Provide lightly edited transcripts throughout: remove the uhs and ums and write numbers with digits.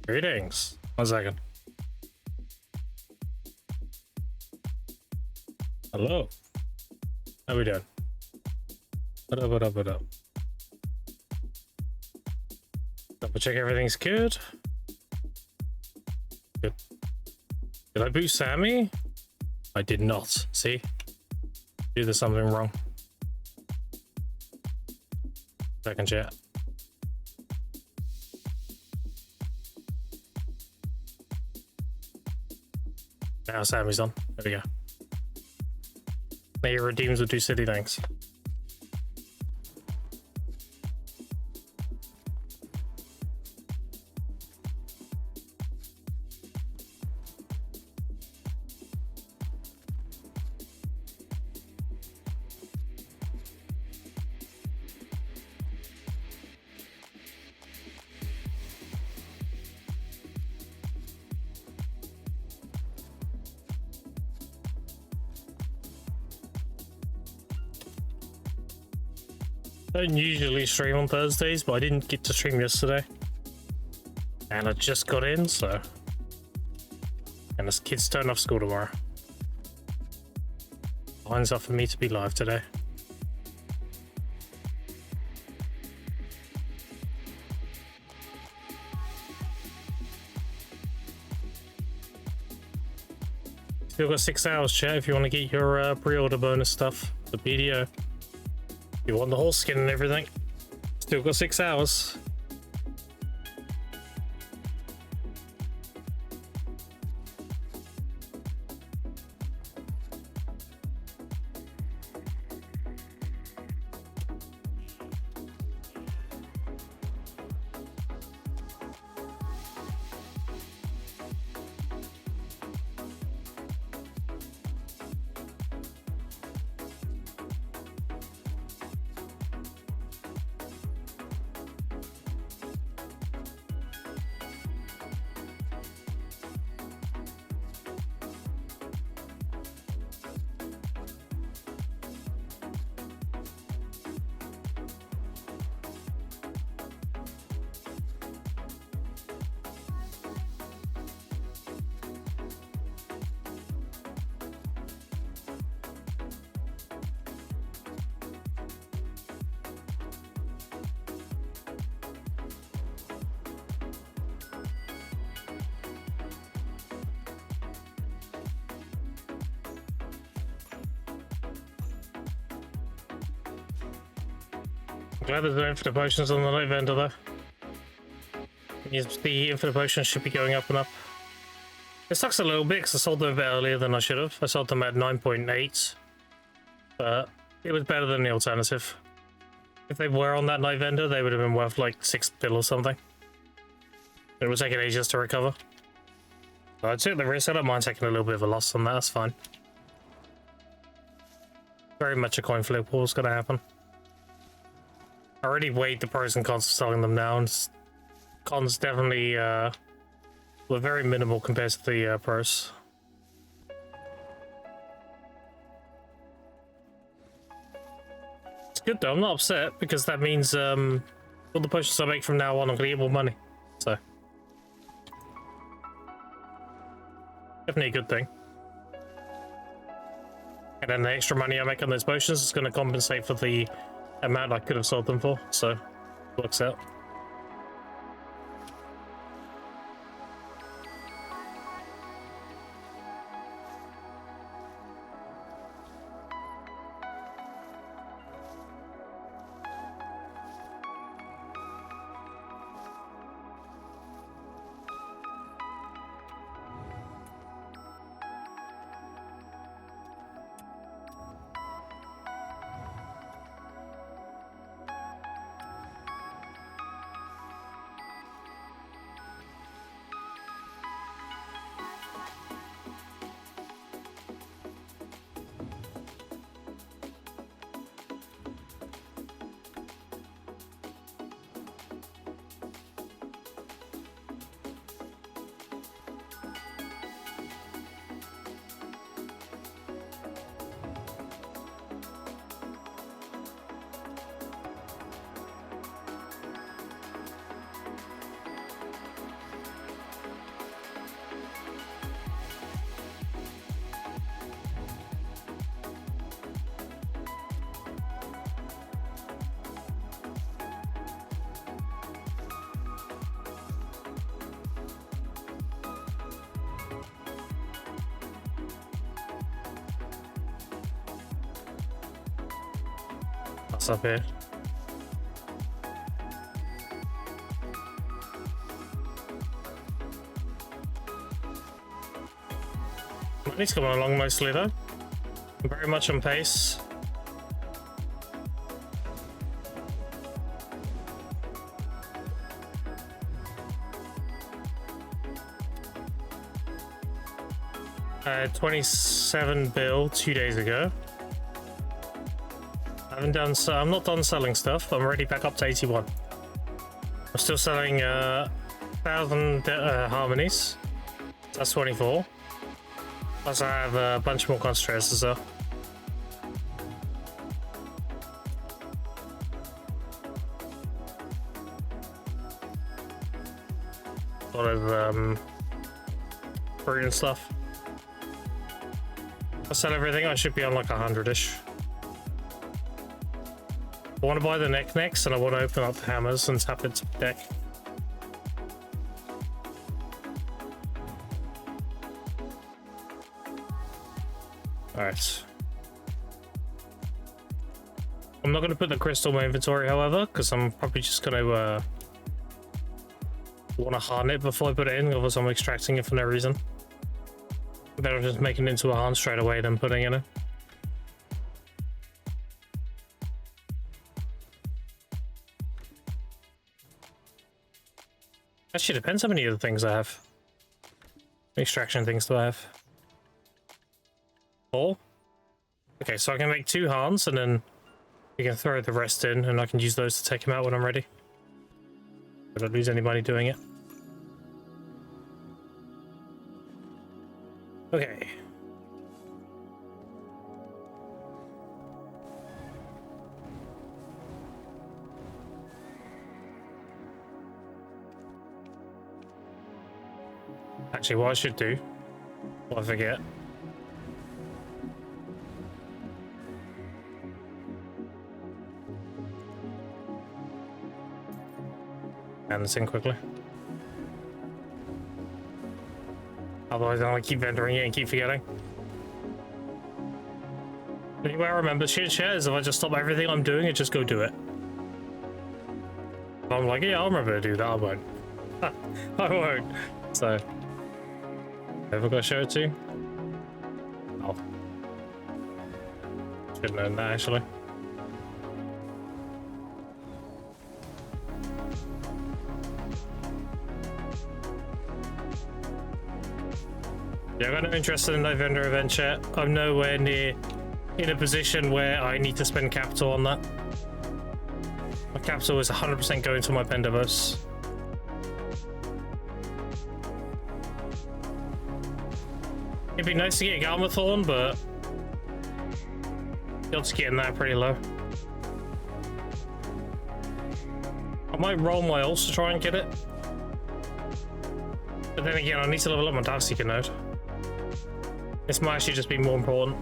Greetings. 1 second. Hello. How we doing? What up, what up, what up? Double check everything's good. Good. Did I boot Sammy? I did not. See? Do there's something wrong. Second chat. Now Sammy's on. There we go. May your redeems with 2 city things. I don't usually stream on Thursdays, but I didn't get to stream yesterday. And I just got in, so... And this kid's turning off school tomorrow. Lines up for me to be live today. Still got 6 hours, chat, if you want to get your pre-order bonus stuff. The PDO. You want the whole skin and everything. Still got 6 hours. Glad there's no infinite potions on the night vendor though. The infinite potions should be going up and up. It sucks a little bit because I sold them a bit earlier than I should have. I sold them at 9.8, but it was better than the alternative. If they were on that night vendor, they would have been worth like 6 bill or something. It was taking ages to recover. I took the risk. I don't mind taking a little bit of a loss on that. That's fine. Very much a coin flip. What's going to happen? I already weighed the pros and cons of selling them now, and cons definitely were very minimal compared to the pros. It's good though. I'm not upset because that means all the potions I make from now on, I'm gonna get more money. So definitely a good thing. And then the extra money I make on those potions is going to compensate for the amount I could have sold them for, so it works out. What's up here? Money's coming along mostly though. Very much on pace. I had 27 bill 2 days ago. I'm not done selling stuff. I'm already back up to 81. I'm still selling 1,000 harmonies. That's 24. Plus I have a bunch more concentrators as well. A lot of fruit and stuff. I sell everything. I should be on like 100-ish. I want to buy the necks and I want to open up the hammers and tap into the deck. Alright. I'm not going to put the crystal in my inventory, however, because I'm probably just going to want to harden it before I put it in, otherwise I'm extracting it for no reason. Better just making it into a harn straight away than putting it in. Actually, depends how many other things I have. Extraction things do I have? 4? Okay, so I can make 2 harns and then you can throw the rest in and I can use those to take them out when I'm ready. I don't lose any money doing it. Okay. Actually, what I should do, what I forget. And this in quickly. Otherwise, I'm gonna keep vendoring it and keep forgetting. Anyway, I remember shit shares. If I just stop everything I'm doing and just go do it. If I'm like, yeah, I'll remember to do that. I won't. I won't. So. Have I got to show it to you? Oh. Should have known that actually. Yeah, I got no interest in the vendor event chat. I'm nowhere near in a position where I need to spend capital on that. My capital is 100% going to my Pendaverse. It'd be nice to get a Galmathorn, but the odds of getting that pretty low. I might roll my ults to try and get it. But then again, I need to level up my Darkseeker node. This might actually just be more important.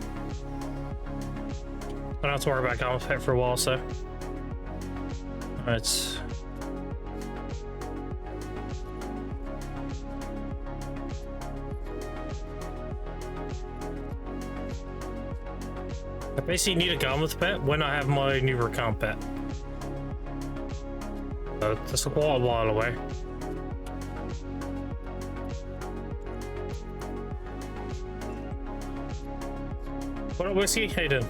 I don't have to worry about Gamma Pet for a while, so. Alright. I basically need a Garmouth pet when I have my new Recount pet. So that's quite a while away. What up, Whiskey? How you doing?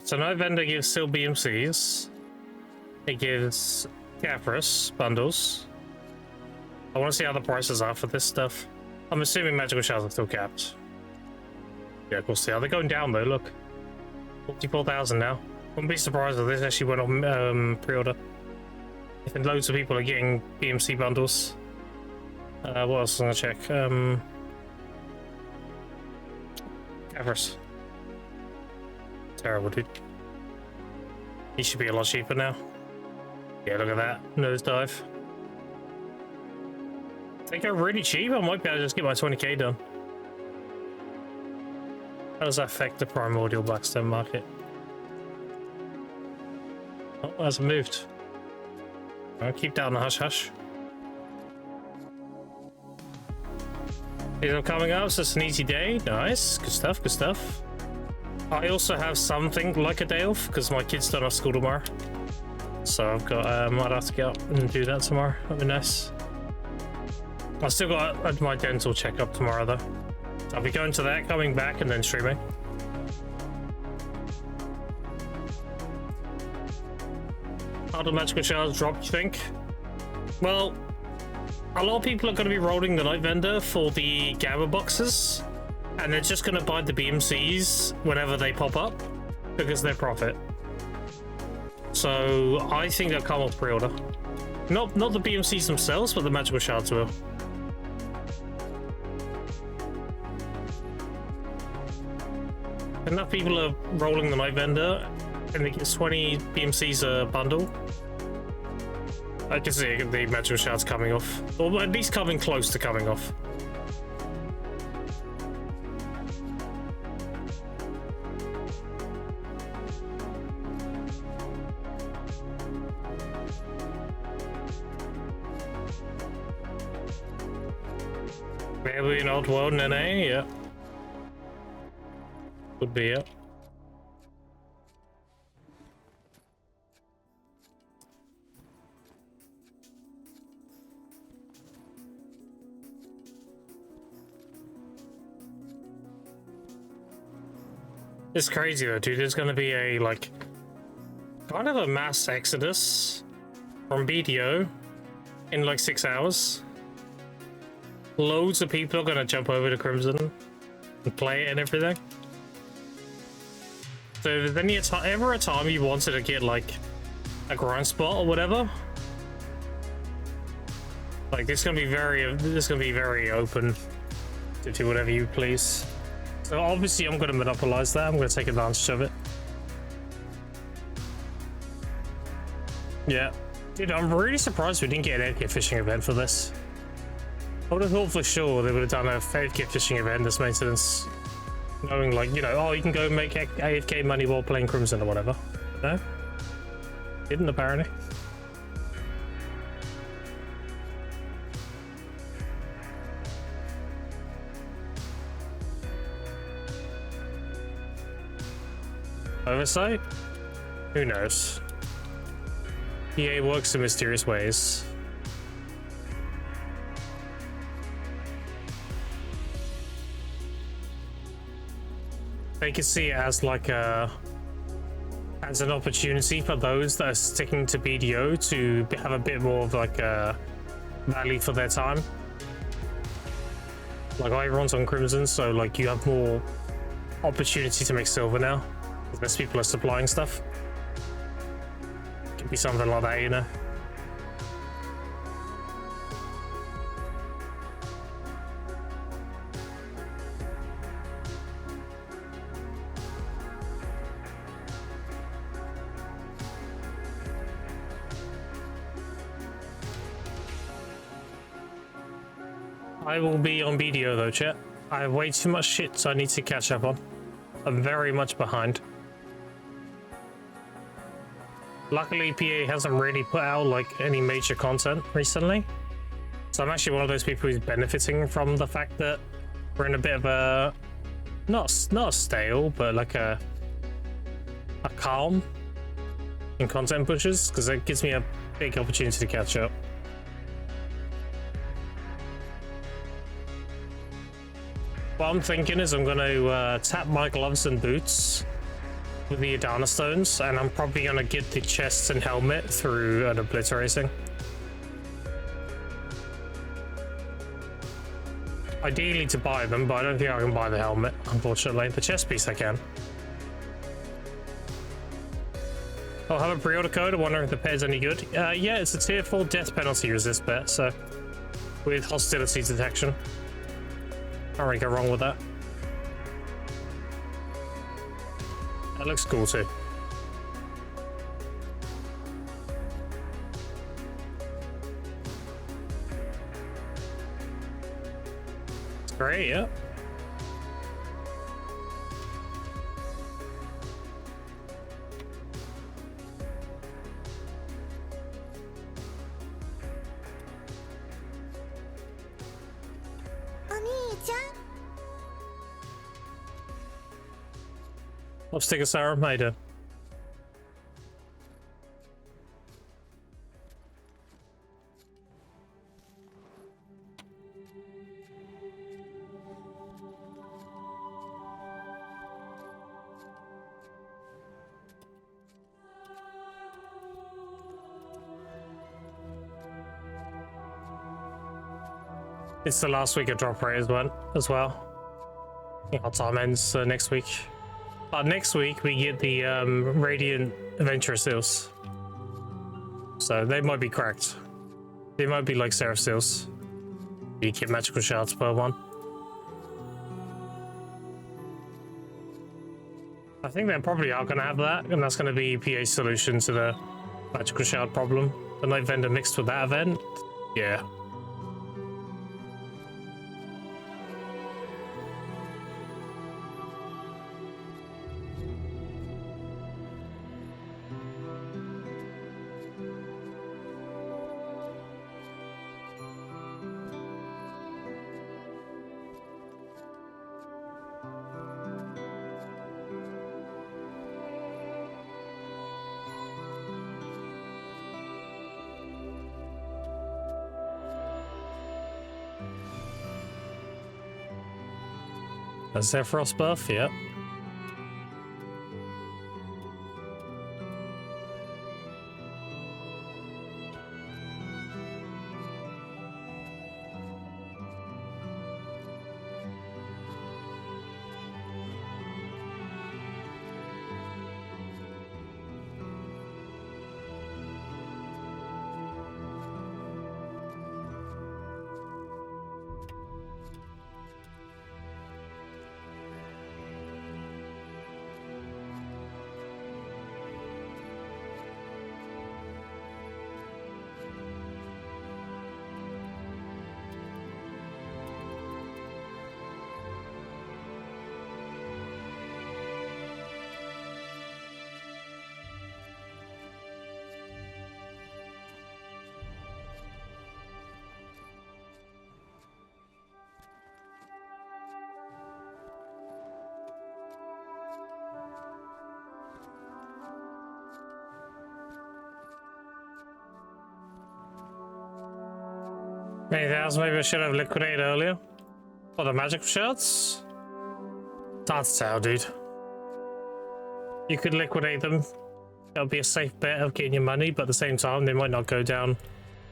So no vendor gives still BMCs. It gives Caprus bundles. I want to see how the prices are for this stuff. I'm assuming magical shells are still capped. Yeah, of course they are. They're going down though, look. 44,000 now. Wouldn't be surprised if this actually went on pre-order. If loads of people are getting BMC bundles. What else am I gonna check? Caprus. Terrible, dude. He should be a lot cheaper now. Yeah, look at that. Nosedive. If they go really cheap, I might be able to just get my 20k done. How does that affect the primordial Blackstone market? Oh, it hasn't moved. I'll keep that on the hush hush. These are coming up, so it's an easy day. Nice. Good stuff, good stuff. I also have something like a day off because my kids don't have school tomorrow. So I've got, I'd have to get up and do that tomorrow. That'd be nice. I still got my dental checkup tomorrow though. I'll be going to that, coming back, and then streaming. How do magical shards drop, you think? Well, a lot of people are going to be rolling the Night Vendor for the Gamma boxes. And they're just going to buy the BMCs whenever they pop up because they're profit. So I think they'll come off pre-order. Not the BMCs themselves, but the magical shards will. Enough people are rolling the Night Vendor and it gets 20 BMCs a bundle. I can see the magical shards coming off. Or at least coming close to coming off. Maybe an old world in NA, yeah. Could be, yeah. It's crazy though, dude. There's gonna be a, like, kind of a mass exodus from BDO in like 6 hours. Loads of people are gonna jump over to Crimson and play it and everything. So if there's ever a time you wanted to get like a grind spot or whatever, like this is gonna be very open to do whatever you please. So obviously I'm gonna monopolize that. I'm gonna take advantage of it. Yeah, dude, I'm really surprised we didn't get an AFK fishing event for this. I would have thought for sure they would have done a AFK fishing event this maintenance, knowing, like, you know, oh, you can go make AFK money while playing Crimson or whatever. No? Didn't, apparently. Oversight? Who knows? EA works in mysterious ways. they could see it as like as an opportunity for those that are sticking to BDO to have a bit more of like a value for their time. Like everyone's on Crimson, so like you have more opportunity to make silver now. Less people are supplying stuff. Could be something like that, you know. I will be on BDO though, chat. I have way too much shit so I need to catch up on. I'm very much behind. Luckily, PA hasn't really put out like any major content recently. So I'm actually one of those people who's benefiting from the fact that we're in a bit of a not stale, but like a calm in content pushes, because it gives me a big opportunity to catch up. What I'm thinking is I'm going to tap my gloves and boots with the Adana stones, and I'm probably going to get the chest and helmet through an obliterating. Ideally to buy them, but I don't think I can buy the helmet, unfortunately. The chest piece I can. I'll have a pre-order code. I wonder if the pet's any good. Yeah, it's a tier 4 death penalty resist pet, so with hostility detection. Can't really go wrong with that. That looks cool too. It's great, yeah. Lobsticker Sarah, how you doing? It's the last week of drop rate as well. I think our time ends next week. Next week we get the Radiant Adventurer Seals. So they might be cracked. They might be like Seraph Seals. You get magical shards per one. I think they probably are going to have that, and that's going to be PA's solution to the magical shard problem. The night vendor mixed with that event. Yeah. That's their frost buff, yep. Anything else maybe I should have liquidated earlier? For the magic shards? It's hard to tell, dude. You could liquidate them. That would be a safe bet of getting your money, but at the same time, they might not go down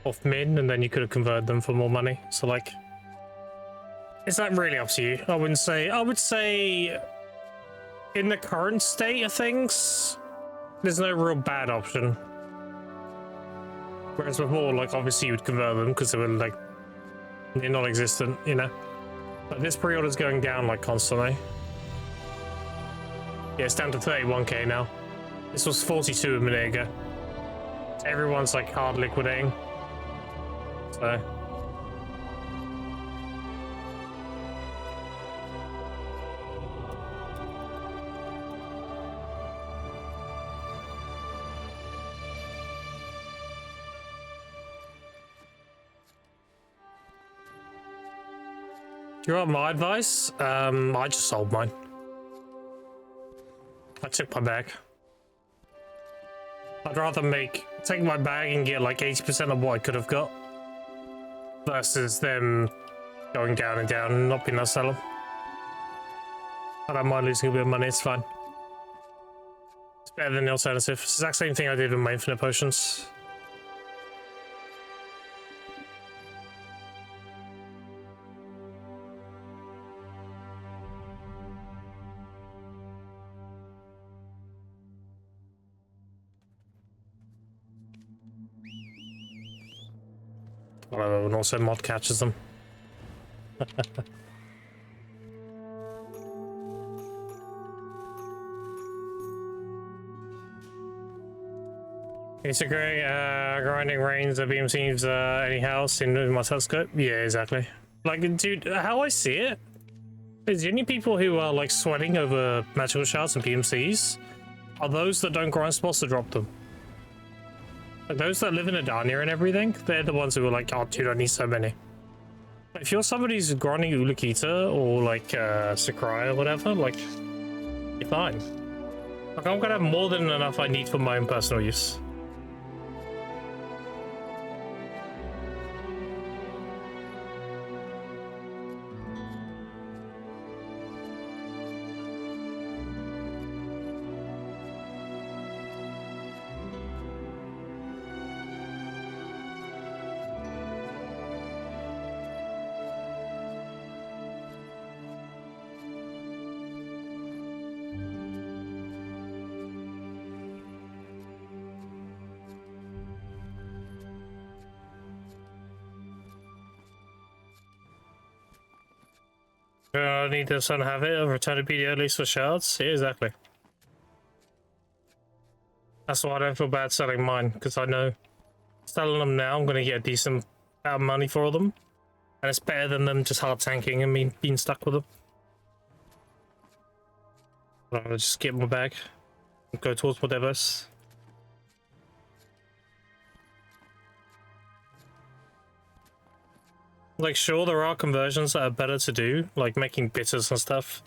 off min, and then you could have converted them for more money. So, like, it's not really up to you. I would say, in the current state of things, there's no real bad option. Whereas before, like, obviously you would convert them because they were, like, they're non-existent, you know? But this pre-order's going down, like, constantly. Yeah, it's down to 31k now. This was 42 a minute ago. Everyone's, like, hard liquidating. So... Do you want my advice? I just sold mine. I took my bag. I'd rather take my bag and get like 80% of what I could have got versus them going down and down and not being able to sell them. I don't mind losing a bit of money, it's fine. It's better than the alternative. It's the exact same thing I did with my infinite potions. And also mod catches them. It's a great grinding rains of BMCs anyhow in my telescope. Yeah, exactly. Like, dude, how I see it is the only people who are like sweating over magical shards and PMCs are those that don't grind spots to drop them. Like those that live in Adania and everything, they're the ones who are like, oh dude, I need so many. If you're somebody who's grinding Ulukita or like Sakurai or whatever, like, you're fine. Like I'm gonna have more than enough I need for my own personal use. I need the Sun have it, return to PD at least for shards. Yeah, exactly. That's why I don't feel bad selling mine, because I know selling them now I'm going to get a decent amount of money for them. And it's better than them just hard tanking and me being stuck with them. I'll just get my bag and go towards whatever's. Like, sure, there are conversions that are better to do, like making bitters and stuff.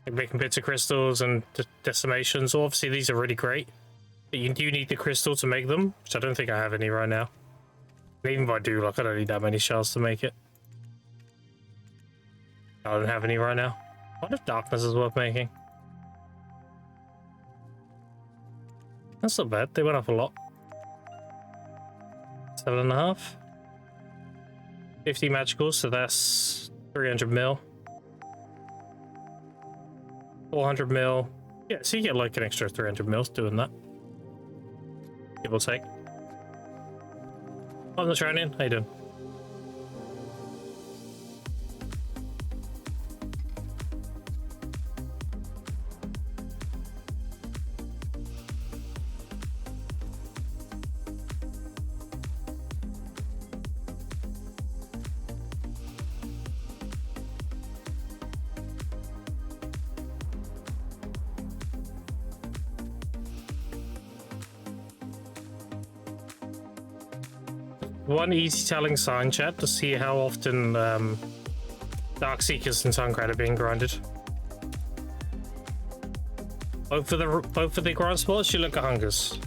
Like making bitter crystals and decimations. Obviously, these are really great. But you do need the crystal to make them, which I don't think I have any right now. And even if I do, like, I don't need that many shards to make it. I don't have any right now. What if darkness is worth making? That's not bad. They went up a lot. 7.5. 50 magicals, so that's 300 mil. 400 mil. Yeah, so you get like an extra 300 mils doing that. Give or take. I'm the Tronian. How you doing? One easy telling sign, chat, to see how often Dark Seekers and Suncrat are being grinded. Both for the grind spots, you look at Hungers.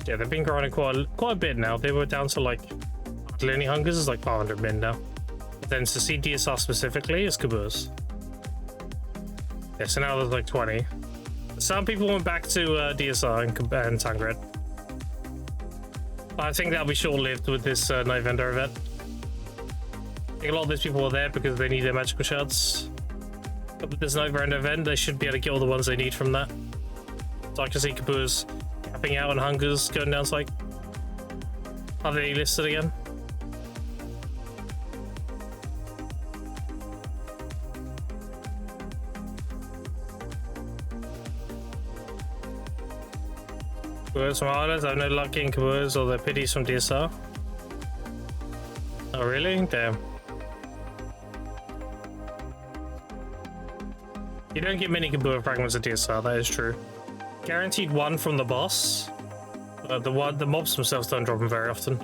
Yeah, they've been grinding quite a bit now. They were down to like hardly any Hungers is like 500 min now. But then to see DSR specifically is Caboose. Yeah, so now there's like 20. Some people went back to DSR and Tancred. I think that'll be short-lived with this night vendor event. I think a lot of those people are there because they need their magical shards. But with this night vendor event, they should be able to get all the ones they need from that. So I can see Kapoor's capping out and Hunger's going down. Like, are they listed again? Kapoor's from Ireland. I have no luck getting Kapoor's or the pities from DSR. Oh, really? Damn. You don't get many Kabua fragments at DSR, that is true. Guaranteed one from the boss. The mobs themselves don't drop them very often.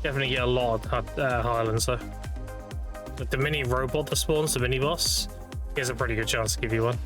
Definitely get a lot at Highlands though. With the mini robot that spawns, the mini boss, he has a pretty good chance to give you one.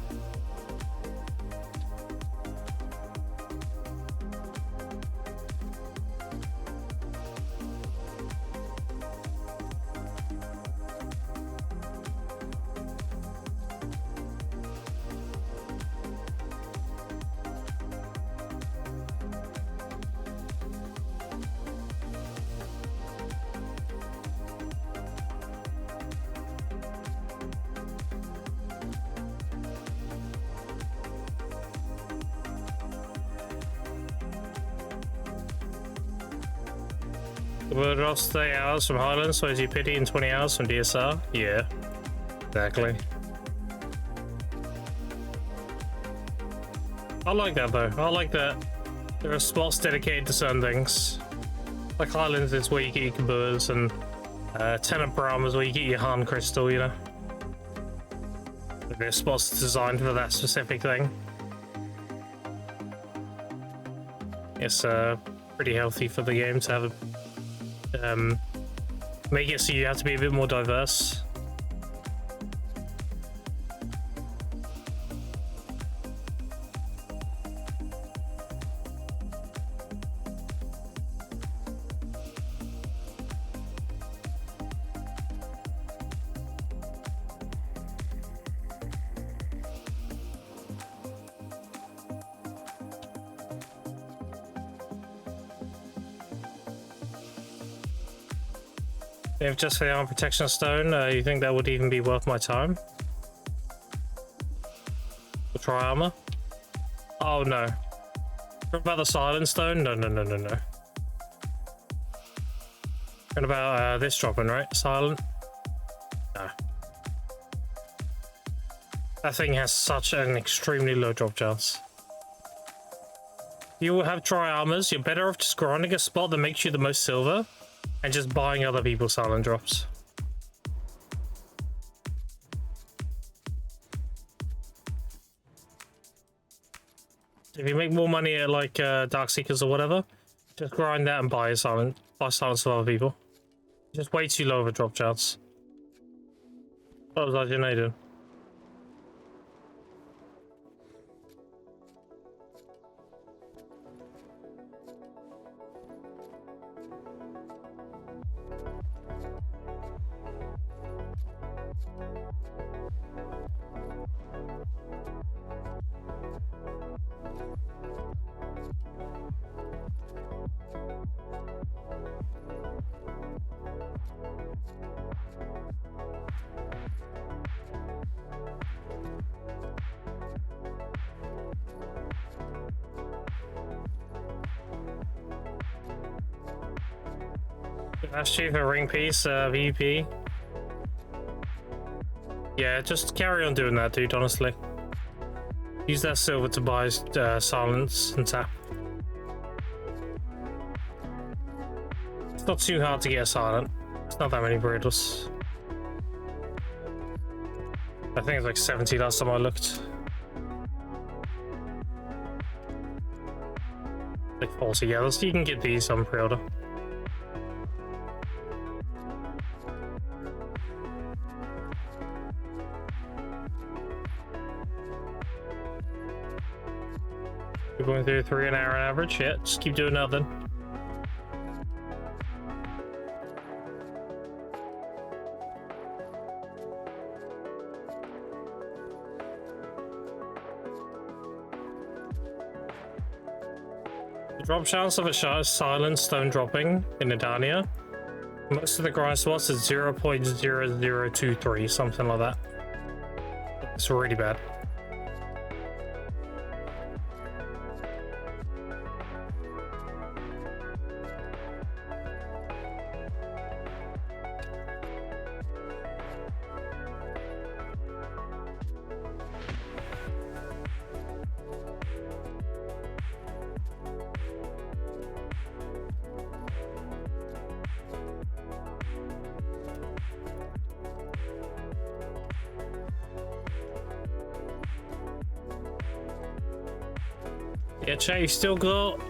Kabua drops 30 hours from Highlands, so is you pity in 20 hours from DSR? Yeah, exactly. I like that though. I like that there are spots dedicated to certain things. Like Highlands is where you get your Kabuas, and Tenant Brahma is where you get your Han Crystal, you know? There's spots designed for that specific thing. It's pretty healthy for the game to have a make it so you have to be a bit more diverse. If just for the armor protection stone, you think that would even be worth my time? To try armor? Oh no. What about the silent stone? No. What about this dropping, right? Silent? No. That thing has such an extremely low drop chance. You will have dry armors, you're better off just grinding a spot that makes you the most silver and just buying other people's silent drops. If you make more money at like Dark Seekers or whatever, just grind that and buy silence of other people. Just way too low of a drop chance. What was I doing? That's cheap for ring piece, VP. Yeah, just carry on doing that, dude, honestly. Use that silver to buy silence and tap. It's not too hard to get a silent. It's not that many burritos. I think it's like 70 last time I looked. Like 40, yeah, you can get these on pre-order. We're going through 3 an hour on average. Yeah, just keep doing that then. The drop chance of a silent stone dropping in Adania. Most of the grind spots is 0.0023, something like that. It's really bad. Yeah, chat, you still got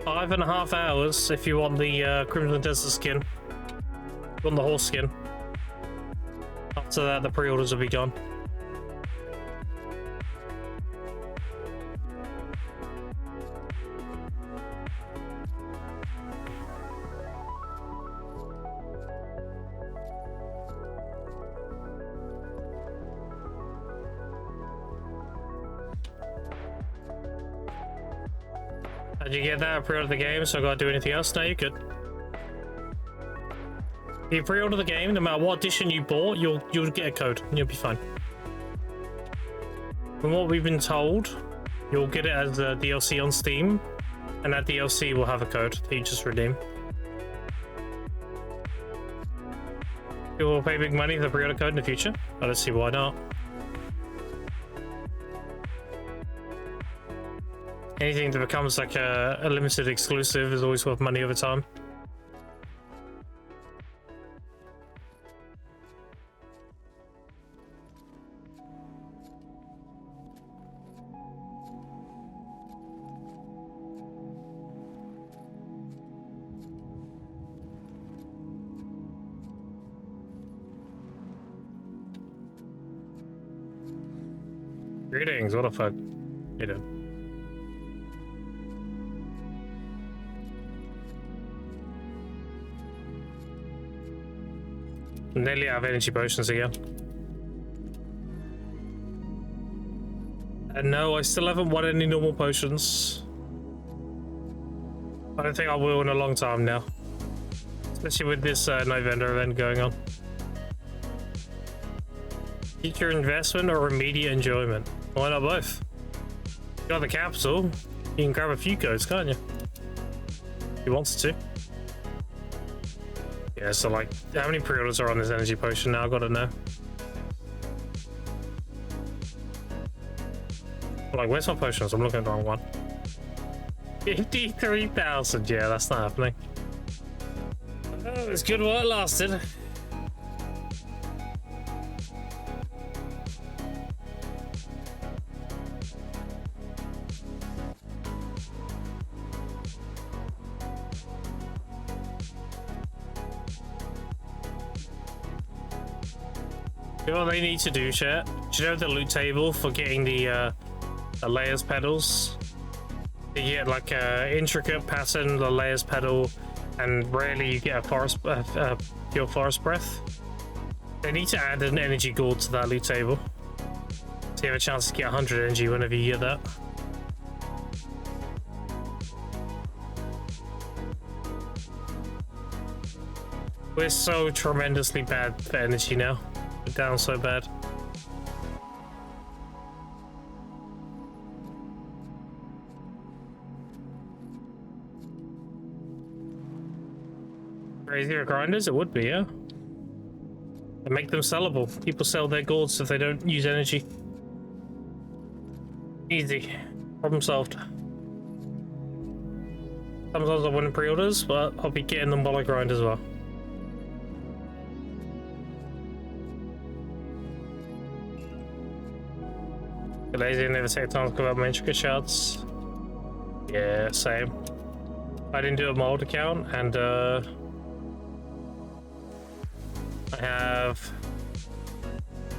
5.5 hours if you want the Crimson Desert skin. You want the horse skin. After that, the pre-orders will be gone. Did you get that? Pre-order the game, so I gotta do anything else? No, you could. If you pre-order the game, no matter what edition you bought, you'll get a code and you'll be fine. From what we've been told, you'll get it as a DLC on Steam, and that DLC will have a code that you just redeem. You will pay big money for the pre-order code in the future. I don't see why not. Anything that becomes like a limited exclusive is always worth money over time. Greetings, what the fuck? You doing? Nearly out of energy potions again. And no, I still haven't won any normal potions. I don't think I will in a long time now. Especially with this November event going on. Future investment or immediate enjoyment? Why not both? You got the capital, you can grab a few codes, can't you? If you wanted to. Yeah, so like, how many pre-orders are on this energy potion now? I gotta know. Like, where's my potions? I'm looking at the wrong one. 53,000, yeah, that's not happening. Oh, it's good while it lasted. You know what they need to do, chat? Do you know the loot table for getting the layers pedals? You get like a intricate pattern, the layers pedal, and rarely you get a forest, pure forest breath. They need to add an energy gourd to that loot table, so you have a chance to get 100 energy whenever you get that. We're so tremendously bad for energy now. We're down so bad. Crazier grinders? It would be, yeah. And make them sellable. People sell their gourds if they don't use energy. Easy. Problem solved. Sometimes I win pre-orders, but I'll be getting them while I grind as well. Lazy, never take time to go about my intricate shots. Yeah, same. I didn't do a mold account, and I have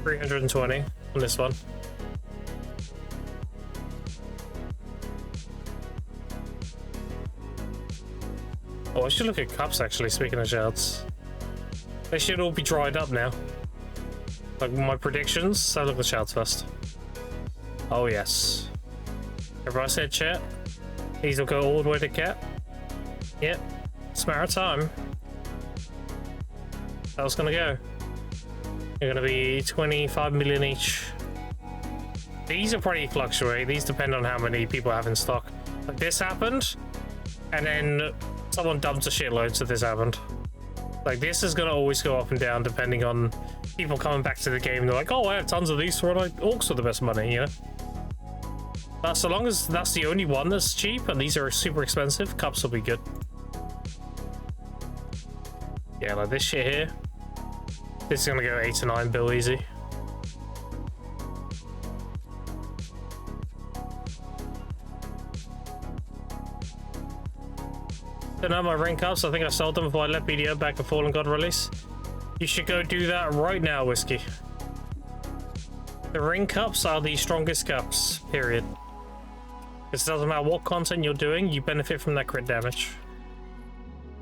320 on this one. Oh, I should look at cups actually, speaking of shouts. They should all be dried up now. Like my predictions, so look at the shouts first. Oh yes. Remember I said chat? These will go all the way to Cap. Yep. Smart time. How's gonna go? They're gonna be 25 million each. These are pretty fluctuate. These depend on how many people have in stock. Like this happened, and then someone dumped a shitload, so this happened. Like this is gonna always go up and down depending on people coming back to the game. They're like, oh, I have tons of these for like orcs with the best money, you know? But so long as that's the only one that's cheap and these are super expensive, cups will be good. Yeah, like this shit here. This is gonna go 8 to 9 bill easy. Don't know my rank ups. I think I sold them before I let BDO back before Fallen God release. You should go do that right now, Whiskey. The ring cups are the strongest cups, period. It doesn't matter what content you're doing, you benefit from that crit damage.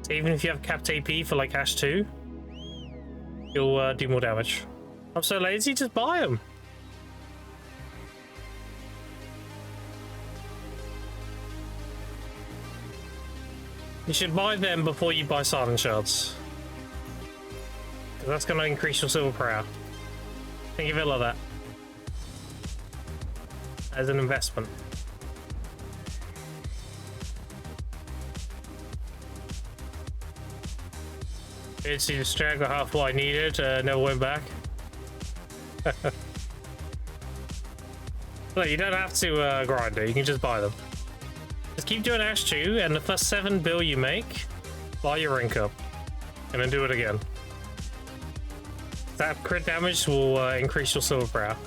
So even if you have capped AP for like Ash 2, you'll do more damage. I'm so lazy, just buy them. You should buy them before you buy Silent Shards. Because that's going to increase your silver per hour. Think of it like that. As an investment. It's the straggle half what I needed, never went back. Look, you don't have to grind it, you can just buy them. Just keep doing Ash 2, and the first 7 bill you make, buy your ring cup. And then do it again. That crit damage will increase your silver per hour.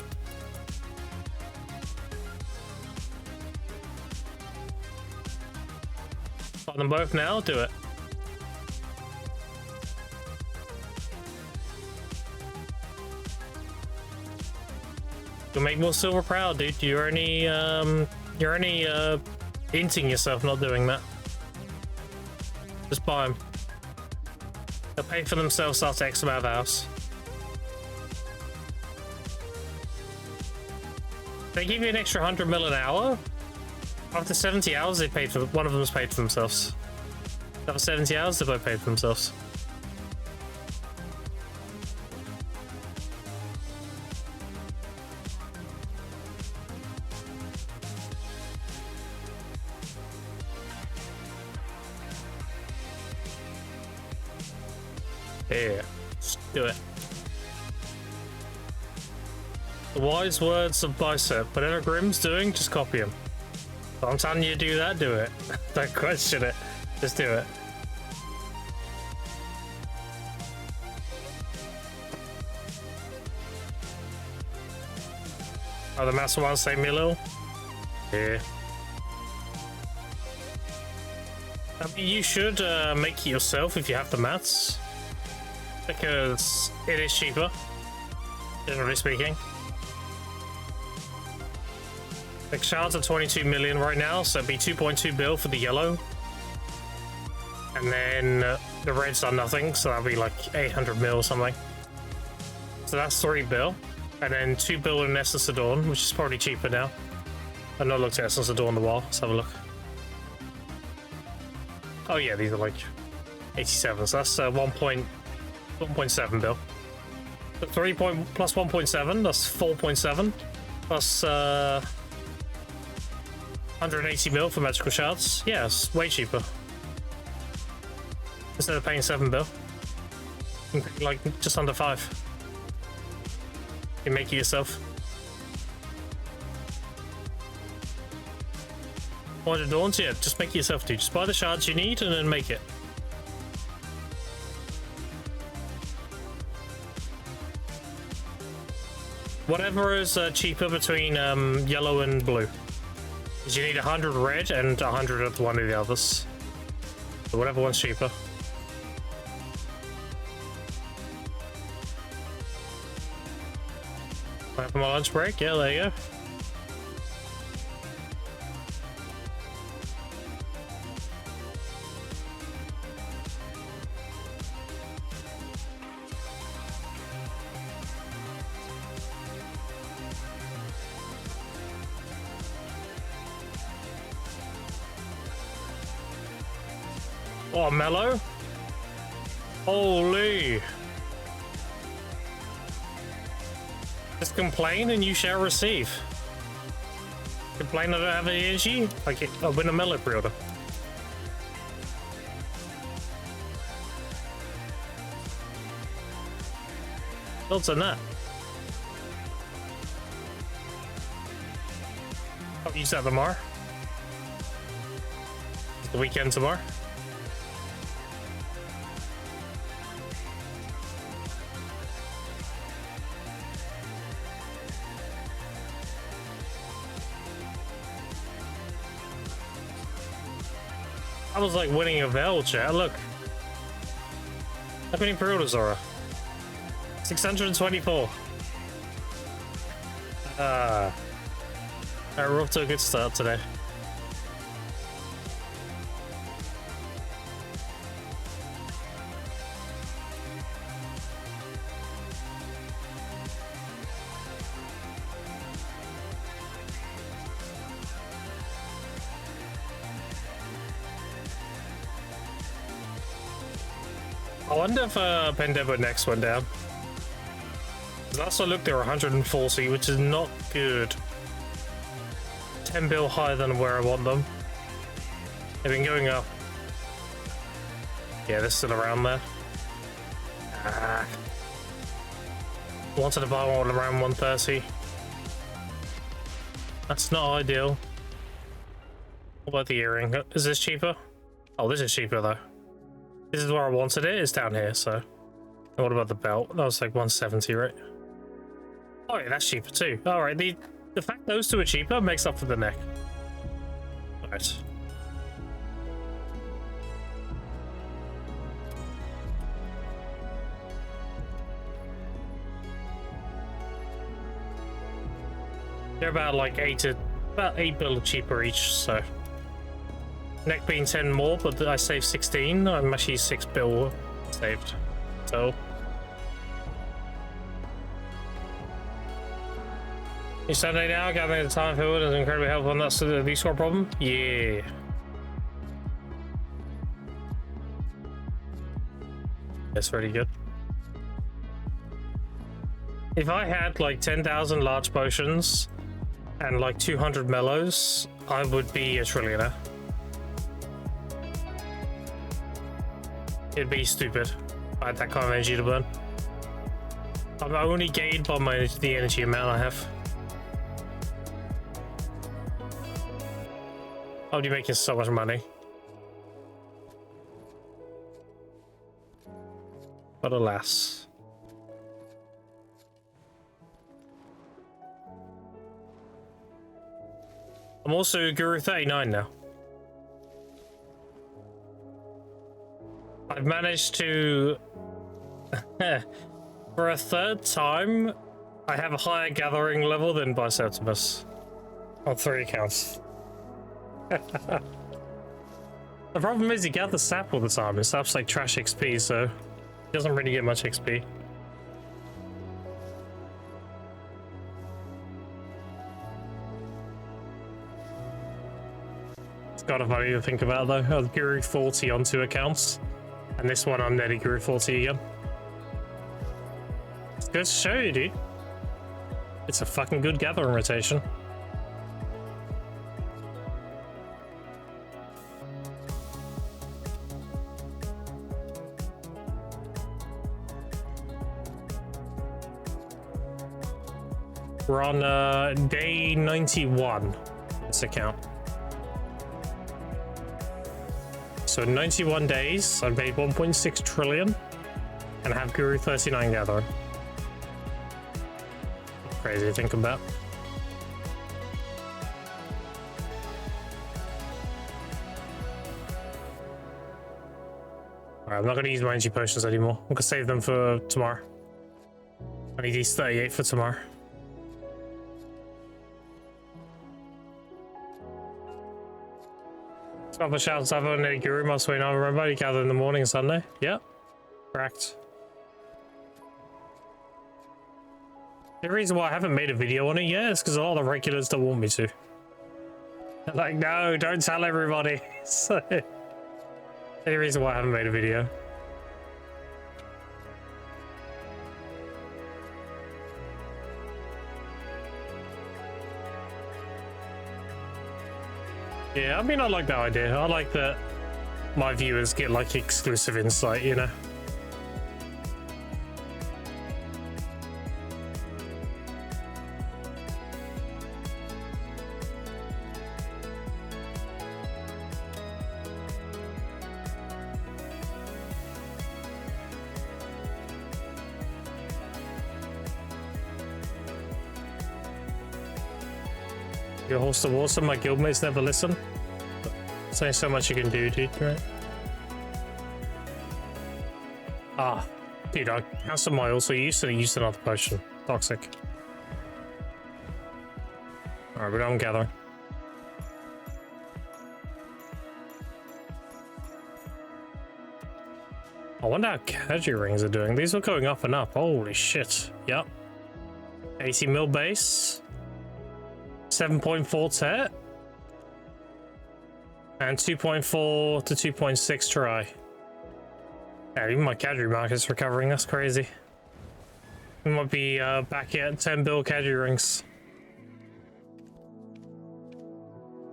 Buy them both now, do it. You'll make more silver per hour, dude. You're only hinting yourself not doing that. Just buy them. They'll pay for themselves after X amount of hours. They give you an extra 100 mil an hour. After 70 hours, they paid for one of them's paid for themselves. After 70 hours, they both paid for themselves. Yeah, let's do it. The wise words of Bicep. Whatever Grim's doing, just copy him. If I'm telling you to do that, do it. Don't question it. Just do it. Oh, the master ones say Milo? Yeah. You should make it yourself if you have the mats. Because it is cheaper, generally speaking. Like shards are 22 million right now, so it'd be 2.2 bill for the yellow. And then the reds are nothing, so that'll be like 800 mil or something. So that's 3 bill. And then 2 bill in Essence Adorn, which is probably cheaper now. I've not looked at Essence Adorn in a while, let's have a look. Oh yeah, these are like 87, so that's 1.7 bill. So 3 plus 1.7, that's 4.7. Plus 180 mil for magical shards. Yeah, it's way cheaper. Instead of paying 7 bill. You can pay like just under 5. You make it yourself. 400 Dawns, yeah, just make it yourself, dude. Just buy the shards you need and then make it. Whatever is cheaper between yellow and blue. Because you need 100 red and 100 of one of the others. So whatever one's cheaper. Right for my lunch break? Yeah, there you go. Oh, mellow? Holy. Just complain and you shall receive. Complain I don't have any energy? I'll win a mellow pre-order. Thoughts on that? I'll use that tomorrow. It's the weekend tomorrow. I was like winning a Vel, chat. Look. How many pre-orders are there? 624. Alright, we're off to a good start today. I wonder if Pandemic next went down. Last I looked, they were 140, which is not good. 10 bill higher than where I want them. They've been going up. Yeah, they're still around there. Wanted to buy one around 130. That's not ideal. What about the earring? Is this cheaper? Oh, this is cheaper though. This is where I wanted it. It's down here, so. And what about the belt? That was like 170, right? Oh yeah, that's cheaper too. Alright, the fact those two are cheaper makes up for the neck. Alright. They're about like 8 bill cheaper each, so. Neck being 10 more, but I saved 16. I'm actually 6 bill saved. So. You Sunday now, gathering the time forward is incredibly helpful, and that's the score problem? Yeah. That's pretty good. If I had like 10,000 large potions and like 200 mellows, I would be a trillionaire. It'd be stupid. I had that kind of energy to burn. I'm only gained by the energy amount I have. I'll be making so much money. But alas. I'm also Guru 39 now. I've managed to... for a third time, I have a higher gathering level than Biceptimus. On 3 accounts. The problem is he gathers sap all the time, and sap's like trash XP, so he doesn't really get much XP. It's kind of funny to think about though. I was Guru 40 on 2 accounts, and this one I'm nearly Guru 40 again. It's good to show you, dude. It's a fucking good gathering rotation. We're on day 91, this account. So 91 days, I've made 1.6 trillion and have Guru 39 gathering. Crazy to think about. Alright, I'm not gonna use my energy potions anymore. I'm gonna save them for tomorrow. I need these 38 for tomorrow. Other shouts I've on a Guru must wait. I remember you gather in the morning Sunday. Yep. Correct. The reason why I haven't made a video on it yet is because a lot of the regulars don't want me to. They're like, no, don't tell everybody. So, they Any reason why I haven't made a video? Yeah, I mean, I like that idea. I like that my viewers get like exclusive insight, you know? Your host of awesome, my guildmates never listen. There's only so much you can do, dude, right? Ah, dude, I cancelled my also used and used another potion. Toxic. Alright, but I'm gathering. I wonder how Kaji rings are doing. These are going up and up. Holy shit. Yep. 80 mil base. 7.4 tet. And 2.4 to 2.6 try. Yeah, even my Kadri market's recovering. That's crazy. We might be back at 10 bill Kadri rings.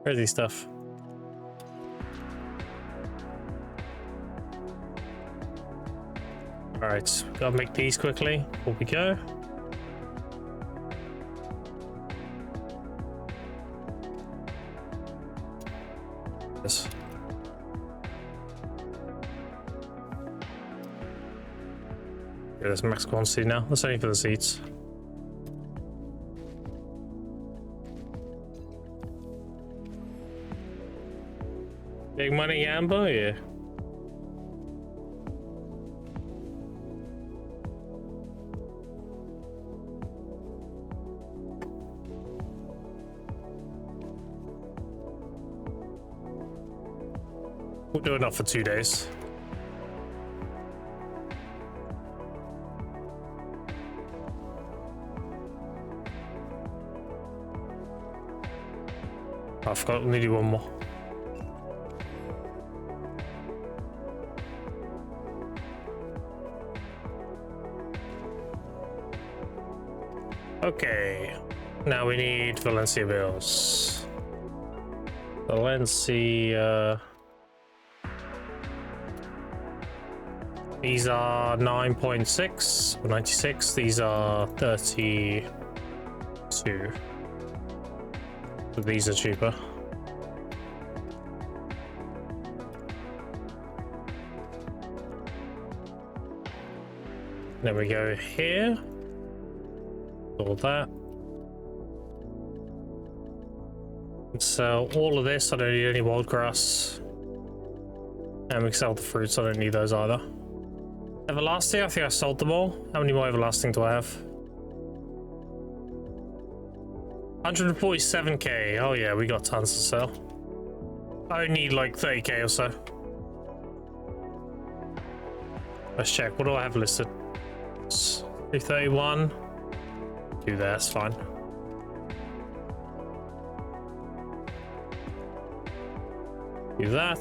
Crazy stuff. Alright, gotta make these quickly before we go. Yes. Yeah, there's max quantity now. That's only for the seats. Big money Amber, yeah. We'll do enough for 2 days. I forgot, we need one more. Okay, now we need Valencia bills. Valencia. These are 9.6 or 96. These are 32. So these are cheaper. Then we go here. All that. And sell all of this. I don't need any wild grass. And we sell the fruits. I don't need those either. Everlasting, I think I sold them all. How many more everlasting do I have? 147k. Oh yeah, we got tons to sell. I need like 30k or so. Let's check. What do I have listed? 331. Do that, that's fine. Do that.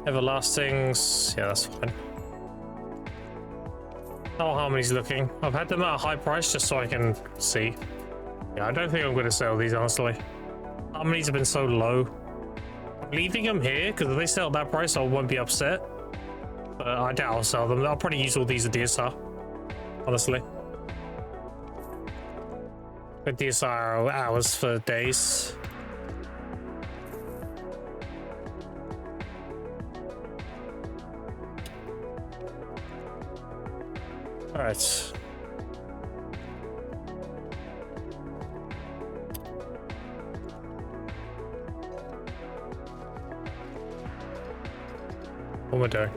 Everlastings. Yeah, that's fine. Oh, Harmony's looking. I've had them at a high price just so I can see. Yeah, I don't think I'm going to sell these, honestly. Harmonies have been so low. I'm leaving them here because if they sell at that price, I won't be upset. But I doubt I'll sell them. I'll probably use all these at DSR, honestly. But DSR hours for days. All right. What am I doing?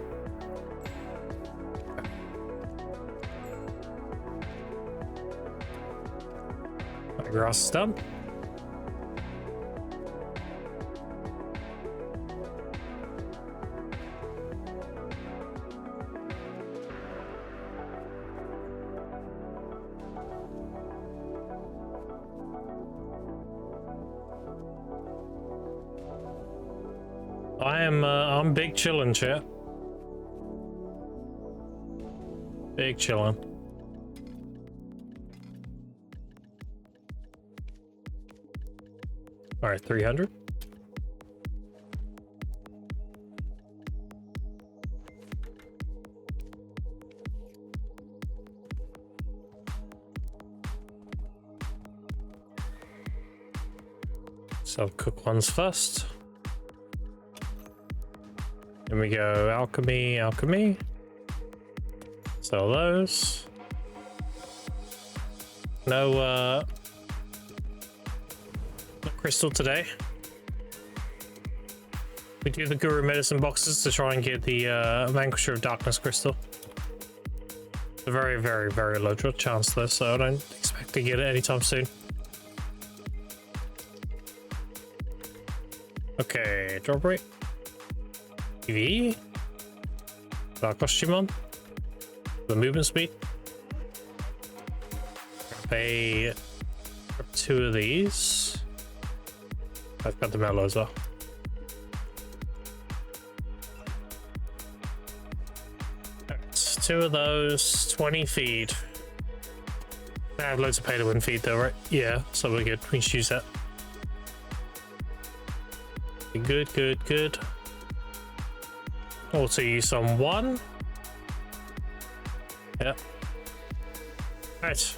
My grass is done. I'm big chillin', chat. Big chillin'. All right, 300. So cook ones first. Then we go alchemy, alchemy. Sell those. No crystal today. We do the Guru medicine boxes to try and get the Vanquisher of Darkness crystal. A very, very, very low chance though, so I don't expect to get it anytime soon. Okay, drop rate. EV. Dark costume on. The movement speed. Pay 2 of these. I've got the mellow as well. Right, 2 of those, 20 feed. I have loads of pay to win feed though, right? Yeah, so we're good. We can use that. Good, good, good. Also use on 1. Yep. Right.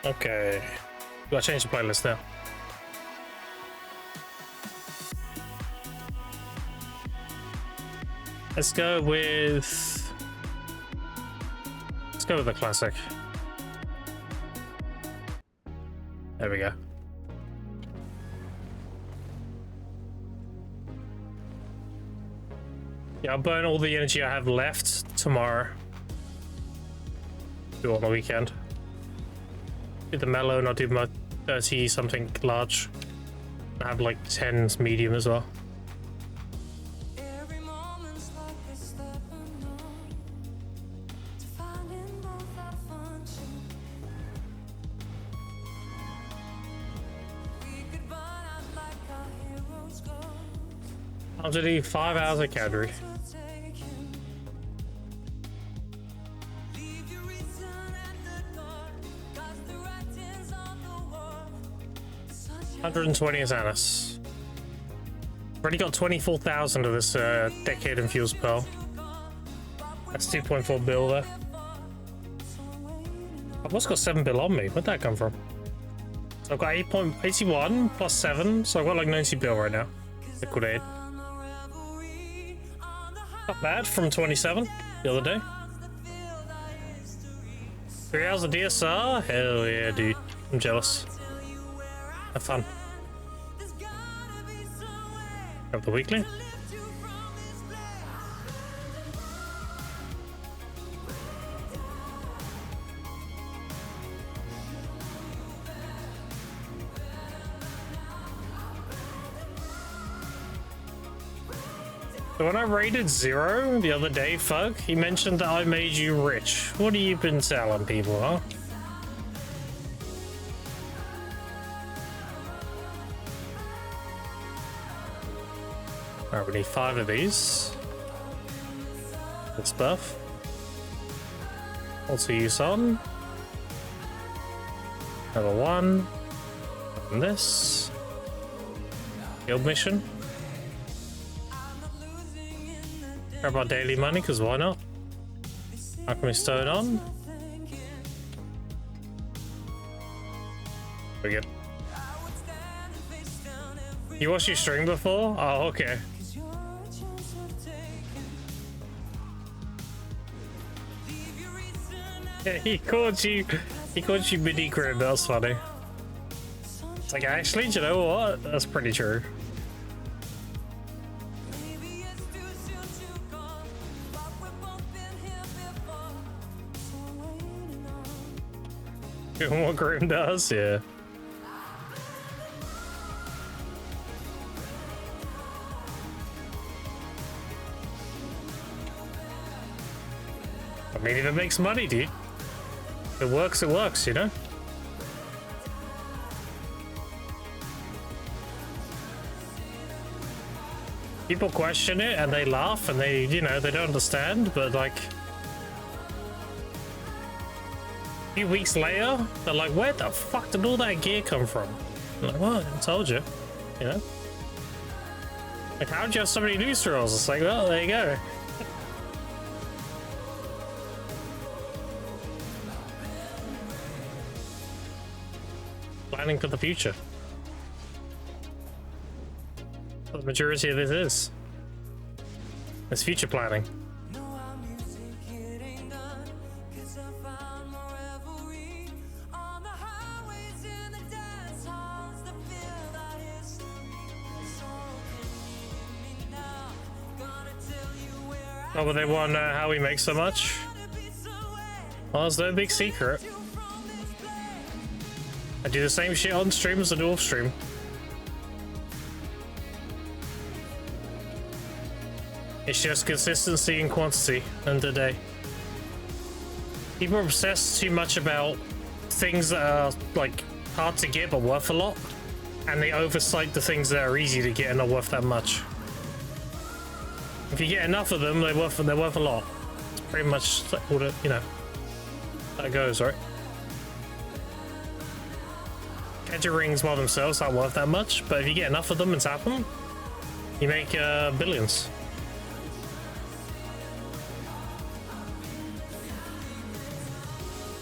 Okay, gotta change the playlist now. Let's go with the classic. There we go. Yeah, I'll burn all the energy I have left tomorrow. Do it on the weekend. Do the mellow and I'll do my 30 something large. I have like 10s medium as well. I'll do 5 hours of Cadbury. $120 is Annis. Already got 24,000 of this Decade and Fuels Pearl. That's 2.4 bill there. I've also got 7 bill on me. Where'd that come from? So I've got 8.81 plus 7, so I've got like 90 bill right now. Liquidate. Not bad from 27 the other day. 3 hours of DSR? Hell yeah, dude. I'm jealous. Have fun. Grab the weekly. So when I rated 0 the other day, Fug, he mentioned that I made you rich. What have you been selling people, huh? Alright, we need 5 of these. This buff. Also use on. Another 1. And this. Guild mission. Grab our daily money, because why not? Alchemy stone on. We're good. You watched your stream before? Oh, okay. Yeah, he called you mini crib. That was funny. It's like, actually, do you know what? That's pretty true. Doing what Grim does, yeah. I mean, if it makes money, dude. If it works, you know? People question it and they laugh and they, you know, they don't understand, but like a few weeks later, they're like, where the fuck did all that gear come from? I'm like, well, I told you, you know? Like, how'd you have so many news rolls? It's like, well, there you go. Planning for the future. What the majority of this is. It's future planning. Oh, but they want to know how we make so much? Well, it's no big secret. I do the same shit on stream as I do off stream. It's just consistency and quantity and a day. People are obsessed too much about things that are like hard to get but worth a lot, and they oversight the things that are easy to get and not worth that much. If you get enough of them, they're worth a lot. It's pretty much all the, you know, that goes, right? Gadget rings by themselves aren't worth that much, but if you get enough of them and tap them, you make billions.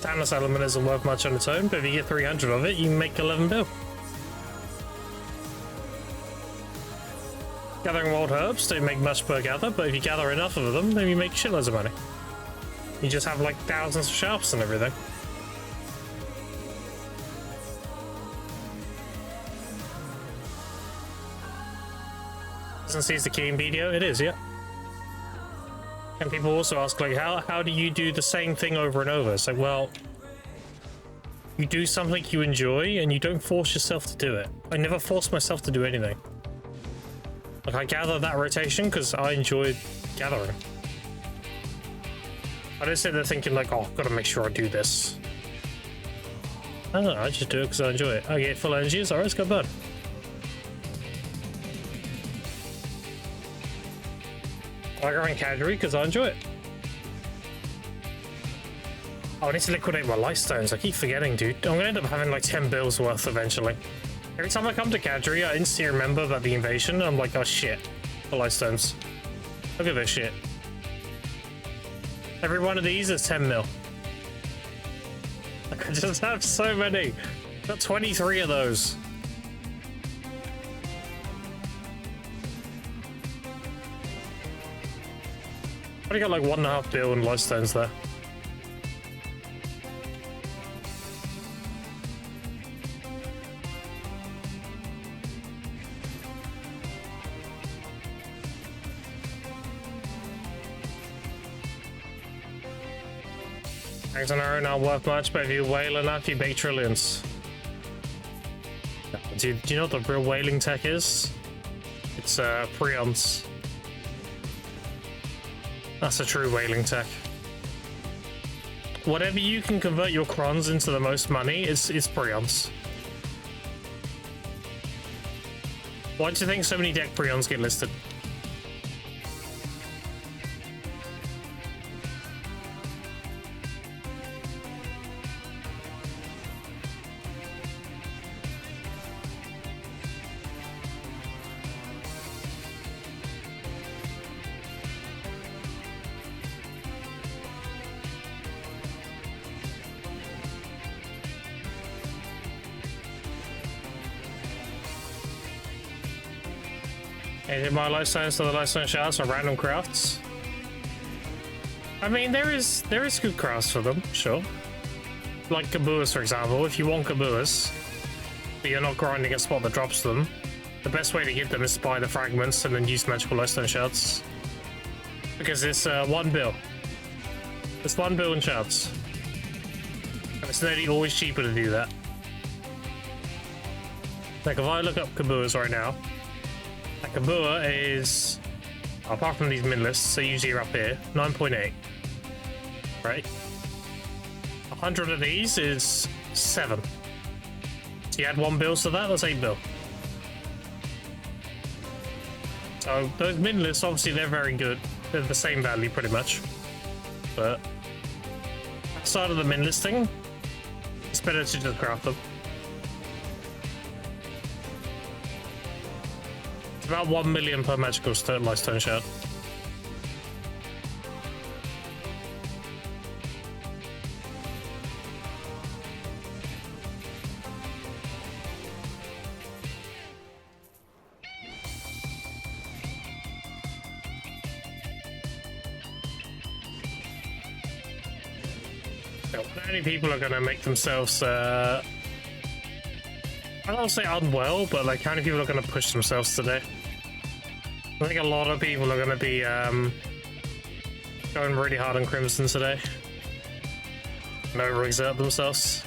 Thanos element isn't worth much on its own, but if you get 300 of it, you make 11 bill. Gathering wild herbs don't make much per gather, but if you gather enough of them, then you make shitloads of money. You just have like thousands of sharps and everything. Doesn't see it's the keying video? It is, yeah. And people also ask, like, how do you do the same thing over and over? It's like, well, you do something you enjoy and you don't force yourself to do it. I never force myself to do anything. Like, I gather that rotation because I enjoy gathering. I don't sit there thinking like, oh, I've got to make sure I do this. I don't know, I just do it because I enjoy it. I get full energy, it's alright, let's go burn. I go in category because I enjoy it. Oh, I need to liquidate my light stones. I keep forgetting, dude. I'm gonna end up having like 10 bills worth eventually. Every time I come to category, I instantly remember about the invasion. I'm like, oh shit, the light stones. Look at this shit. Every one of these is 10 mil. I just have so many. I've got 23 of those. I got like 1.5 bill in light stones there. Eggs on our own aren't worth much, but if you whale enough, you make trillions. Do you know what the real whaling tech is? It's prions. That's a true whaling tech. Whatever you can convert your crons into the most money is prions. Why do you think so many deck prions get listed? Did my life stones to the life stone shards or random crafts? I mean, there is good crafts for them, sure. Like Kabuas, for example. If you want Kabuas, but you're not grinding a spot that drops them, the best way to get them is to buy the fragments and then use magical life stone shards. Because it's 1 bill. It's 1 bill in shards. And it's nearly always cheaper to do that. Like if I look up Kabuas right now, a Kabua is, apart from these min lists, so usually you're up here, 9.8. Right? 100 of these is 7. So you add 1 bill to that, that's 8 bill. So those min lists, obviously they're very good. They're the same value pretty much. But outside of the min listing, it's better to just craft them. It's about 1 million per magical Lightstone shard. How many people are going to make themselves, I don't say unwell, but like how many people are going to push themselves today? I think a lot of people are going to be going really hard on Crimson today and overexert themselves.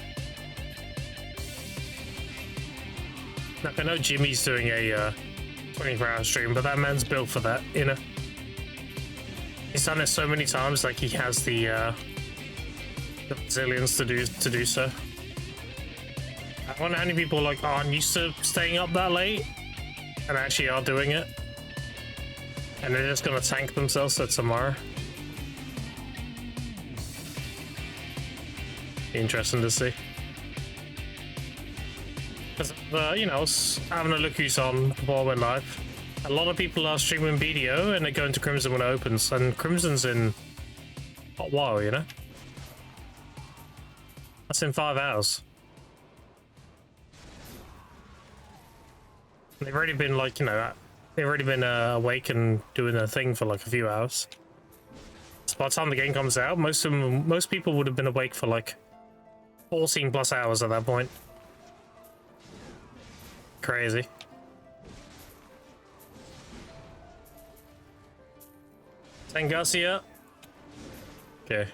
Like, I know Jimmy's doing a 24-hour stream, but that man's built for that, you know? He's done it so many times, like he has the resilience to do so. I wonder how many people like aren't used to staying up that late and actually are doing it, and they're just gonna tank themselves for tomorrow. Interesting to see. Because you know, I was having a look who's on before I went live. A lot of people are streaming BDO and they're going to Crimson when it opens, and Crimson's in a while, you know. That's in 5 hours. They've already been like, you know, they've already been awake and doing their thing for like a few hours. So by the time the game comes out, most people would have been awake for like 14 plus hours at that point. Crazy. Tangasia. Okay.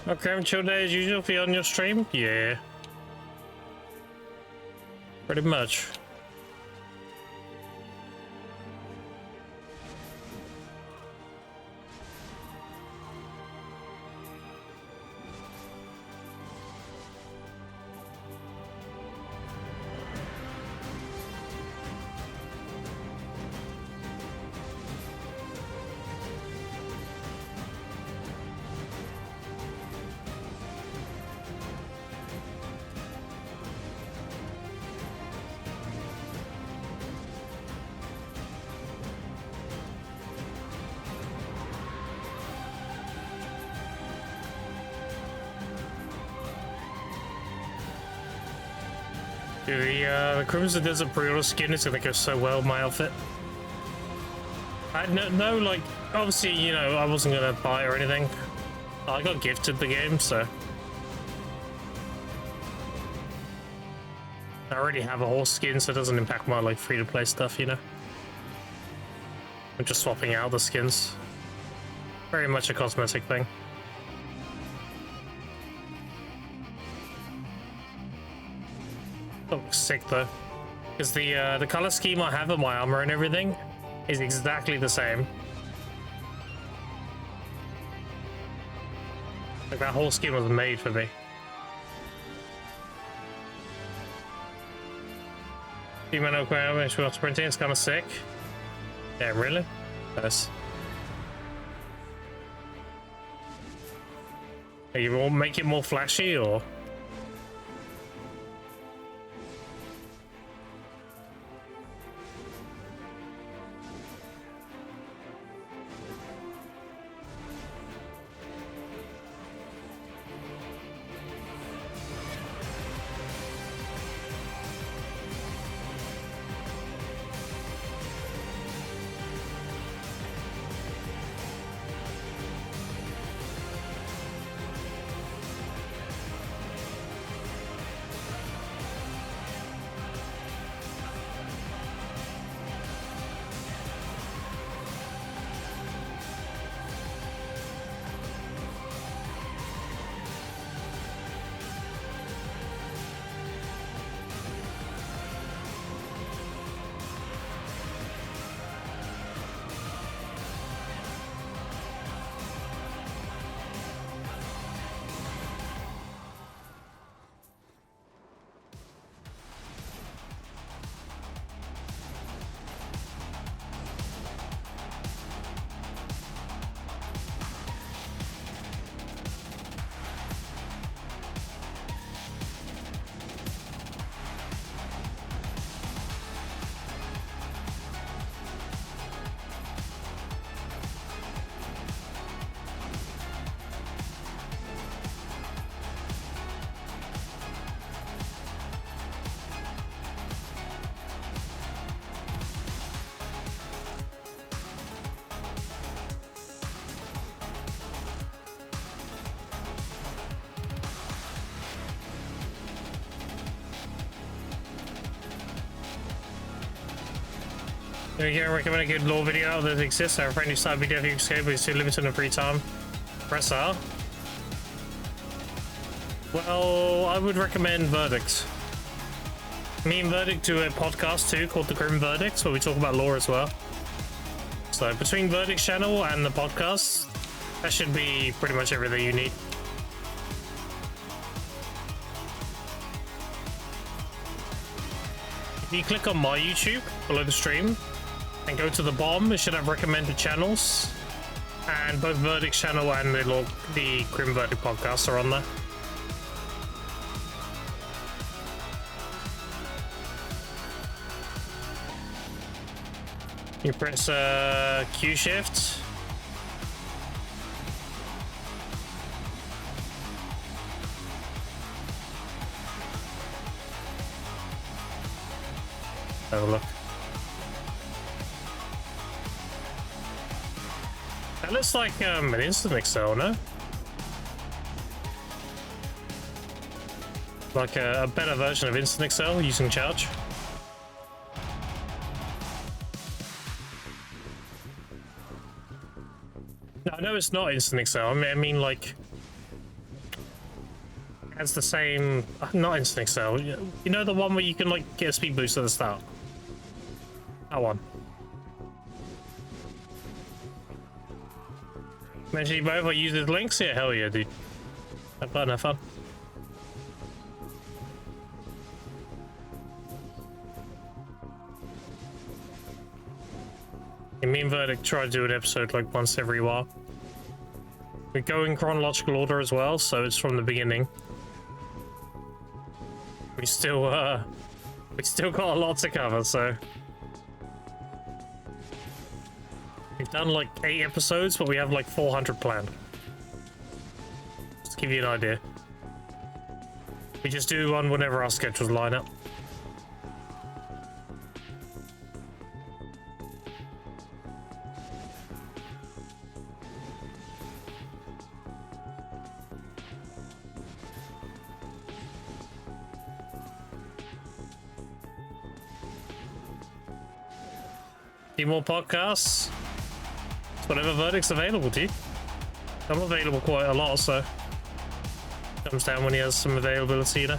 Okay, chill day as usual for you on your stream? Yeah. Pretty much. The Crimson Desert Pre-order skin is gonna go so well with my outfit. I had no, like, obviously, you know, I wasn't gonna buy it or anything. I got gifted the game, so I already have a horse skin, so it doesn't impact my like free-to-play stuff, you know. I'm just swapping out the skins. Very much a cosmetic thing. Oh, sick though, because the color scheme I have of my armor and everything is exactly the same. Like that whole skin was made for me. Female crown when she was sprinting, it's kind of sick. Yeah, really? Yes. You will make it more flashy, or? Can you recommend a good lore video that exists? I have a friend who started BDF escape, but he's too limited in free time. Press R. Well, I would recommend Verdict. Me and Verdict do a podcast too called The Grim Verdicts, where we talk about lore as well. So between Verdict's channel and the podcast, that should be pretty much everything you need. If you click on my YouTube below the stream and go to the bottom, it should have recommended channels, and both Verdict's channel and the Grim Verdict podcast are on there. You press Q shift. Have a look. That looks like an instant Excel, no? Like a better version of instant Excel using charge. No, I know it's not instant Excel. I mean like, it's the same. Not instant Excel. You know the one where you can like get a speed boost at the start. That one. Mention you both. I use the links. Yeah, hell yeah, dude. Have fun. Have fun. And me and Verdict try to do an episode like once every while. We go in chronological order as well, so it's from the beginning. We still got a lot to cover, so we've done like 8 episodes, but we have like 400 planned. Just to give you an idea. We just do one whenever our schedules line up. Few more podcasts. It's whatever Verdict's available to you. I'm available quite a lot, so comes down when he has some availability, you know.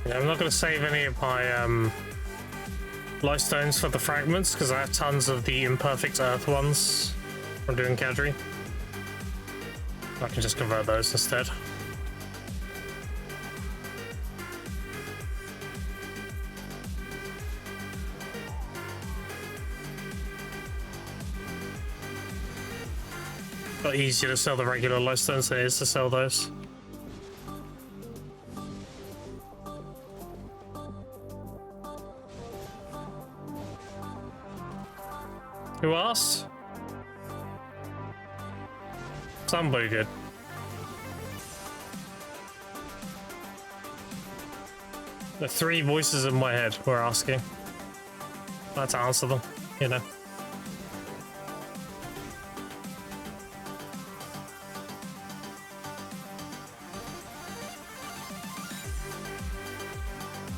Yeah, I'm not going to save any of my life stones for the fragments because I have tons of the imperfect earth ones from doing Kadri. I can just convert those instead. A lot easier to sell the regular life stones than it is to sell those. Who asked? Somebody did. The three voices in my head were asking. I had to answer them, you know.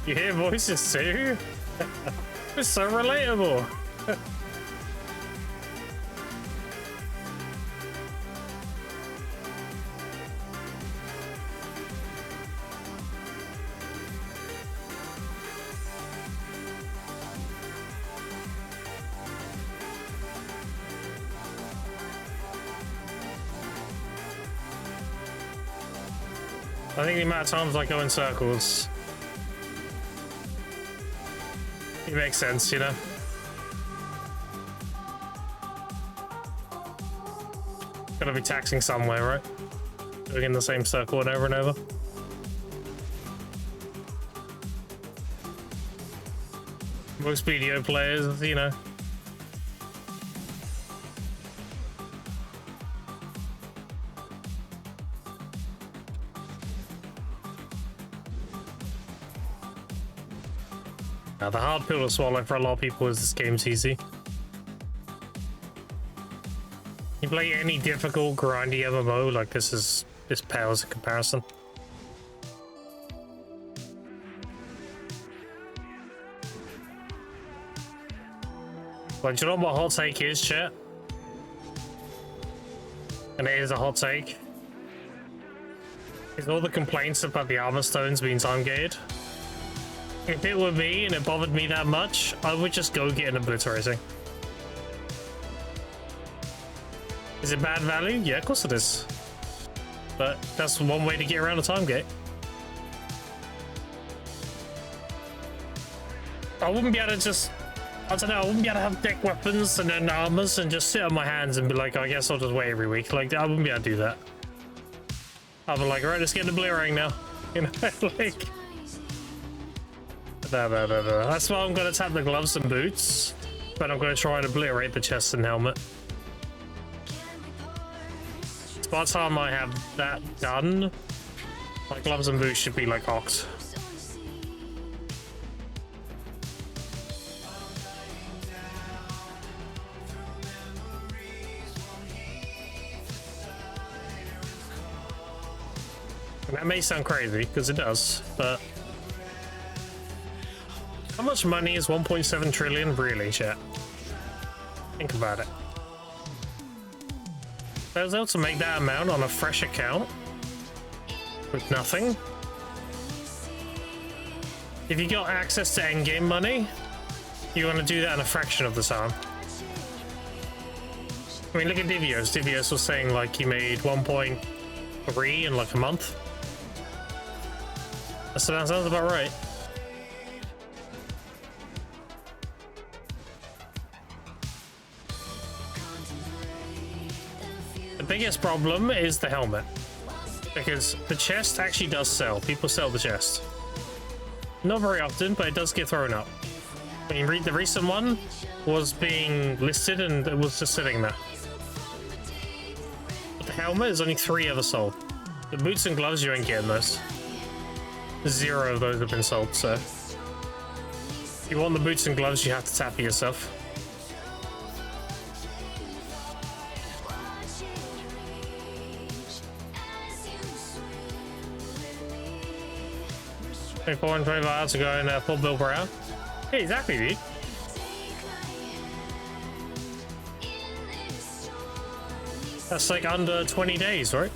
You hear voices too? It's so relatable. I think the amount of times I go in circles, it makes sense, you know? Gotta be taxing somewhere, right? Doing in the same circle and over and over. Most video players, you know. Now, the hard pill to swallow for a lot of people is this game's easy. You play any difficult, grindy MMO, like this pales in comparison. Like, do you know what my hot take is, chat? And it is a hot take. Is all the complaints about the armor stones being time gated. If it were me and it bothered me that much, I would just go get an obliterating. Is it bad value? Yeah, of course it is. But that's one way to get around a time gate. I wouldn't be able to just... I don't know, I wouldn't be able to have deck weapons and then armors and just sit on my hands and be like, I guess I'll just wait every week. Like, I wouldn't be able to do that. I'd be like, alright, let's get an obliterating now. You know, like... No. That's why I'm going to tap the gloves and boots, but I'm going to try and obliterate the chest and helmet. So by the time I have that done, my gloves and boots should be like oct. And that may sound crazy, because it does, but... How much money is 1.7 trillion really, chat? Think about it. If I was able to make that amount on a fresh account with nothing. If you got access to endgame money, you want to do that in a fraction of the time. I mean, look at Divios. Divios was saying like he made 1.3 in like a month. So that sounds about right. The biggest problem is the helmet, because the chest actually does sell. People sell the chest. Not very often, but it does get thrown up. When you read the recent one, was being listed and it was just sitting there. But the helmet is only 3 ever sold. The boots and gloves, you ain't getting those. 0 of those have been sold, so if you want the boots and gloves, you have to tap it yourself. $425 hours to go in full build per hour. Yeah, exactly, dude. That's like under 20 days, right?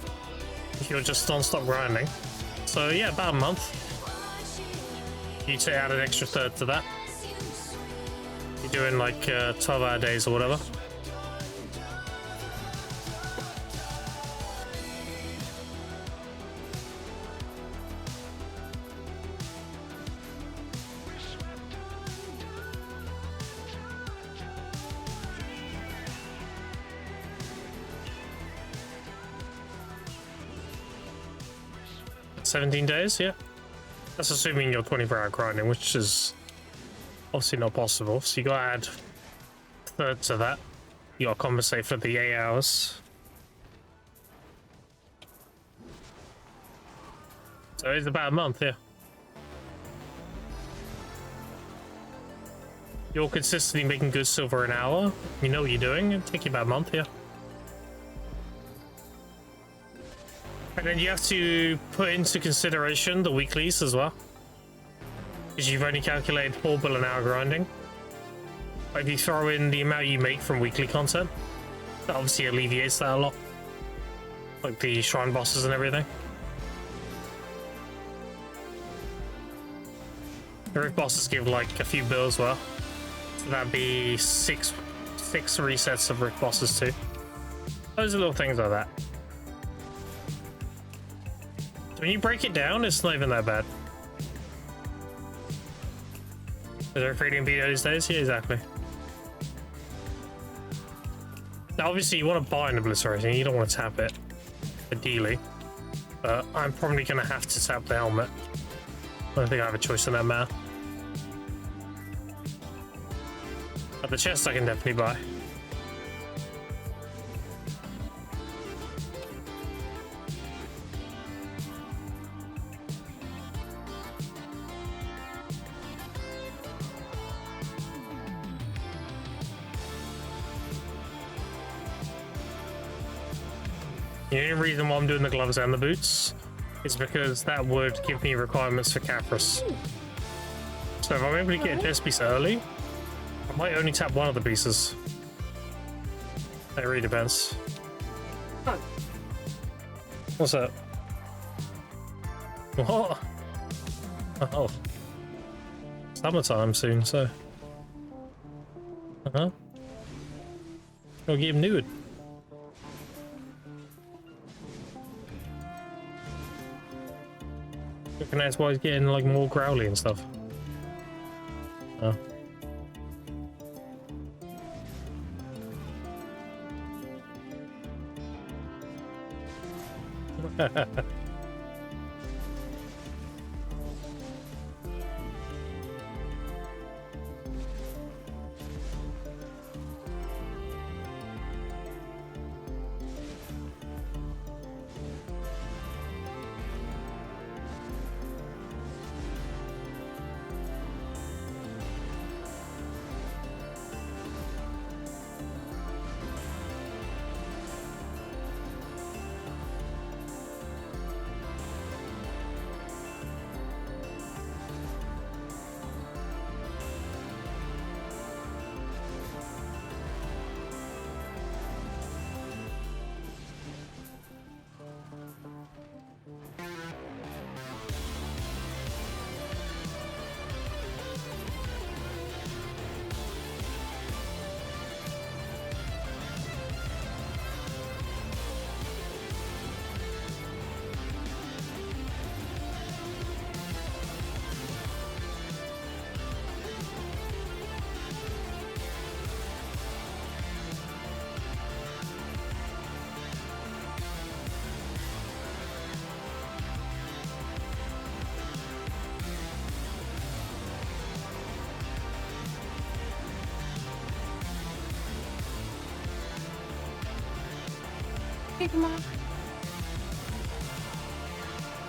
If you're just non-stop grinding. So yeah, about a month. You to add an extra third to that. You're doing like 12-hour days or whatever. $17 days, yeah. That's assuming you're 24-hour grinding, which is obviously not possible. So you gotta add a third to that. You gotta compensate for the 8 hours. So it's about a month, yeah. You're consistently making good silver an hour. You know what you're doing. It'll take you about a month, yeah. And then you have to put into consideration the weeklies as well, because you've only calculated 4 bill an hour grinding. If you throw in the amount you make from weekly content, that obviously alleviates that a lot, like the shrine bosses and everything. The rift bosses give like a few bills, well, so that'd be six resets of rift bosses too. Those are little things like that. When you break it down, it's not even that bad. Is there a freedom video these days? Yeah, exactly. Now, obviously, you want to buy an obliteration, you don't want to tap it, ideally. But I'm probably going to have to tap the helmet. I don't think I have a choice in that matter. But the chest I can definitely buy. The only reason why I'm doing the gloves and the boots is because that would give me requirements for Capris. So if I'm able to get a chest piece early, I might only tap one of the pieces. It really depends. What's that? What? Oh. Summertime soon, so. Uh-huh. I'll get him nude. And that's why he's getting like more growly and stuff. Oh.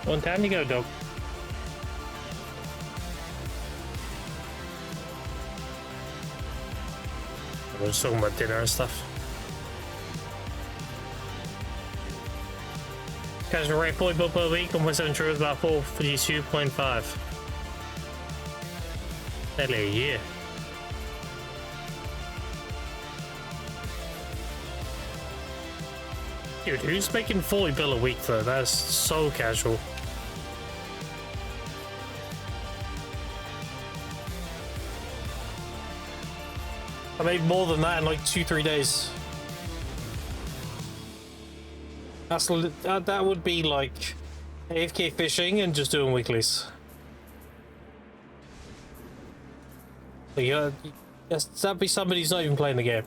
One time to go, dog. We're just talking about dinner and stuff. Casual rate 40 bill per week, almost 7 true, about 442.5. Nearly a year. Dude, who's making 40 bill a week though? That's so casual. made more than that in like 2-3 days. That would be like AFK fishing and just doing weeklies. That'd be somebody who's not even playing the game.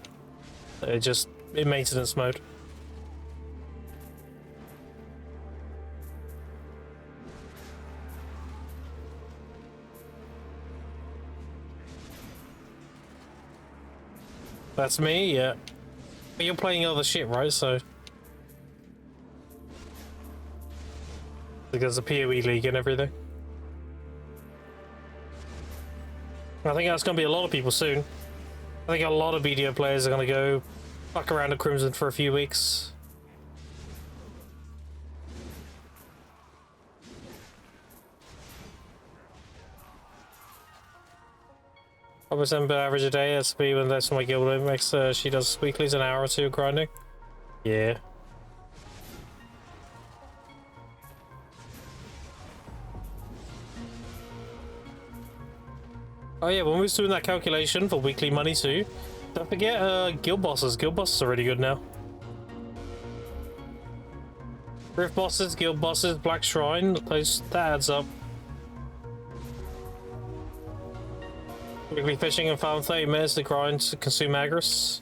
They're just in maintenance mode. That's me, yeah. But you're playing other shit, right? So because the PoE league and everything. I think that's gonna be a lot of people soon. I think a lot of BDO players are gonna go fuck around at Crimson for a few weeks. I was on average a day. That's me when that's my guild makes. She does weeklies, an hour or two of grinding. Yeah. Oh yeah, when we was doing that calculation for weekly money too, don't forget guild bosses. Guild bosses are really good now. Rift bosses, guild bosses, Black Shrine, that adds up. Weekly fishing and farm 30 minutes to grind to consume agris.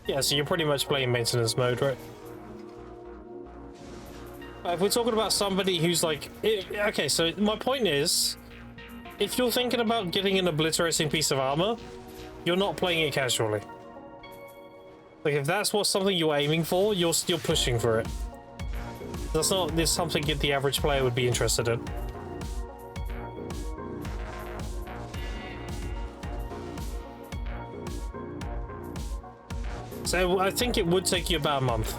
Yeah, so you're pretty much playing maintenance mode, right? If we're talking about somebody who's like... okay, so my point is, if you're thinking about getting an obliterating piece of armor, you're not playing it casually. Like, if that's something you're aiming for, you're still pushing for it. That's not something the average player would be interested in. So I think it would take you about a month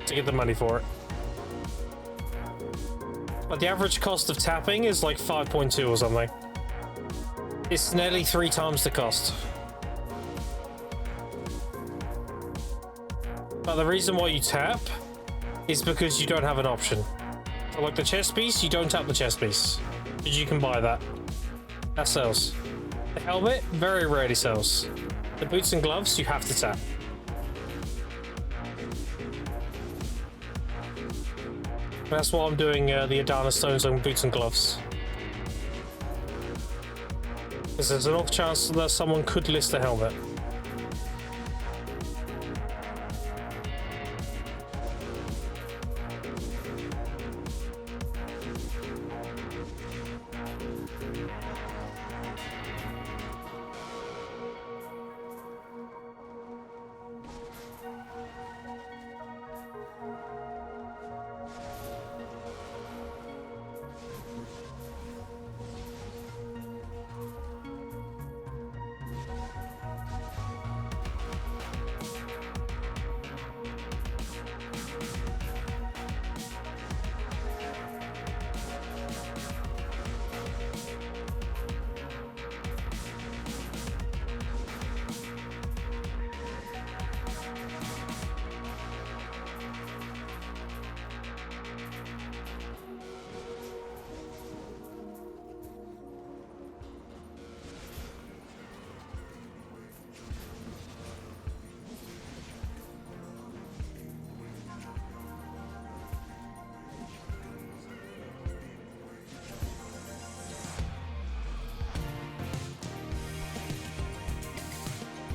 to get the money for it. But the average cost of tapping is like 5.2 or something. It's nearly 3 times the cost. But the reason why you tap is because you don't have an option. So like the chest piece, you don't tap the chest piece, but you can buy that. That sells. The helmet very rarely sells. The boots and gloves, you have to tap. That's why I'm doing the Adana stones on boots and gloves. Because there's an off chance that someone could list the helmet.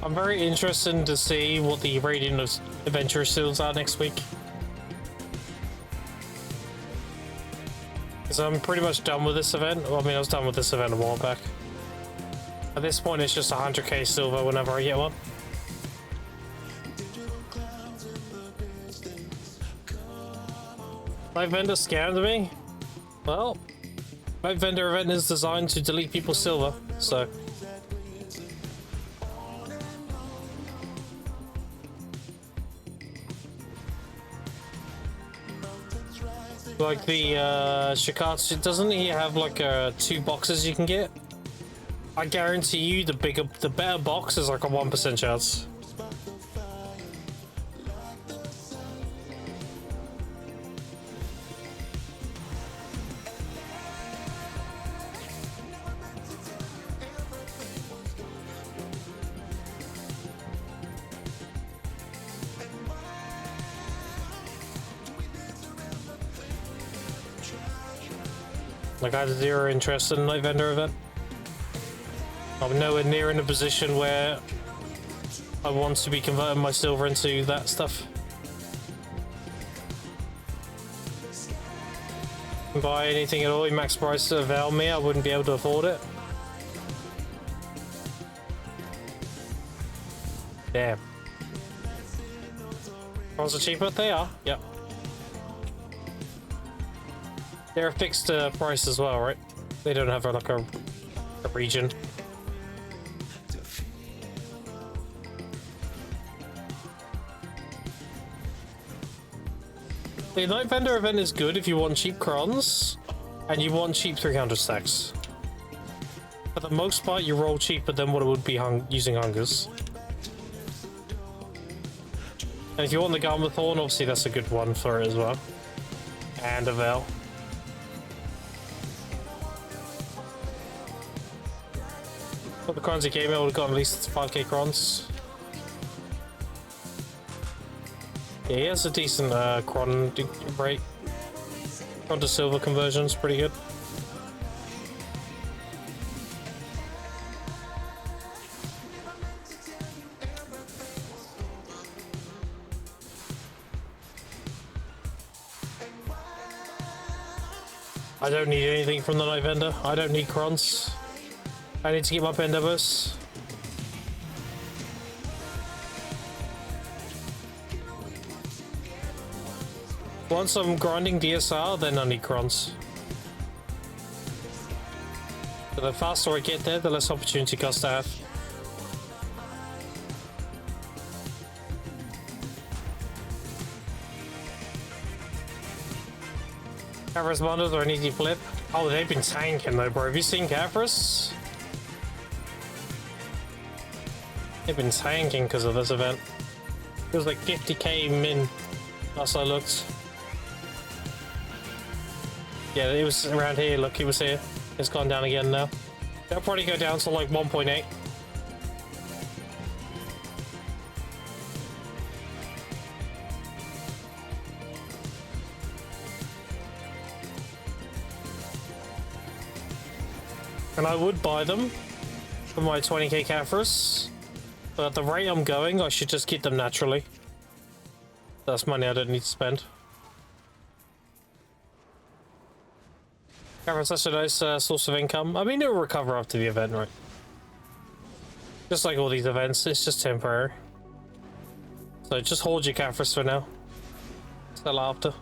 I'm very interested to see what the Radiant Adventure seals are next week. Because I'm pretty much done with this event. Well, I mean, I was done with this event a while back. At this point, it's just 100k silver whenever I get one. Light Vendor scammed me? Well, Light Vendor event is designed to delete people's silver, so... Like the Shikatsu, doesn't he have like 2 boxes you can get? I guarantee you the better box is like a 1% chance. Like, I have zero interest in the Night Vendor event. I'm nowhere near in a position where I want to be converting my silver into that stuff. Buy anything at all, max price to avail me, I wouldn't be able to afford it. Damn. Bronze are cheaper? They are, yep. They're a fixed price as well, right? They don't have like a region. The Night Vendor event is good if you want cheap crons and you want cheap 300 stacks. For the most part, you roll cheaper than what it would be using hungers. And if you want the Garment Thorn, obviously that's a good one for it as well. And a Veil. But the crons he gave me, I would have got at least 5k crons. Yeah, he has a decent cron rate. Cron to silver conversion's pretty good. I don't need anything from the Night Vendor. I don't need crons. I need to get my Pendebus. Once I'm grinding DSR, then I need crons. But the faster I get there, the less opportunity cost I have. Cavras bundles are an easy flip. Oh, they've been tanking though, bro. Have you seen Cavras? They've been tanking because of this event. It was like 50k min last I looked. Yeah, it was around here. Look, it was here. It's gone down again now. They'll probably go down to like 1.8. And I would buy them for my 20k Caphras, but at the rate I'm going, I should just get them naturally. That's money I don't need to spend. Caphras, such a nice source of income. I mean, it will recover after the event, right? Just like all these events, it's just temporary. So just hold your Caphras for now. Sell after.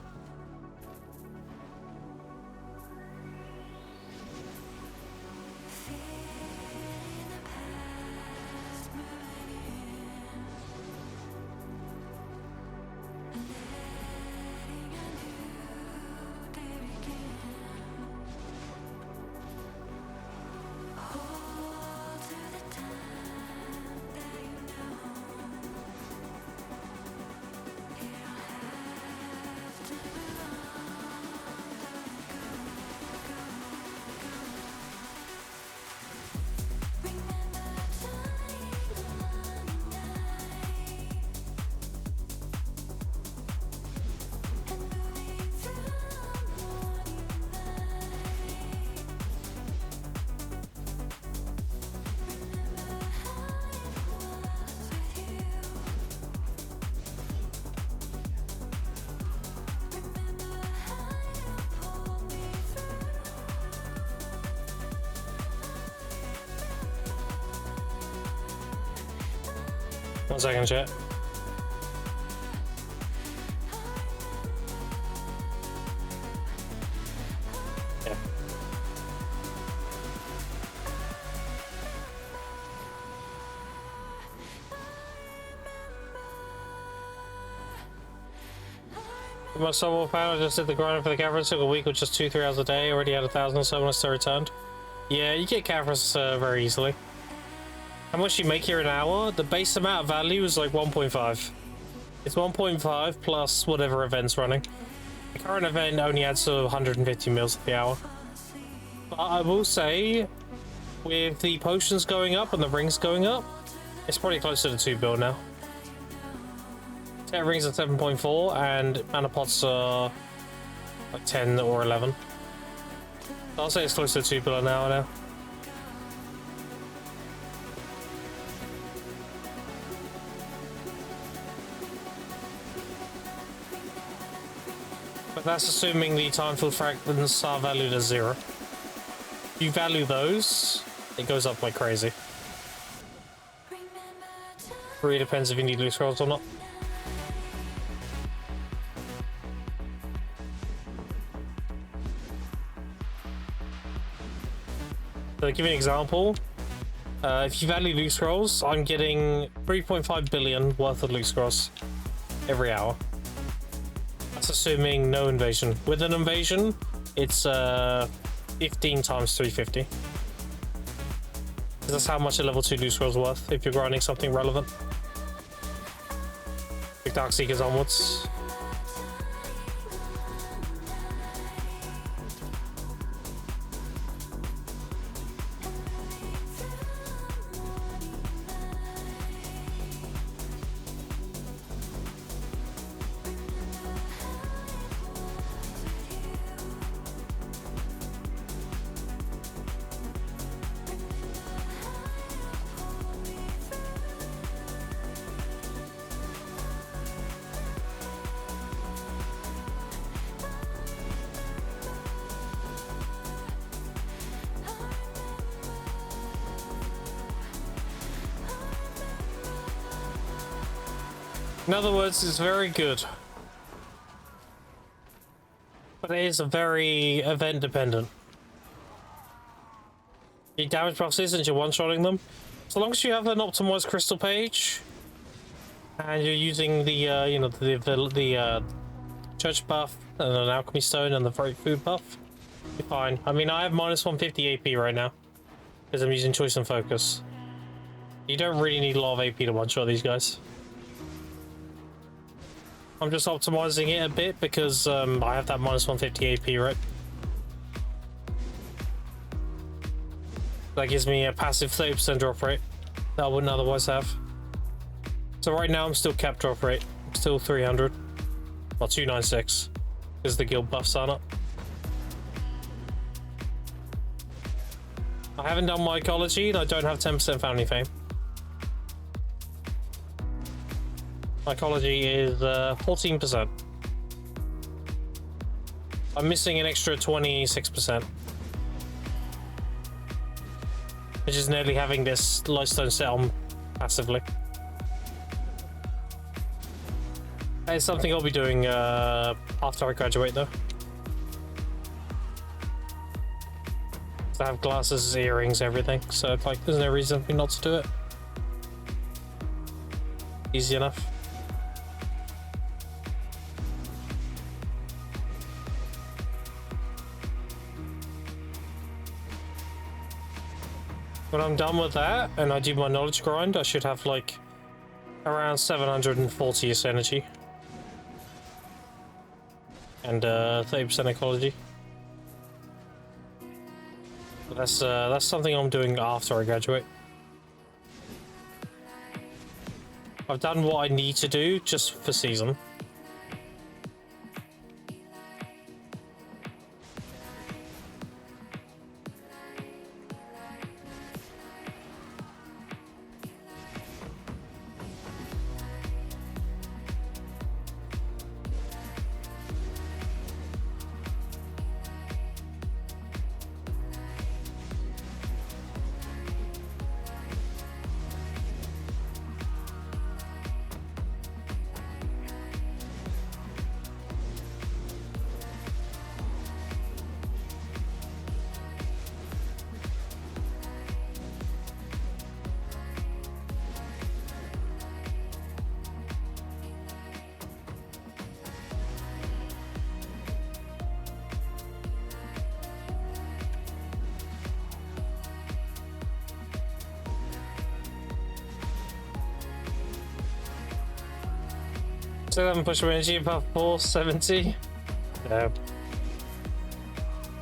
One second, chat. Yeah. My soul power just did the grind for the Caphras, took a week or just 2-3 hours a day, already had 1,000 so when I still returned. Yeah, you get Caphras very easily. How much you make here an hour? The base amount of value is like 1.5. It's 1.5 plus whatever event's running. The current event only adds to 150 mils at the hour. But I will say, with the potions going up and the rings going up, it's probably closer to 2 bill now. 10 rings at 7.4 and mana pots are like 10 or 11. I'll say it's close to $2 an hour now. But that's assuming the time field fragments are valued as 0. If you value those, it goes up like crazy. Really depends if you need loose rolls or not. So to give you an example, if you value loot scrolls, I'm getting 3.5 billion worth of loot scrolls every hour. That's assuming no invasion. With an invasion, it's 15 times 350. That's how much a level 2 loot scroll is worth if you're grinding something relevant. Like Dark Seekers onwards. In other words, it's very good. But it is very event dependent. Your damage buffs isn't you're one-shotting them. So long as you have an optimized crystal page and you're using the you know, the church buff and an alchemy stone and the very food buff, you're fine. I mean, I have minus 150 AP right now because I'm using choice and focus. You don't really need a lot of AP to one-shot these guys. I'm just optimizing it a bit because I have that minus 150 AP, right? That gives me a passive 30% drop rate that I wouldn't otherwise have. So right now I'm still capped drop rate. I'm still 300. Well, 296 because the guild buffs aren't up. I haven't done my ecology and I don't have 10% family fame. Psychology is 14%. I'm missing an extra 26%. Which is nearly having this Lightstone set on passively. That is something I'll be doing after I graduate though. I have glasses, earrings, everything, so like there's no reason for me not to do it. Easy enough. When I'm done with that and I do my knowledge grind, I should have like around 740-ish energy and 30% ecology. But that's something I'm doing after I graduate. I've done what I need to do just for season. So I haven't pushed my energy above 470. No.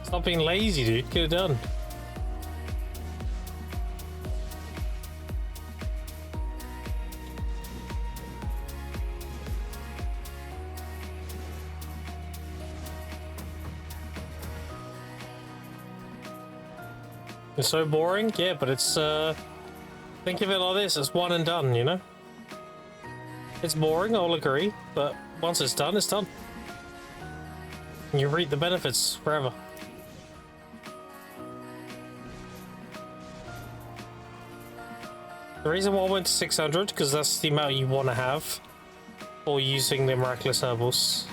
Stop being lazy, dude. Get it done. It's so boring, yeah, but it's think of it like this, it's one and done, you know? It's boring, I'll agree, but once it's done, it's done. And you reap the benefits forever. The reason why I went to 600, because that's the amount you want to have for using the miraculous herbals.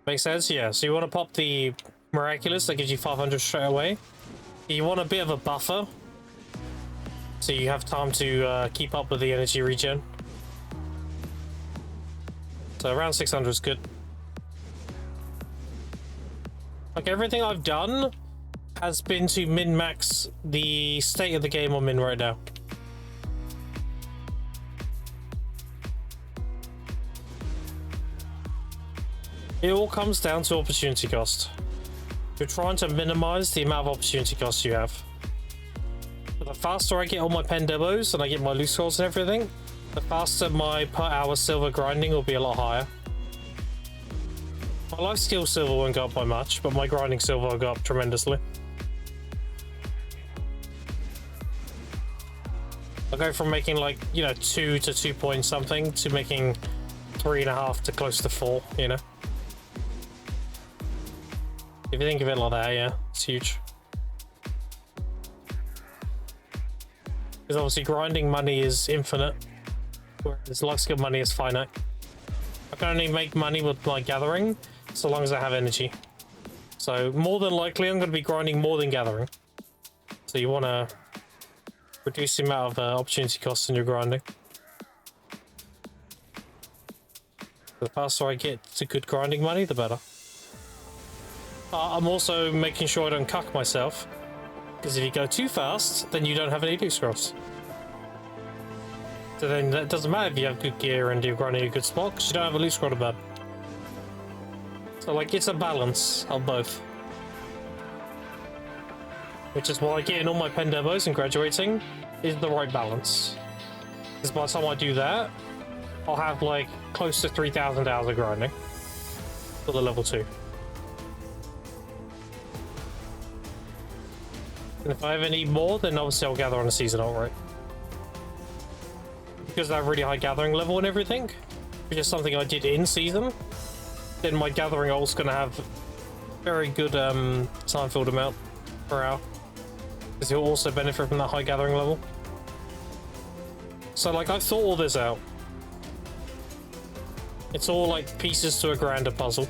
Makes sense? Yeah, so you want to pop the miraculous, that gives you 500 straight away. You want a bit of a buffer, so you have time to keep up with the energy regen. So around 600 is good. Like, everything I've done has been to min-max the state of the game I'm in right now. It all comes down to opportunity cost. You're trying to minimize the amount of opportunity cost you have. But the faster I get all my pen demos and I get my loose scrolls and everything, the faster my per hour silver grinding will be a lot higher. My life skill silver won't go up by much, but my grinding silver will go up tremendously. I'll go from making, like, you know, 2 to 2 point something to making 3.5 to close to 4, you know? If you think of it like that, yeah, it's huge. Because obviously grinding money is infinite, whereas life skill money is finite. I can only make money with my gathering so long as I have energy. So more than likely I'm going to be grinding more than gathering. So you want to reduce the amount of opportunity costs in your grinding. The faster I get to good grinding money, the better. I'm also making sure I don't cuck myself, because if you go too fast, then you don't have any loot scrolls. So then that doesn't matter if you have good gear and you're grinding a good spot, because you don't have a loot scroll to burn. So, like, it's a balance of both. Which is why getting all my pen demos and graduating is the right balance. Because by the time I do that, I'll have, like, close to 3,000 hours of grinding for the level 2. And if I ever need more, then obviously I'll gather on a seasonal, right? Because I have really high gathering level and everything, which is something I did in season, then my gathering ult's gonna have very good time filled amount per hour. Because he'll also benefit from that high gathering level. So, like, I've thought all this out. It's all like pieces to a grander puzzle.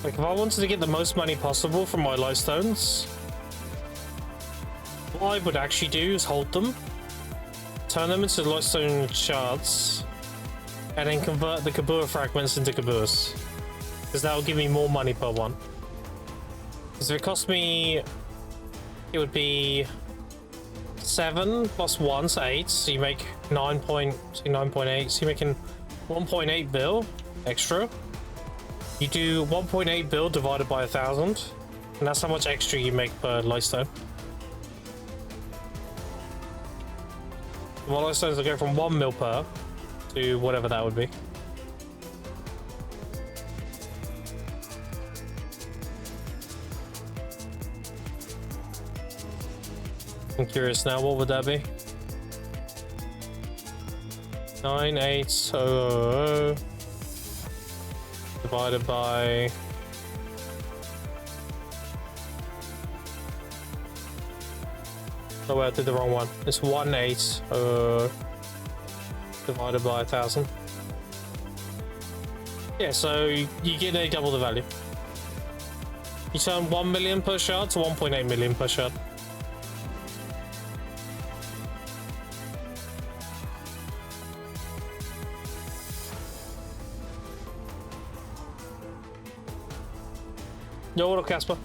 Like, if I wanted to get the most money possible from my lightstones, what I would actually do is hold them, turn them into lightstone shards, and then convert the Kabua fragments into Kabuas. Because that will give me more money per one. Because if it cost me, it would be 7 plus 1, so 8, so you make 9.8, so you're making 1.8 bill extra. You do 1.8 bill divided by 1,000, and that's how much extra you make per lightstone. My lightstones will go from 1 mil per to whatever that would be. I'm curious now, what would that be? 98000 divided by oh, I did the wrong one. It's 1.8 divided by 1,000. Yeah, so you get nearly double the value. You turn 1 million per shard to 1.8 million per shard. Yo, what up, Casper?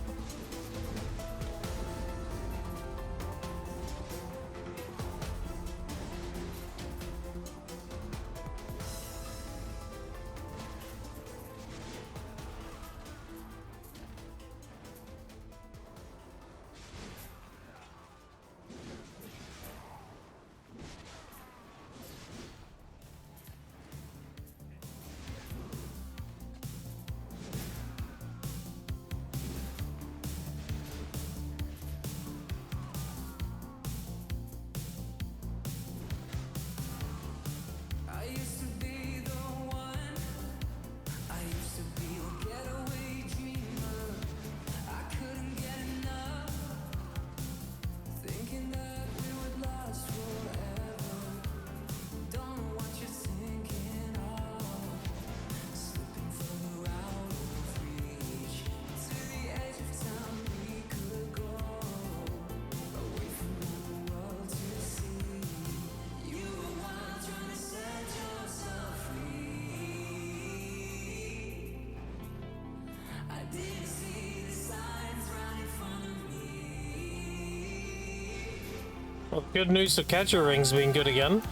Well, good news, the catcher ring's been good again.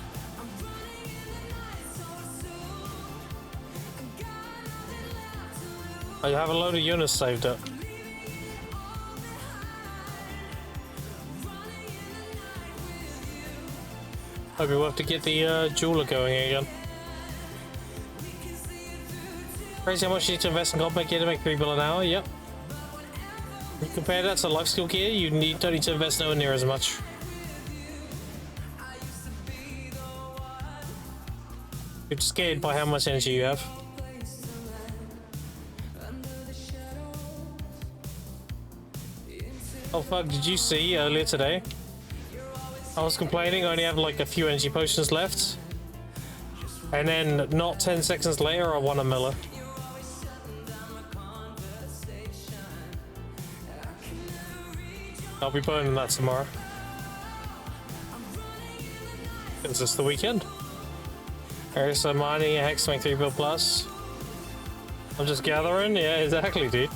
I have a load of units saved up. Hope we have to get the jeweler going again. Crazy how much you need to invest in combat gear to make 3 bill an hour, yep. You compare that to life skill gear, you don't need to invest nowhere near as much. You're scared by how much energy you have. Oh fuck, did you see earlier today? I was complaining I only have like a few energy potions left. And then not 10 seconds later I won a Miller. I'll be burning that tomorrow. It's just the weekend. Alright, so mining a hex to make 3 bill plus. I'm just gathering? Yeah, exactly, dude.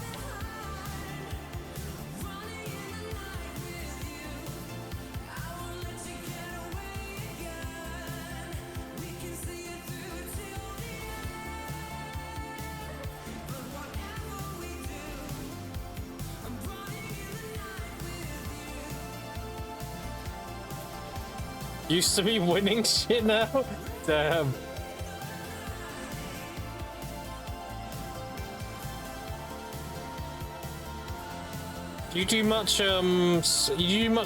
Used to be winning shit now? Damn. Do you do much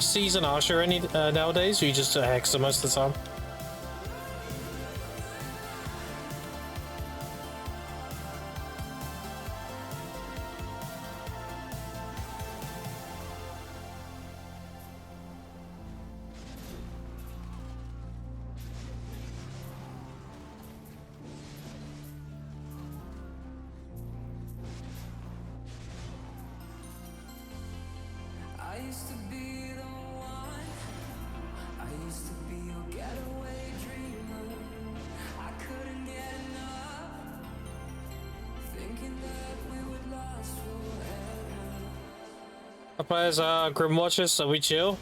season Archer nowadays, or you just Hexer most of the time? Players are Grim Watchers, so we chill.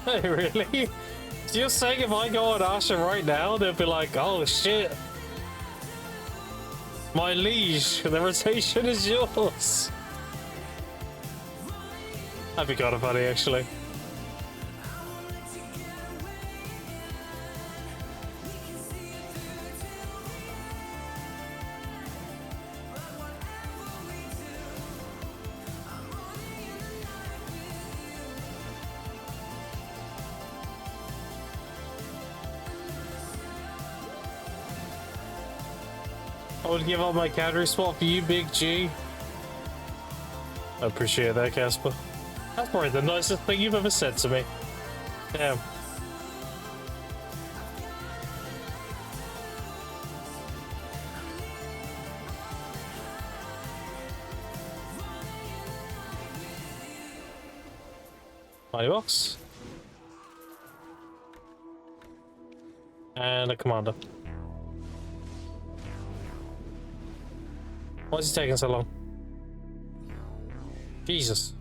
Hey, really? So you're saying if I go on Asha right now, they'll be like, oh shit. My liege, the rotation is yours. That'd be kind of funny, actually. I would give up my counter swap for you, Big G. I appreciate that, Casper. That's probably the nicest thing you've ever said to me. Damn. Money box. And a commander. Why is he taking so long? Jesus.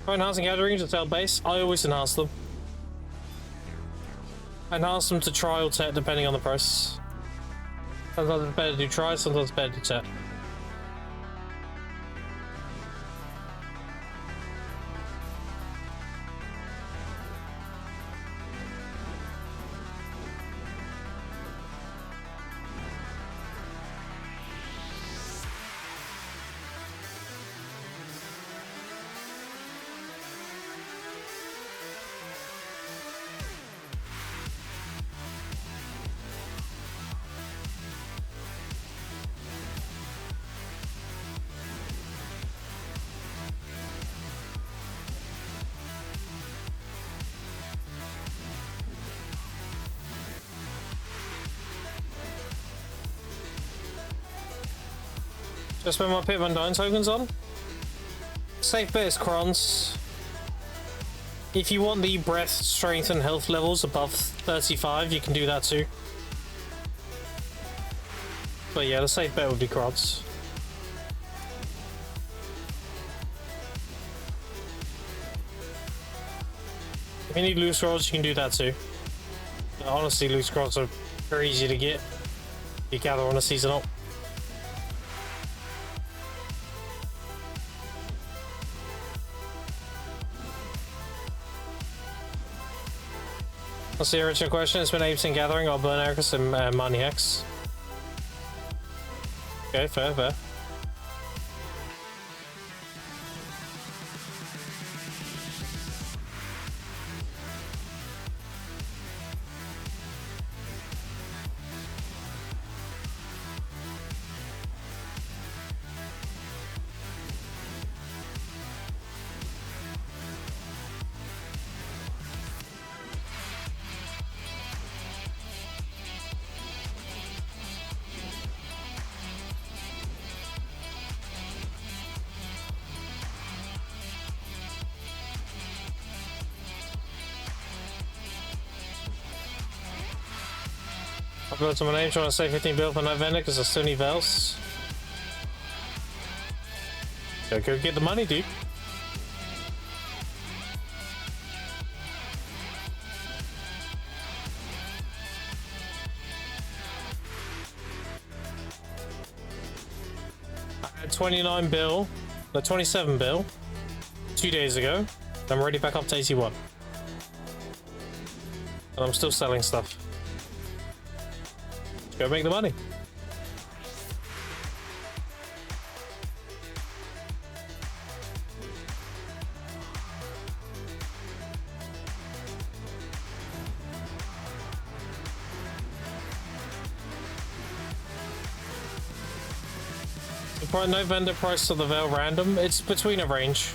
Try enhancing gatherings to tail base. I always enhance them. I enhance them to try or set depending on the price. Sometimes it's better to do try, sometimes it's better to set. Just spend my Pitman Dine tokens on. Safe bet is Crons. If you want the breath, strength, and health levels above 35, you can do that too. But yeah, the safe bet would be Crons. If you need loose scrolls, you can do that too. But honestly, loose scrolls are very easy to get. You gather on a seasonal. That's the original question. It's been 8% gathering. I'll burn Ericus and Money Hex. Okay, fair. I've got to my name trying to save 15 bill for night vendor because I still need Vels. Go get the money, dude. I had 29 bill, no 27 bill, 2 days ago. I'm already back up to 81. And I'm still selling stuff. Go make the money. No vendor price to the Veil random. It's between a range.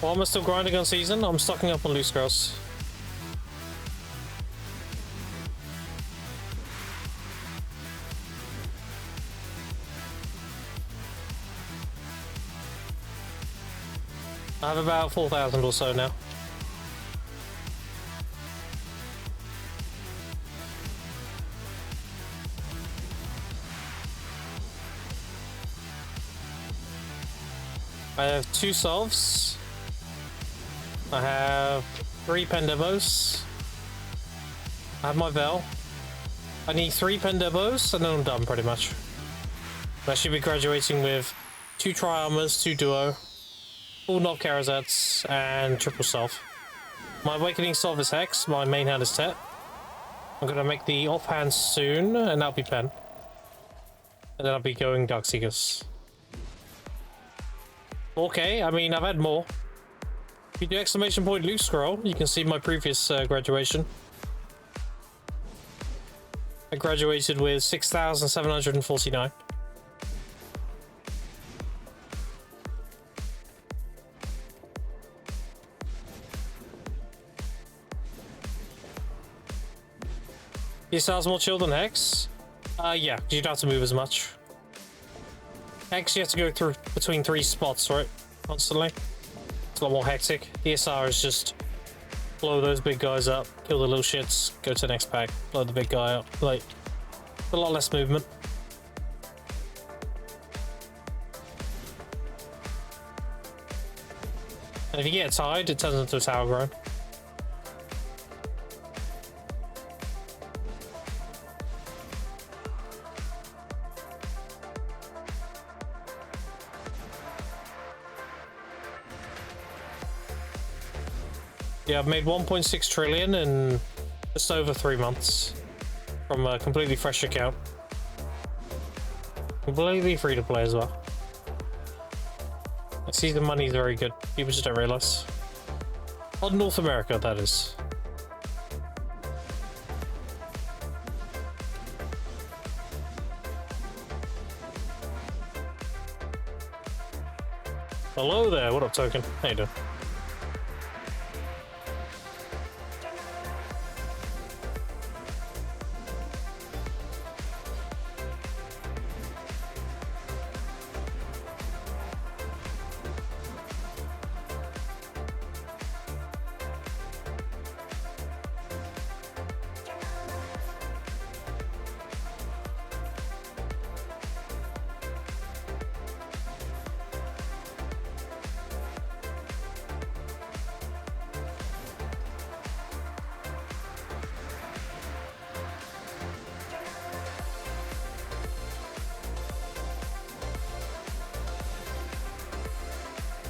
While I'm still grinding on season, I'm stocking up on loose scrolls. I have about 4,000 or so now. I have 2 solves. I have 3 Pendebos. I have my Vel. I need 3 Pendebos and then I'm done pretty much. I should be graduating with 2 Tri-Armors, 2 Duo, full Knob Karazats, and triple Solve. My Awakening Solve is Hex, my main hand is Tet. I'm gonna make the offhand soon, and that'll be Pen. And then I'll be going Darkseekers. Okay, I mean, I've had more. If you do exclamation point loot scroll, you can see my previous graduation. I graduated with 6,749. Your style's more chill than Hex? Yeah, you don't have to move as much. Hex, you have to go through between 3 spots, right? Constantly. It's a lot more hectic. DSR is just blow those big guys up, kill the little shits, go to the next pack, blow the big guy up. Like, a lot less movement. And if you get tied, it turns into a tower grind. Yeah, I've made 1.6 trillion in just over 3 months from a completely fresh account. Completely free to play as well. I see the money's very good. People just don't realize. On North America, that is. Hello there, what up, Token? How you doing?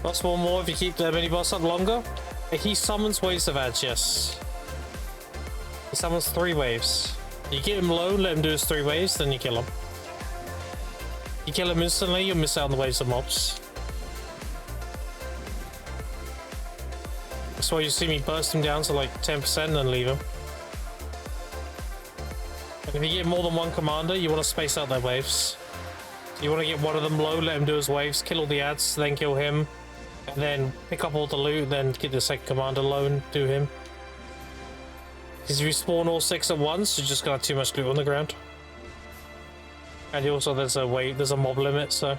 Plus one more if you keep the mini boss up longer. He summons waves of ads, yes. He summons 3 waves. You get him low, let him do his 3 waves, then you kill him. You kill him instantly, you'll miss out on the waves of mobs. That's why you see me burst him down to like 10% and leave him. And if you get more than one commander, you want to space out their waves. So you want to get one of them low, let him do his waves, kill all the ads, then kill him. And then pick up all the loot, then get the second commander low and do him. Because if you spawn all 6 at once, you're just gonna have too much loot on the ground. And also there's a mob limit, so.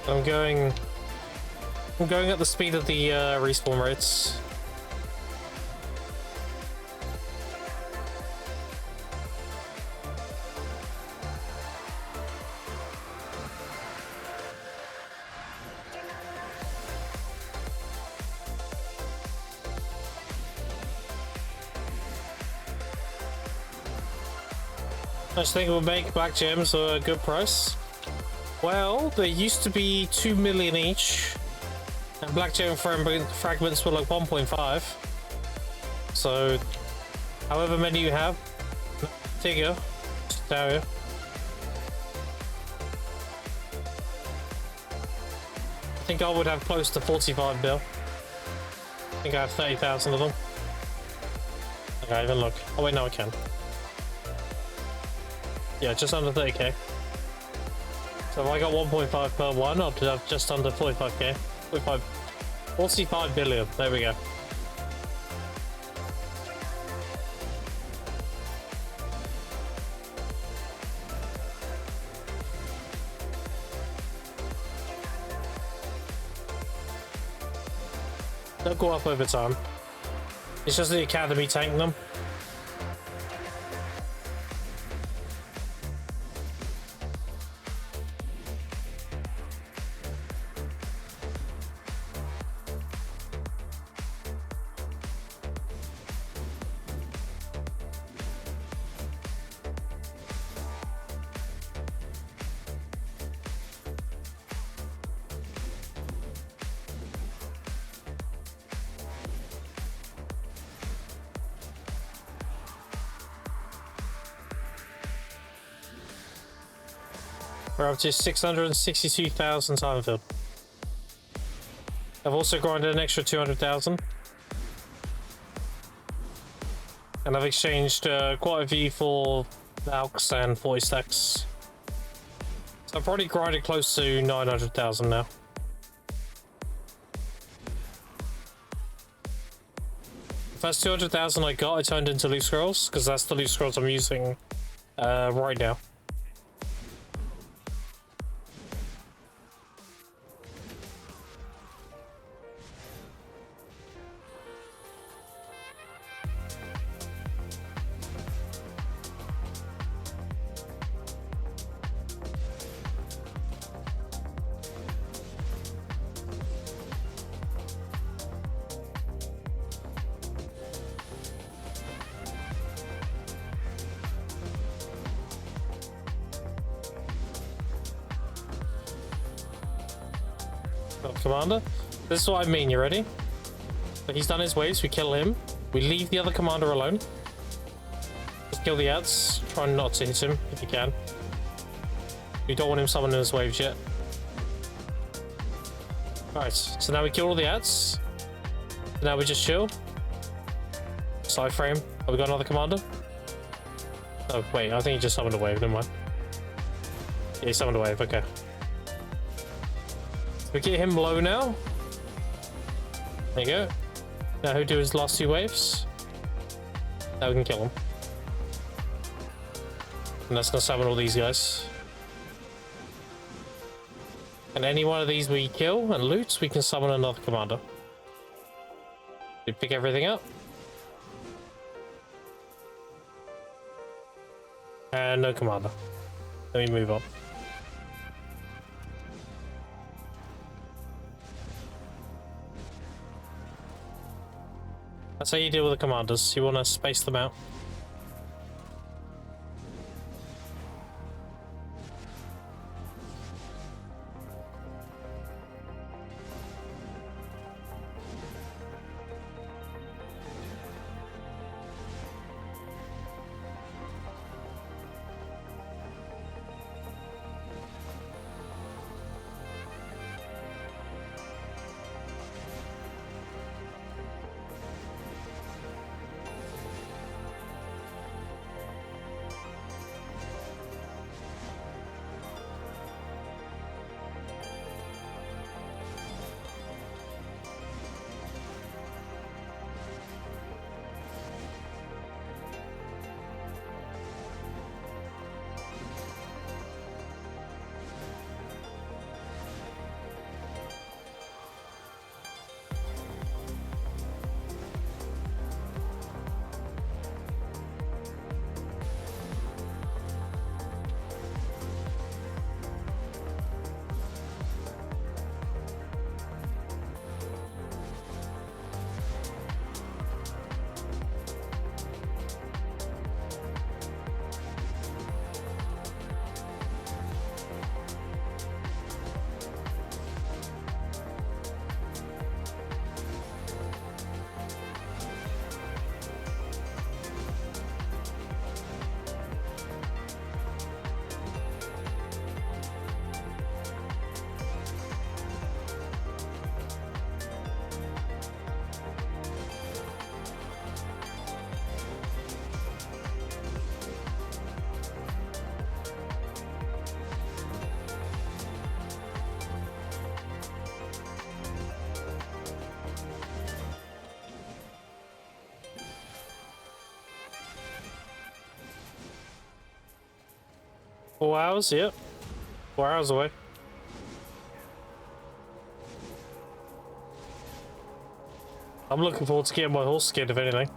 I'm going at the speed of the respawn rates. I just think it would make black gems a good price. Well, they used to be 2 million each, and black gem fragments were like 1.5. So, however many you have, figure, just tell you. I think I would have close to 45 bill. I think I have 30,000 of them. Okay, even look. Oh wait, no, I can. Yeah, just under 30k. So if I got 1.5 per one, I'll have just under 45k. 45 billion. There we go. They'll go up over time. It's just the academy tanking them. We're up to 662,000 time filled. I've also grinded an extra 200,000. And I've exchanged quite a few for Alks and 40 stacks. So I've probably grinded close to 900,000 now. The first 200,000 I got, I turned into loot scrolls, because that's the loot scrolls I'm using right now. Commander, this is what I mean. You ready? So he's done his waves. We kill him. We leave the other commander alone. Just kill the ads. Try not to hit him if you can. We don't want him summoning his waves yet. Alright, so now we kill all the ads. Now we just chill. Side frame. Have we got another commander? Oh wait, I think he just summoned a wave. Never mind. Yeah, he summoned a wave. Okay. We get him low now. There you go. Now he'll do his last two waves. Now we can kill him. And that's gonna summon all these guys. And any one of these we kill and loot, we can summon another commander. We pick everything up. And no commander. Then we move on. That's how you deal with the commanders. You want to space them out. $4 hours, yep. 4 hours away. I'm looking forward to getting my horse skin, if anything.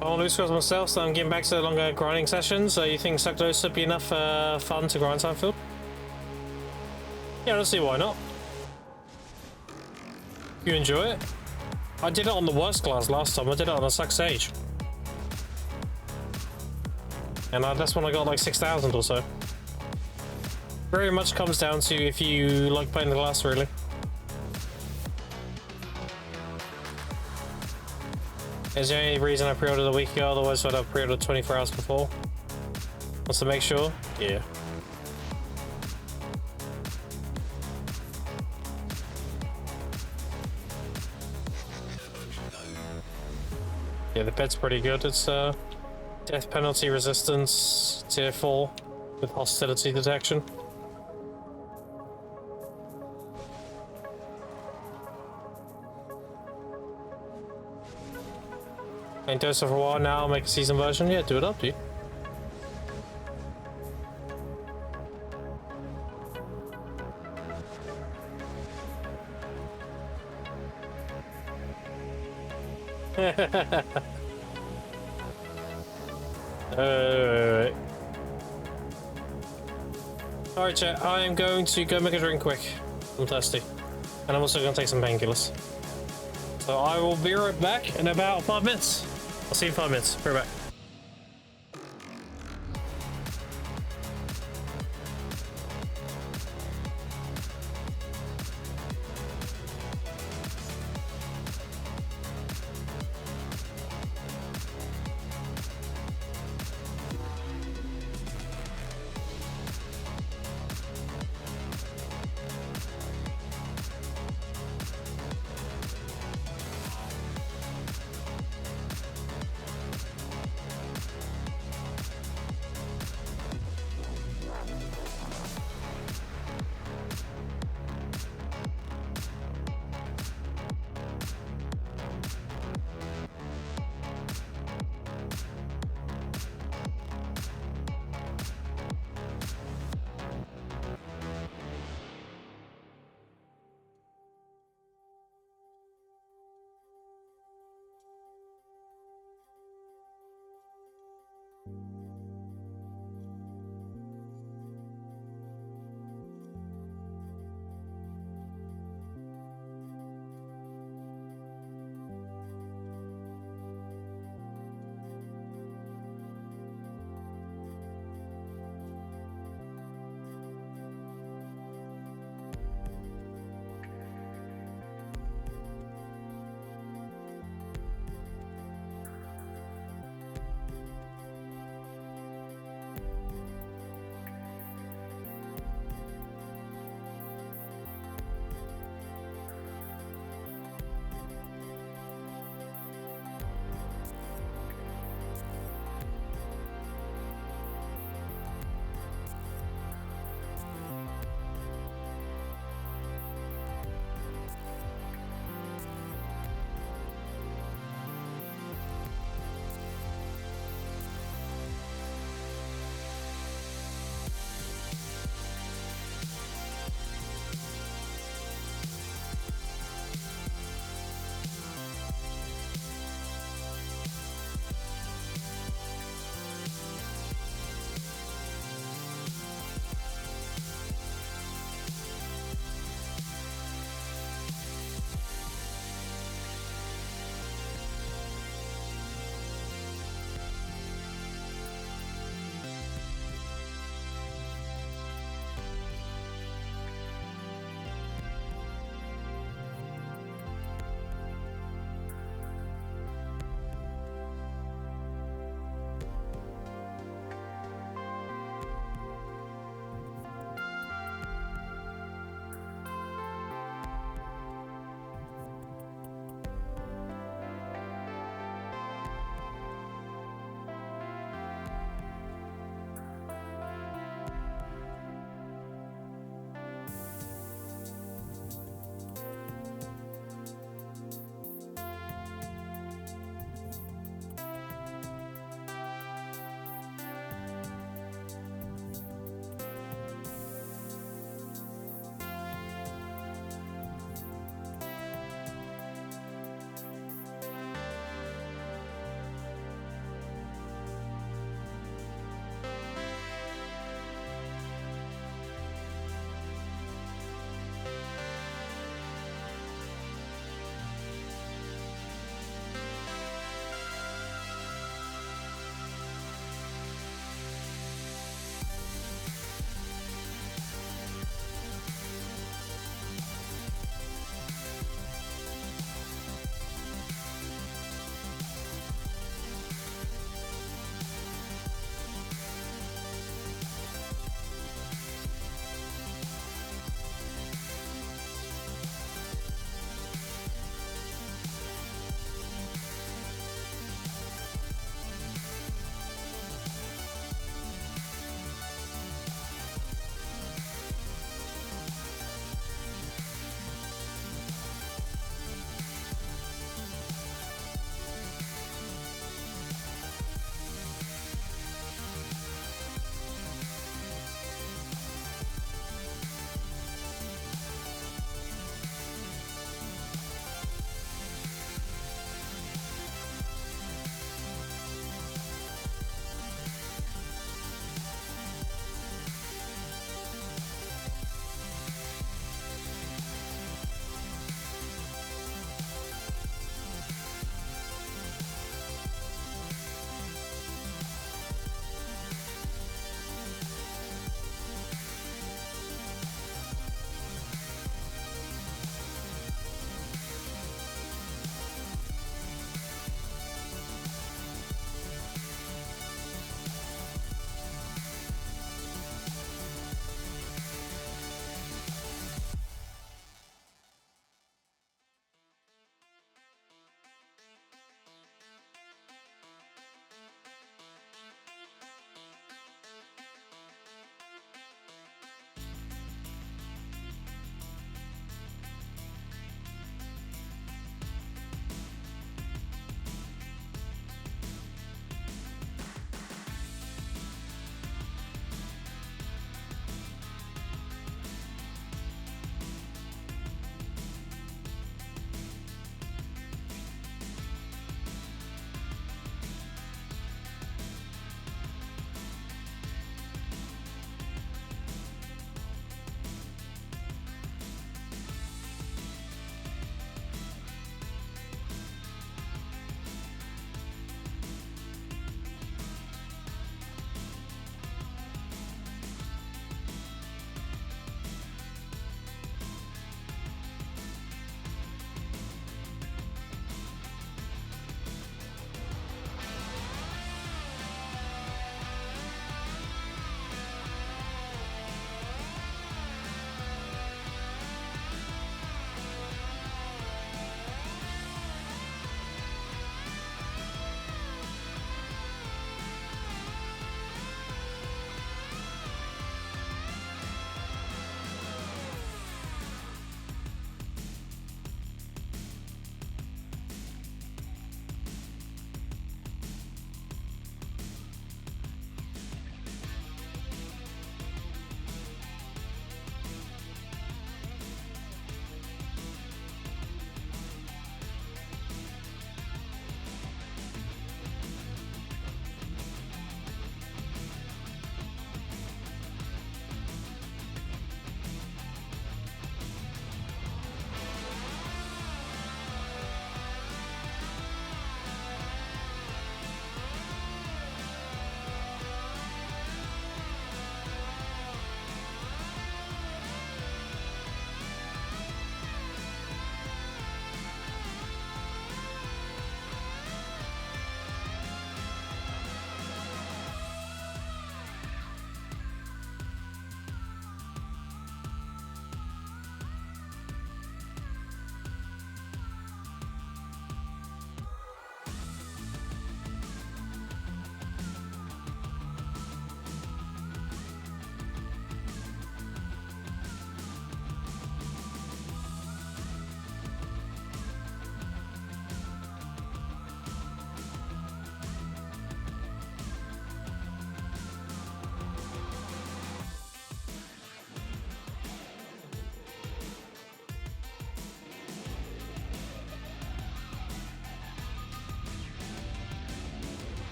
I want to lose scores myself, so I'm getting back to the longer grinding sessions. You think Suckdose would be enough fun to grind Seinfeld? Yeah, let's see why not. You enjoy it? I did it on the worst class last time. I did it on a Sucks Age. And that's when I got like 6,000 or so. Very much comes down to if you like playing the class, really. Is the only reason I pre-ordered a week ago, otherwise I'd have pre-ordered 24 hours before. Wants to make sure? Yeah. Yeah, the pet's pretty good. It's death penalty resistance, tier 4, with hostility detection. Ain't dosed for a while now, make a season version. Yeah, do it up, dude. Alright, chat, I am going to go make a drink quick. I'm thirsty. And I'm also going to take some painkillers. So I will be right back in about 5 minutes. I'll see you in 5 minutes. Be right back.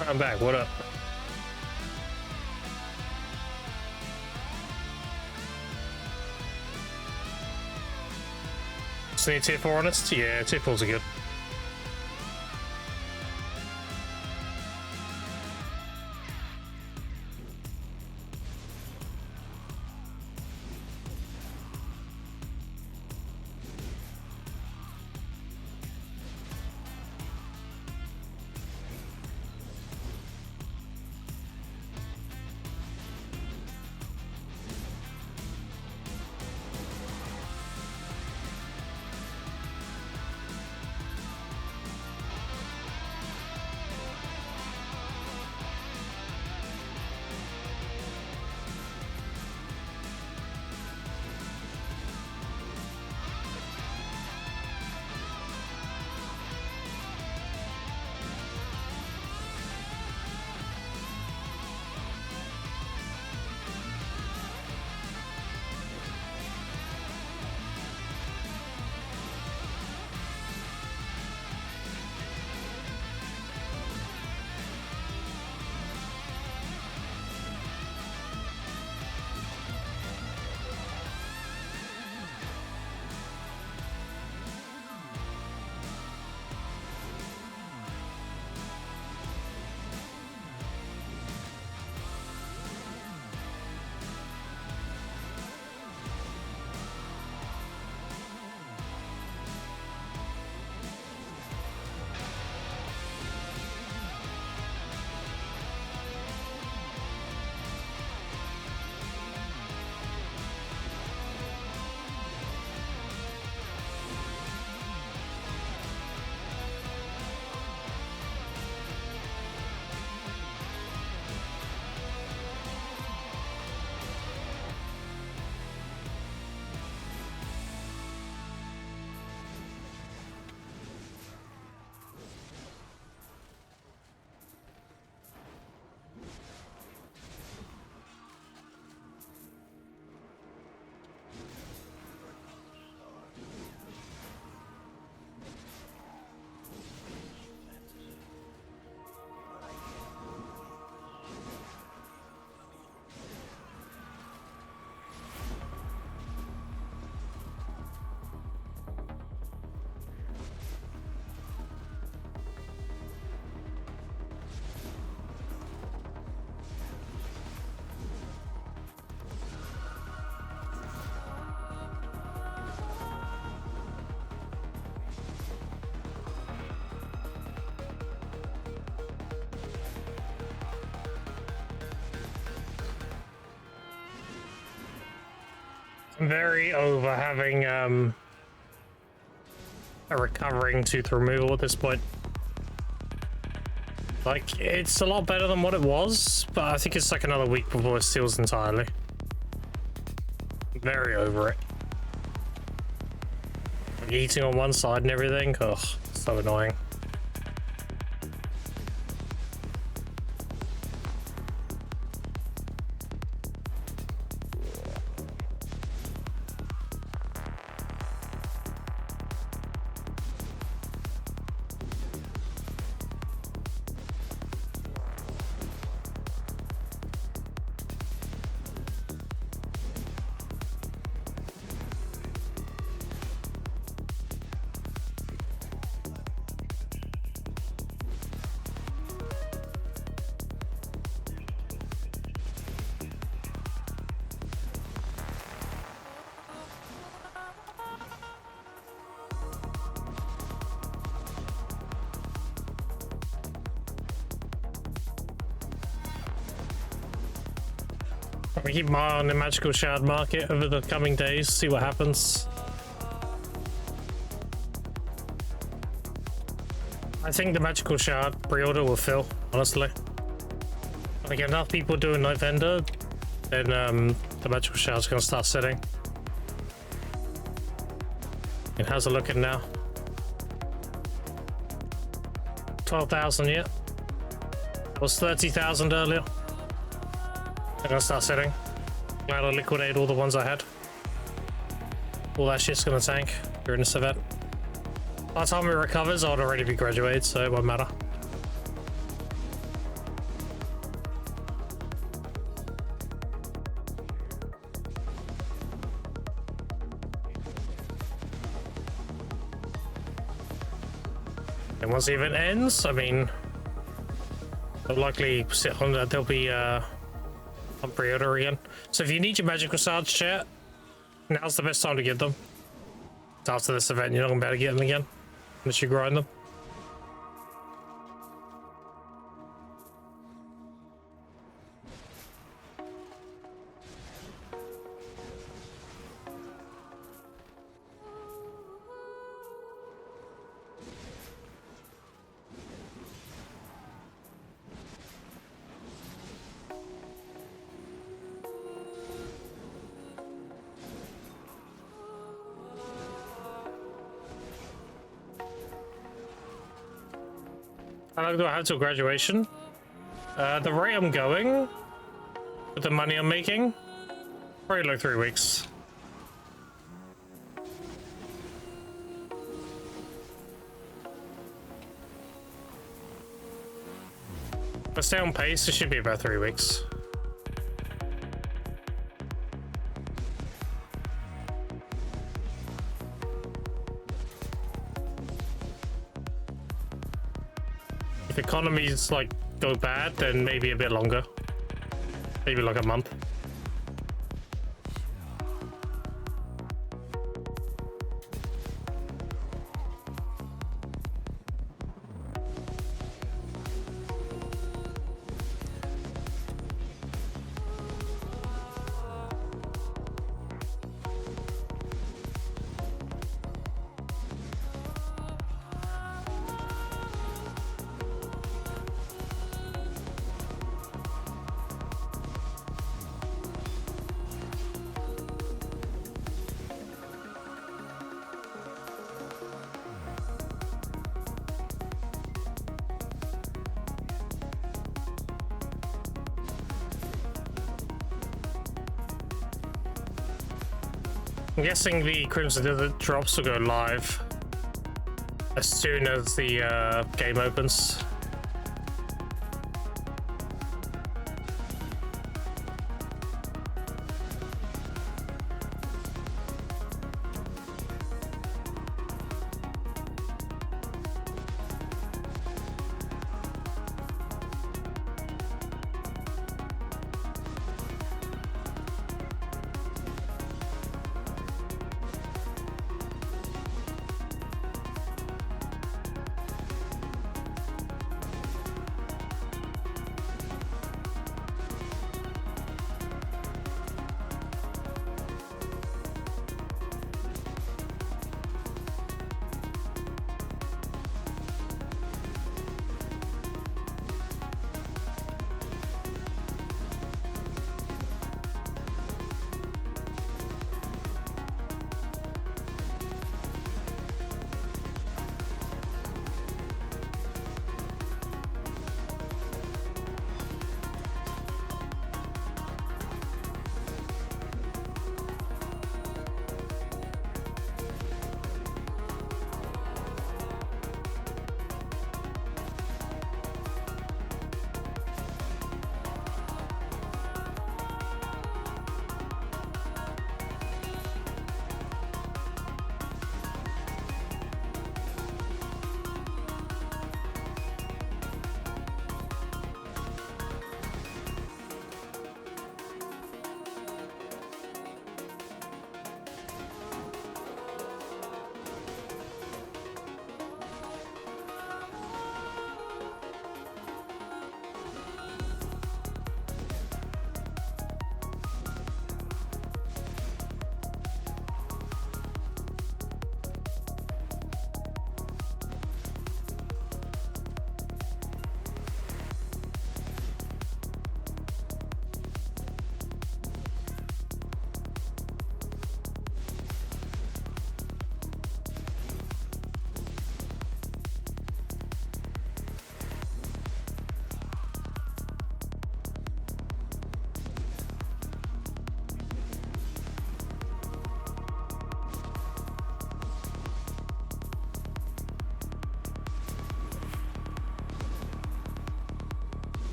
I'm back, what up? So need tier 4 on it? Yeah, tier 4s are good. I'm very over having a recovering tooth removal at this point. Like, it's a lot better than what it was, but I think it's like another week before it steals entirely. I'm very over it. Like, eating on one side and everything, ugh, so annoying. We keep my eye on the magical shard market over the coming days, see what happens. I think the magical shard pre-order will fill, honestly. Like, enough people doing Night Vendor, then the magical shard's gonna start sitting. And how's it looking now? 12,000 yet? It was 30,000 earlier. I'm gonna start sitting. Glad I liquidated all the ones I had. All that shit's gonna tank during this event. By the time it recovers, I'll already be graduated, so it won't matter. once the event ends, I mean, they'll likely sit on that. They'll be on pre-order again. So if you need your magical shards, chat, now's the best time to get them. After this event, you're not gonna be able to get them again unless you grind them. How long do I have till graduation? The rate I'm going, with the money I'm making, probably like 3 weeks. If I stay on pace, it should be about 3 weeks. If economies like go bad, then maybe a bit longer. Maybe like a month. I'm guessing the Crimson Desert drops will go live as soon as the game opens.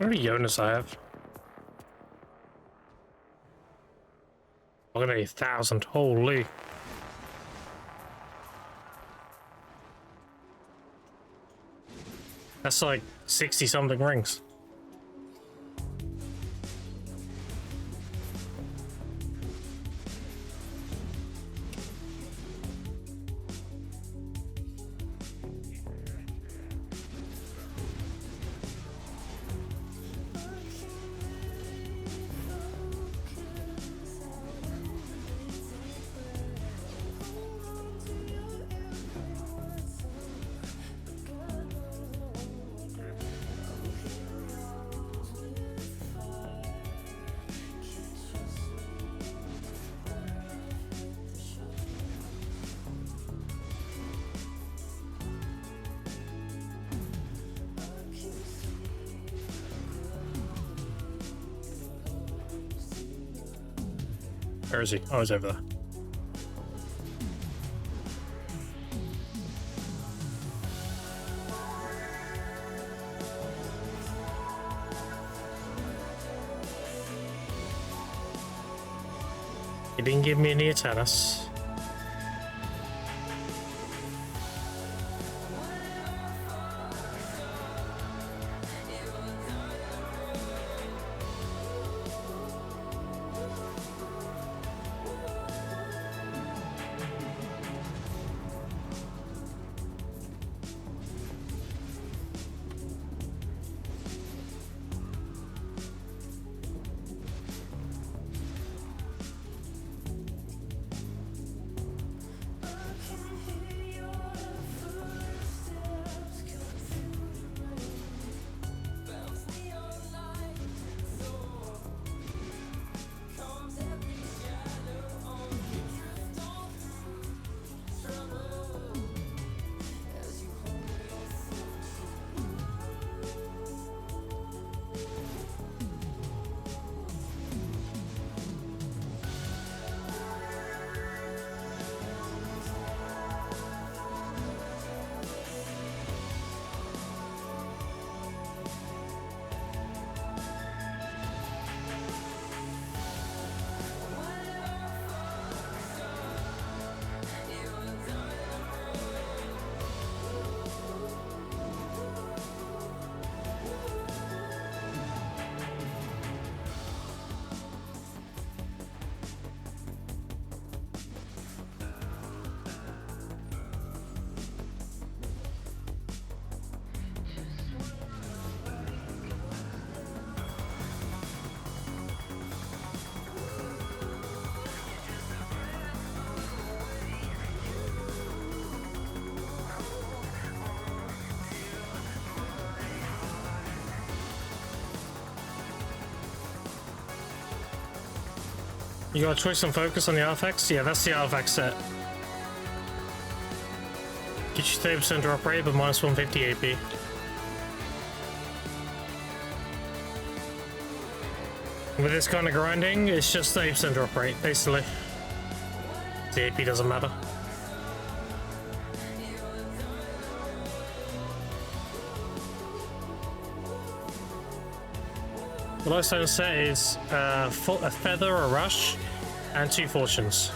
How many Jonas I have? I'm gonna need 1,000. Holy. That's like 60 something rings. Where is he? Oh, he's over there. He didn't give me any tennis. You got choice and focus on the artifacts? Yeah, that's the artifact set. Get you 30% drop rate, but minus 150 AP. With this kind of grinding, it's just 30% drop rate, basically. The AP doesn't matter. The lifestyle set is a feather, a rush, and 2 fortunes.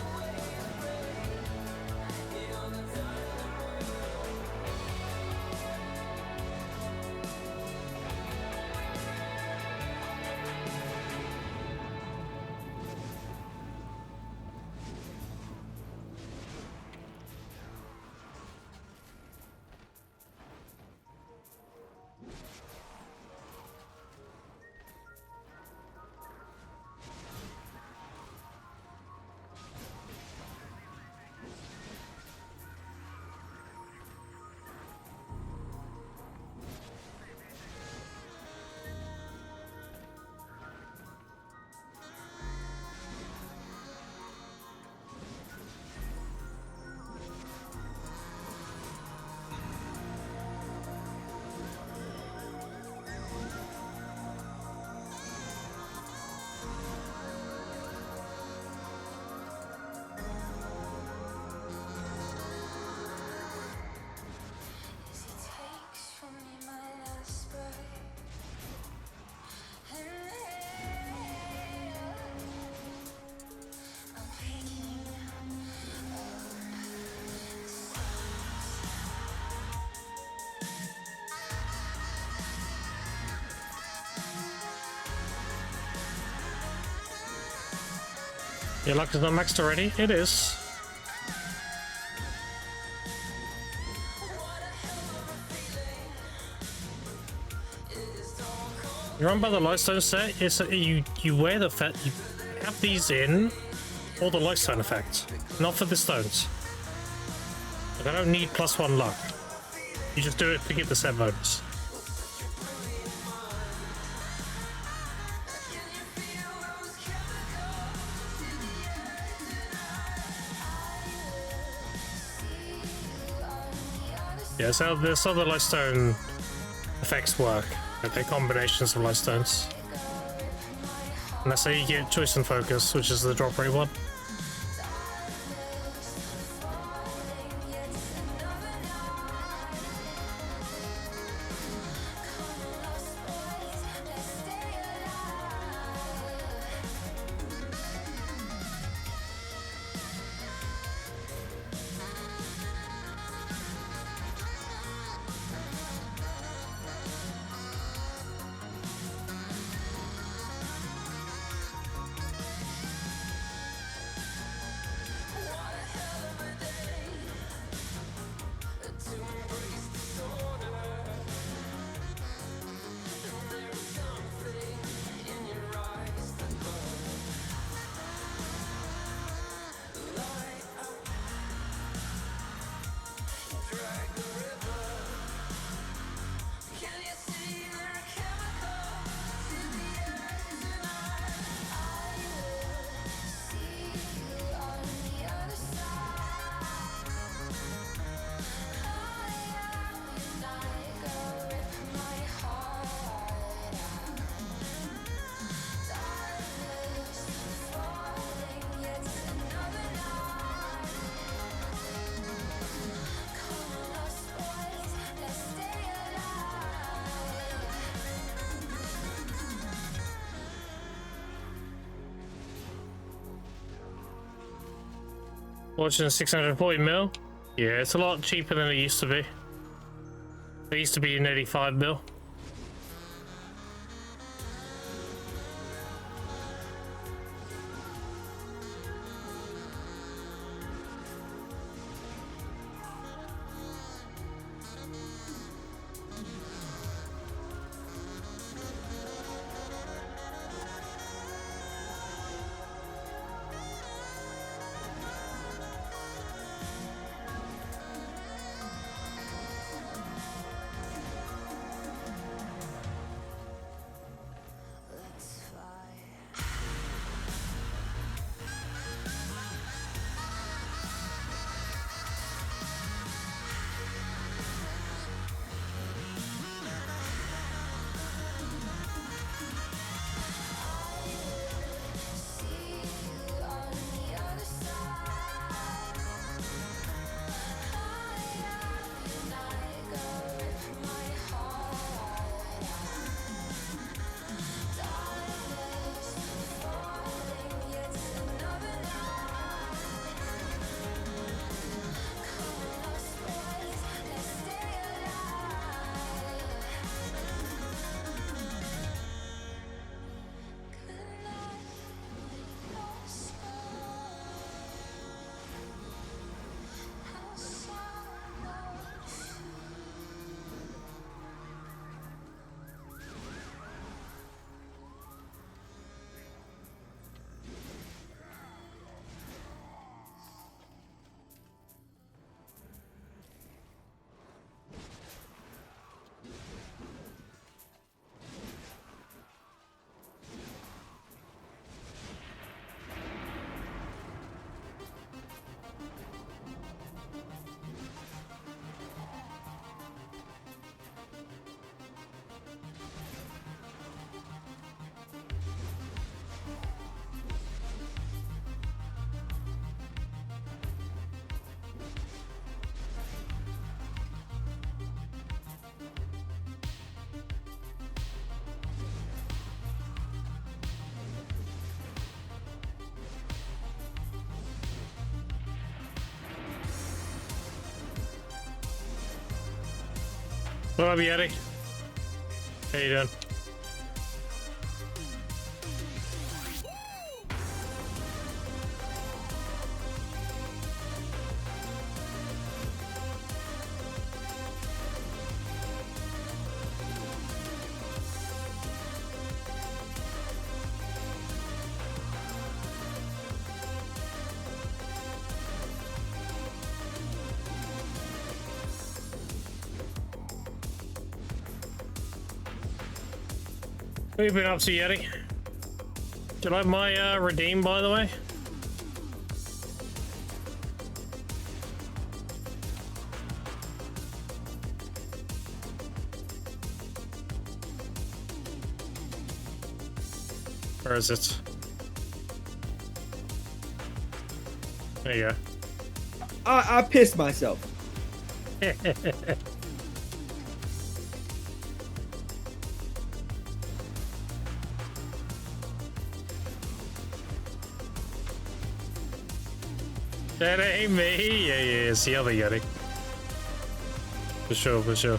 Your luck is not maxed already? It is. You run by the Lightstone set, it's you wear the you have these in for the Lightstone effect, not for the stones. Like, I don't need +1 luck. You just do it to get the set bonus. Yeah, so that's how the Lightstone effects work. They're combinations of Lightstones. And that's how you get Choice and Focus, which is the drop rate one. Watching 640 mil? Yeah, it's a lot cheaper than it used to be. It used to be in 85 mil. What up, Yeti? How you doing? What have you been up to, Yeti? Do you like my redeem, by the way? Where is it? There you go. I pissed myself. That ain't me. Yeah, it's the other Yeti. For sure, for sure.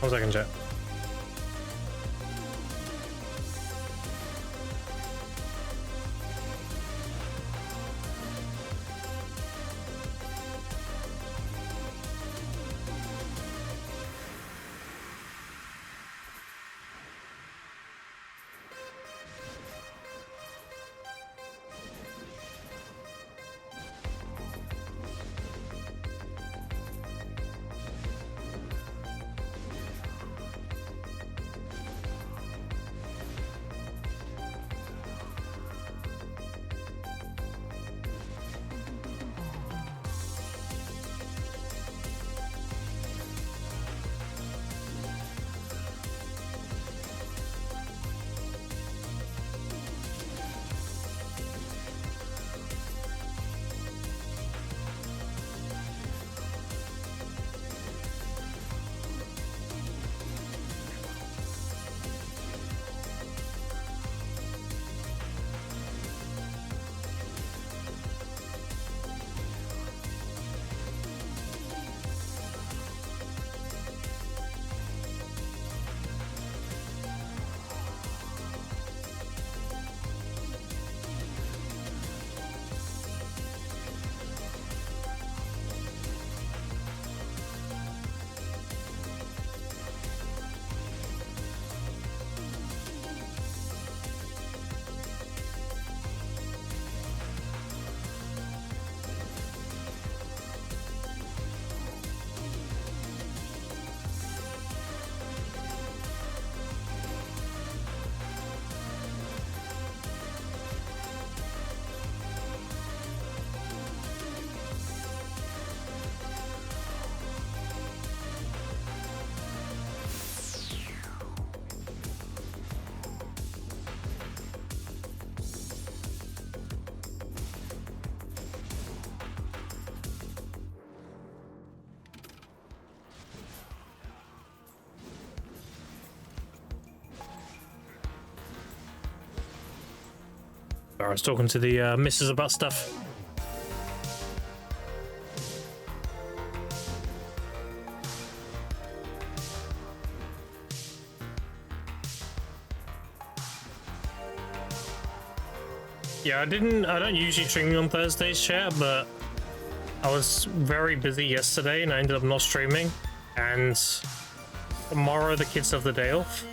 One second, chat. I was talking to the missus about stuff. Yeah, I don't usually stream on Thursdays, chat, but I was very busy yesterday and I ended up not streaming. And tomorrow the kids have the day off.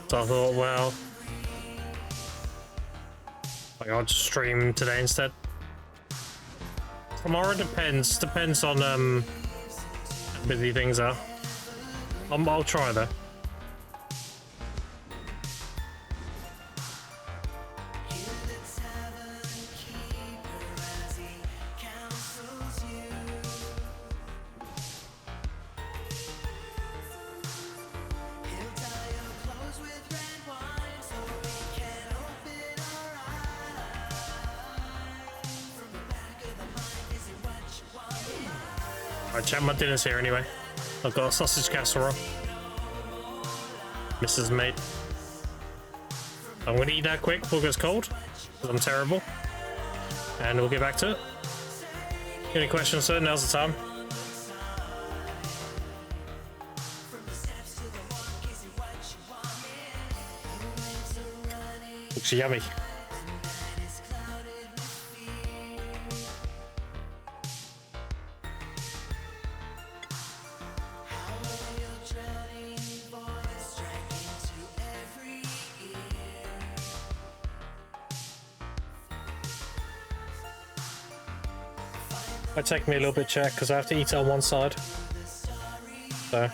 So I thought, well, like I'll just stream today instead. Tomorrow depends on how busy things are. I'll try though. Alright, chat, my dinner's here anyway. I've got a sausage casserole. Mrs. made. I'm gonna eat that quick before it gets cold, because I'm terrible. And we'll get back to it. Any questions, sir? Now's the time. Looks yummy. Might take me a little bit, chat, because I have to eat on one side. So.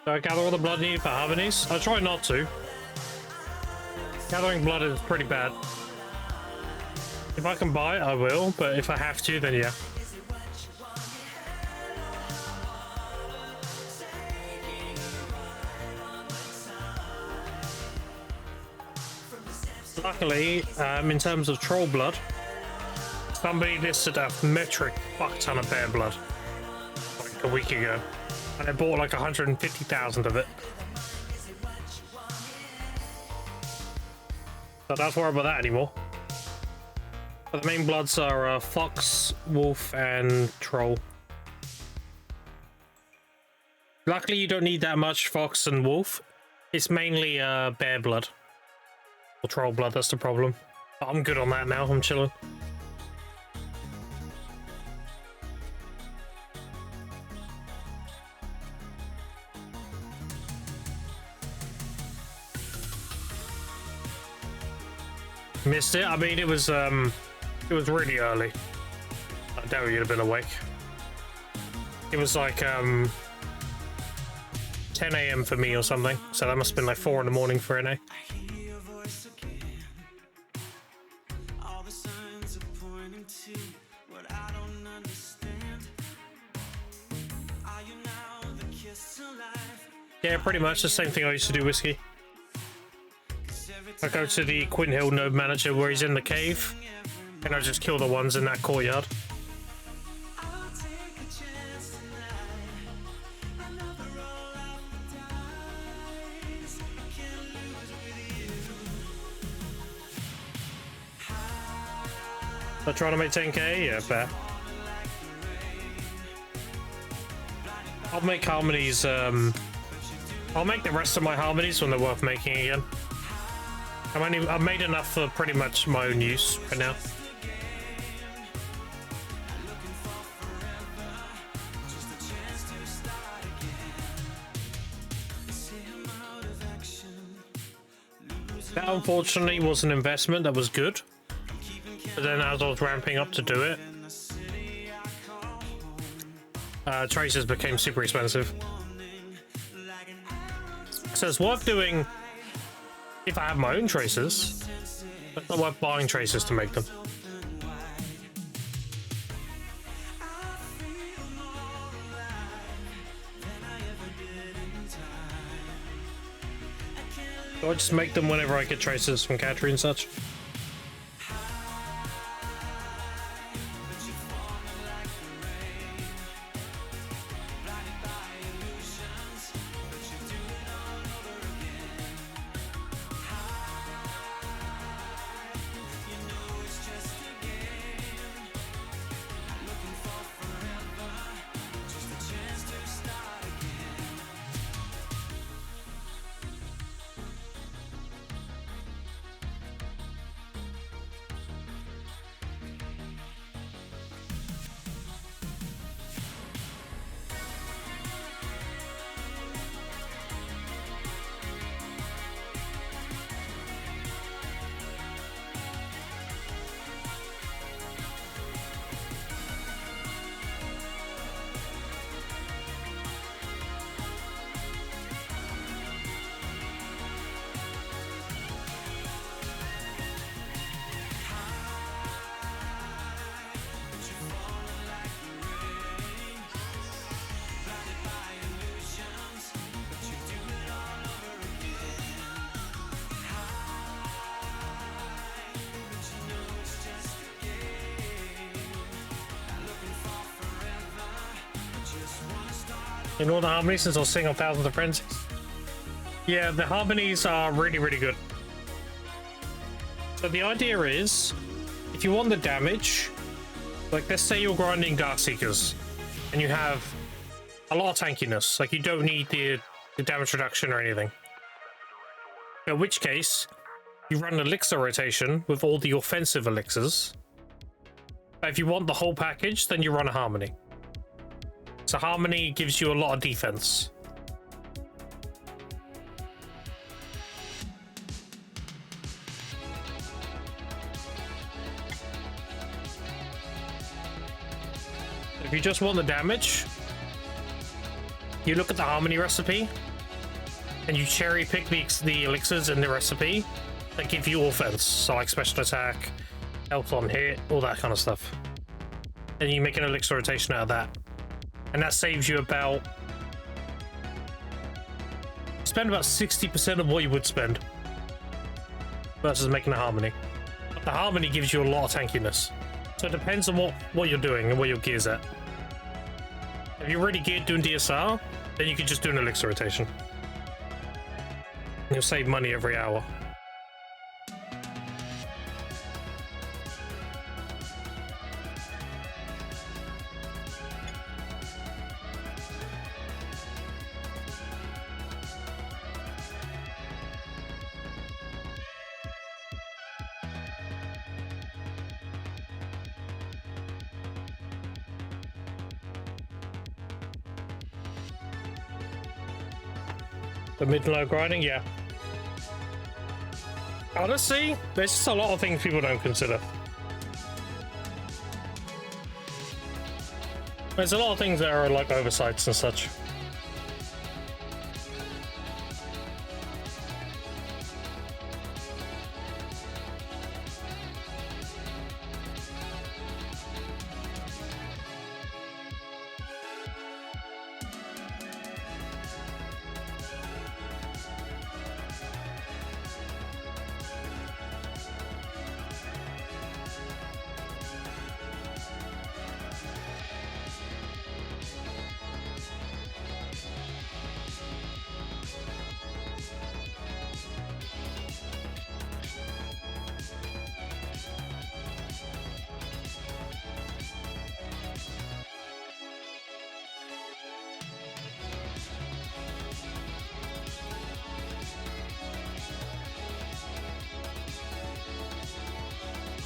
Do I gather all the blood needed for harmonies? I try not to. Gathering blood is pretty bad. If I can buy it, I will, but if I have to, then yeah. Luckily, in terms of troll blood, somebody listed a metric fuck ton of bear blood like a week ago. And I bought like 150,000 of it. So don't worry about that anymore. But the main bloods are fox, wolf, and troll. Luckily, you don't need that much fox and wolf. It's mainly bear blood. Or troll blood, that's the problem. But I'm good on that now, I'm chilling. Missed it. I mean, it was really early. I doubt you'd have been awake. It was like 10 a.m. for me or something. So that must have been like 4 in the morning for NA. Yeah, pretty much the same thing I used to do, Whiskey. I go to the Quinn Hill node manager where he's in the cave, and I just kill the ones in that courtyard. So trying to make 10k? Yeah, fair. I'll make harmonies, I'll make the rest of my harmonies when they're worth making again. I've made enough for pretty much my own use for now. That unfortunately was an investment that was good, but then as I was ramping up to do it, traces became super expensive. So it's worth doing if I have my own traces, but it's not worth buying traces to make them. So I just make them whenever I get traces from Catry and such. in all the harmonies since I was singing on Thousands of Frenzies. Yeah, the harmonies are really, really good. So the idea is, if you want the damage, like let's say you're grinding Dark Seekers, and you have a lot of tankiness, like you don't need the damage reduction or anything. In which case, you run elixir rotation with all the offensive elixirs. But if you want the whole package, then you run a harmony. So harmony gives you a lot of defense. If you just want the damage, you look at the harmony recipe and you cherry pick the elixirs in the recipe that give you offense. So like special attack, health on hit, all that kind of stuff. And you make an elixir rotation out of that. And that saves you about... spend about 60% of what you would spend versus making a harmony. But the harmony gives you a lot of tankiness. So it depends on what you're doing and what your gear's at. If you're already geared doing DSR, then you can just do an elixir rotation. And you'll save money every hour. The mid and low grinding, yeah. Honestly, there's just a lot of things people don't consider. There's a lot of things that are like oversights and such.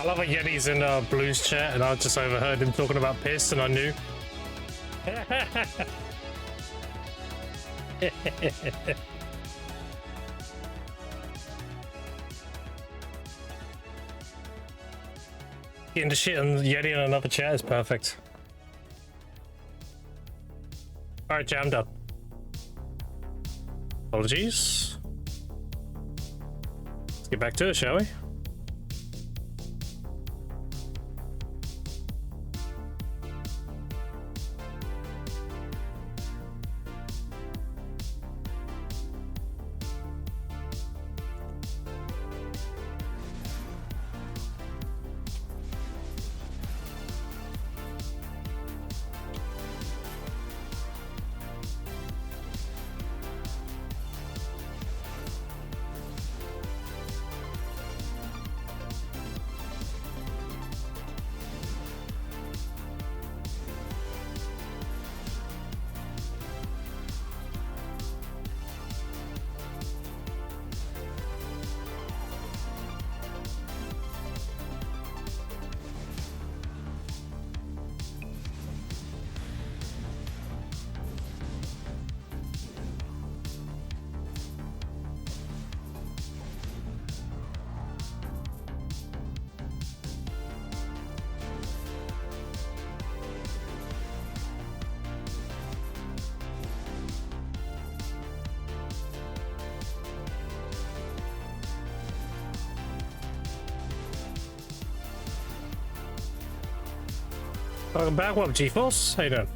I love it. Yeti's in Blues chat, and I just overheard him talking about piss, and I knew. Getting the shit and Yeti in another chat is perfect. Alright, Jam, I'm done. Apologies. Let's get back to it, shall we? Welcome back. What up, G-Force? How you doing?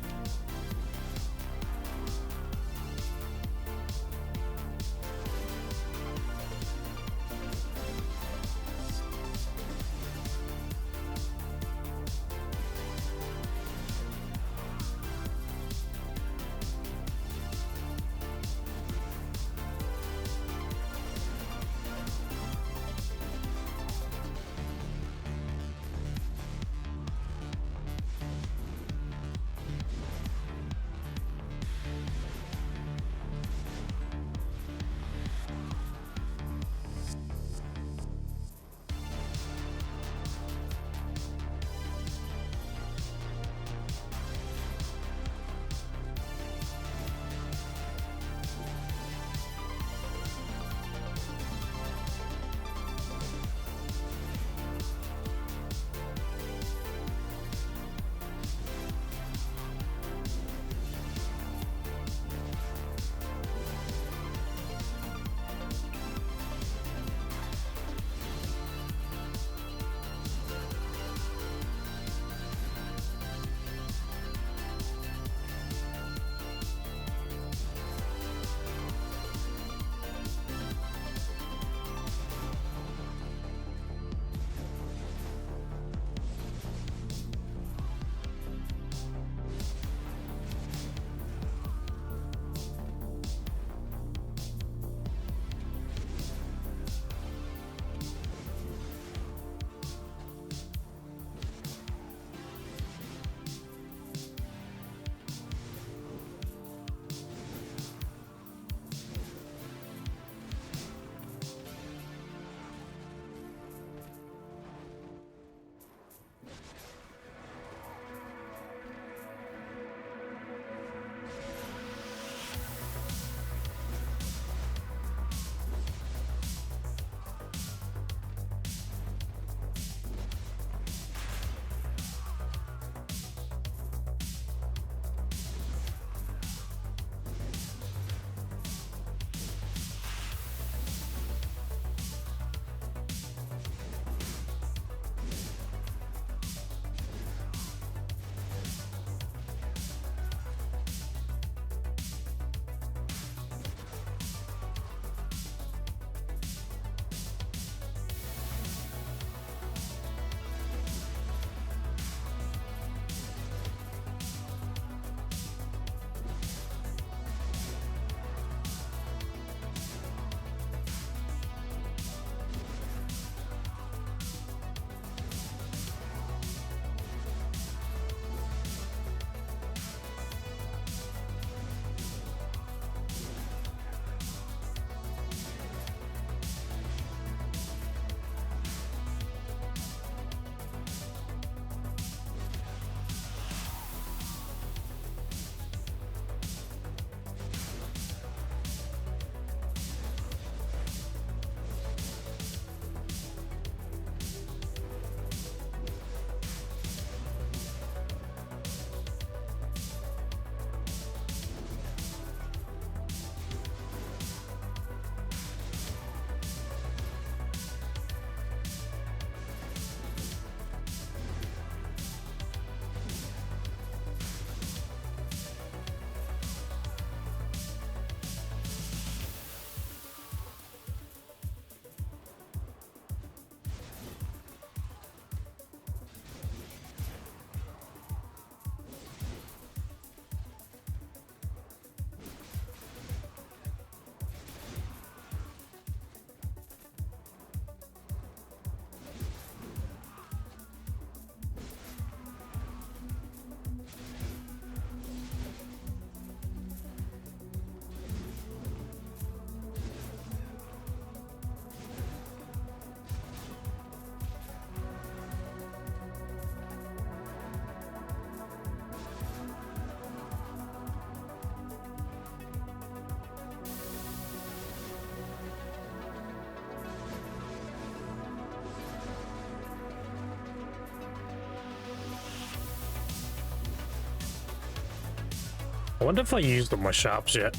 I wonder if I used all my sharps yet.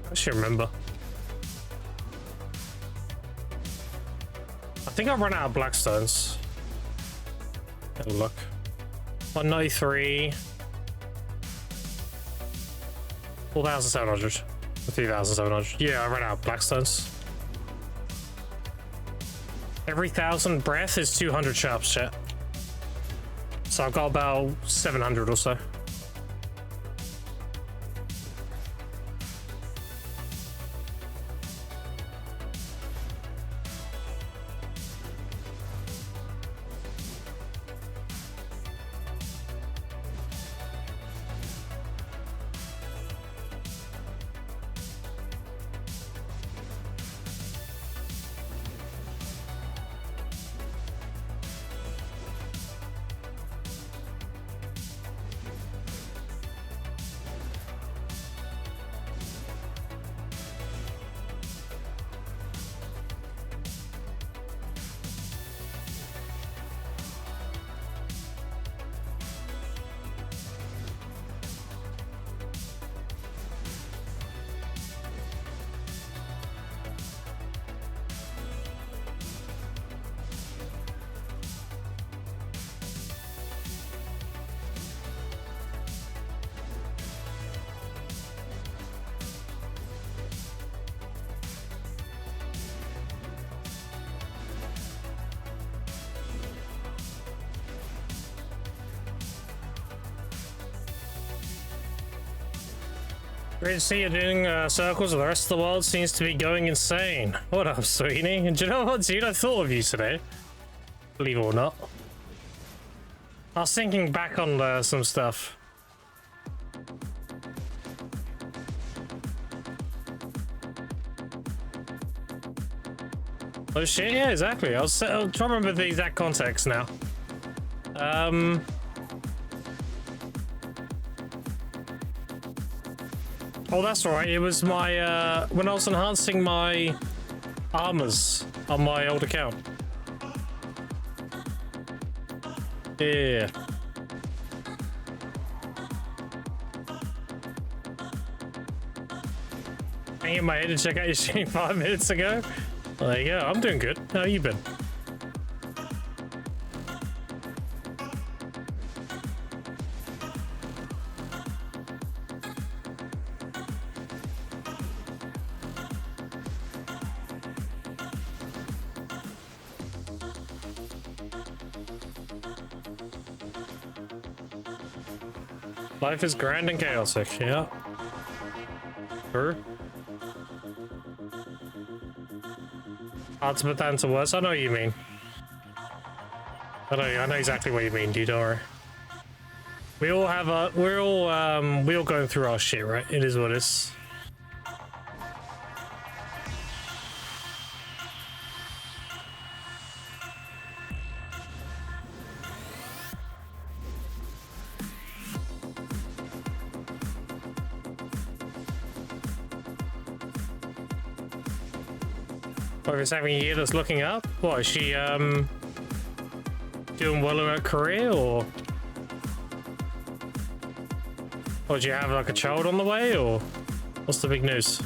I should remember. I think I ran out of blackstones. Have a look. 193. 4,700. 3,700. Yeah, I ran out of blackstones. Every 1,000 breath is 200 sharps, chat. So I've got about 700 or so. Great to see you doing circles, the rest of the world seems to be going insane. What up, Sweeney? And do you know what, dude? I thought of you today. Believe it or not. I was thinking back on some stuff. Oh shit, yeah, exactly. I'll try to remember the exact context now. Oh, that's right. It was my, when I was enhancing my armors on my old account. Yeah. Hanging my head to check out your stream 5 minutes ago. There you go. I'm doing good. How you been? Life is grand and chaotic, yeah. Sure. Hard to put that into words. I know what you mean. I know exactly what you mean, dude. Don't worry. We all have a. We're all going through our shit, right? It is what it is. Or if it's having a year that's looking up, what is she doing well in her career, or do you have like a child on the way, or what's the big news?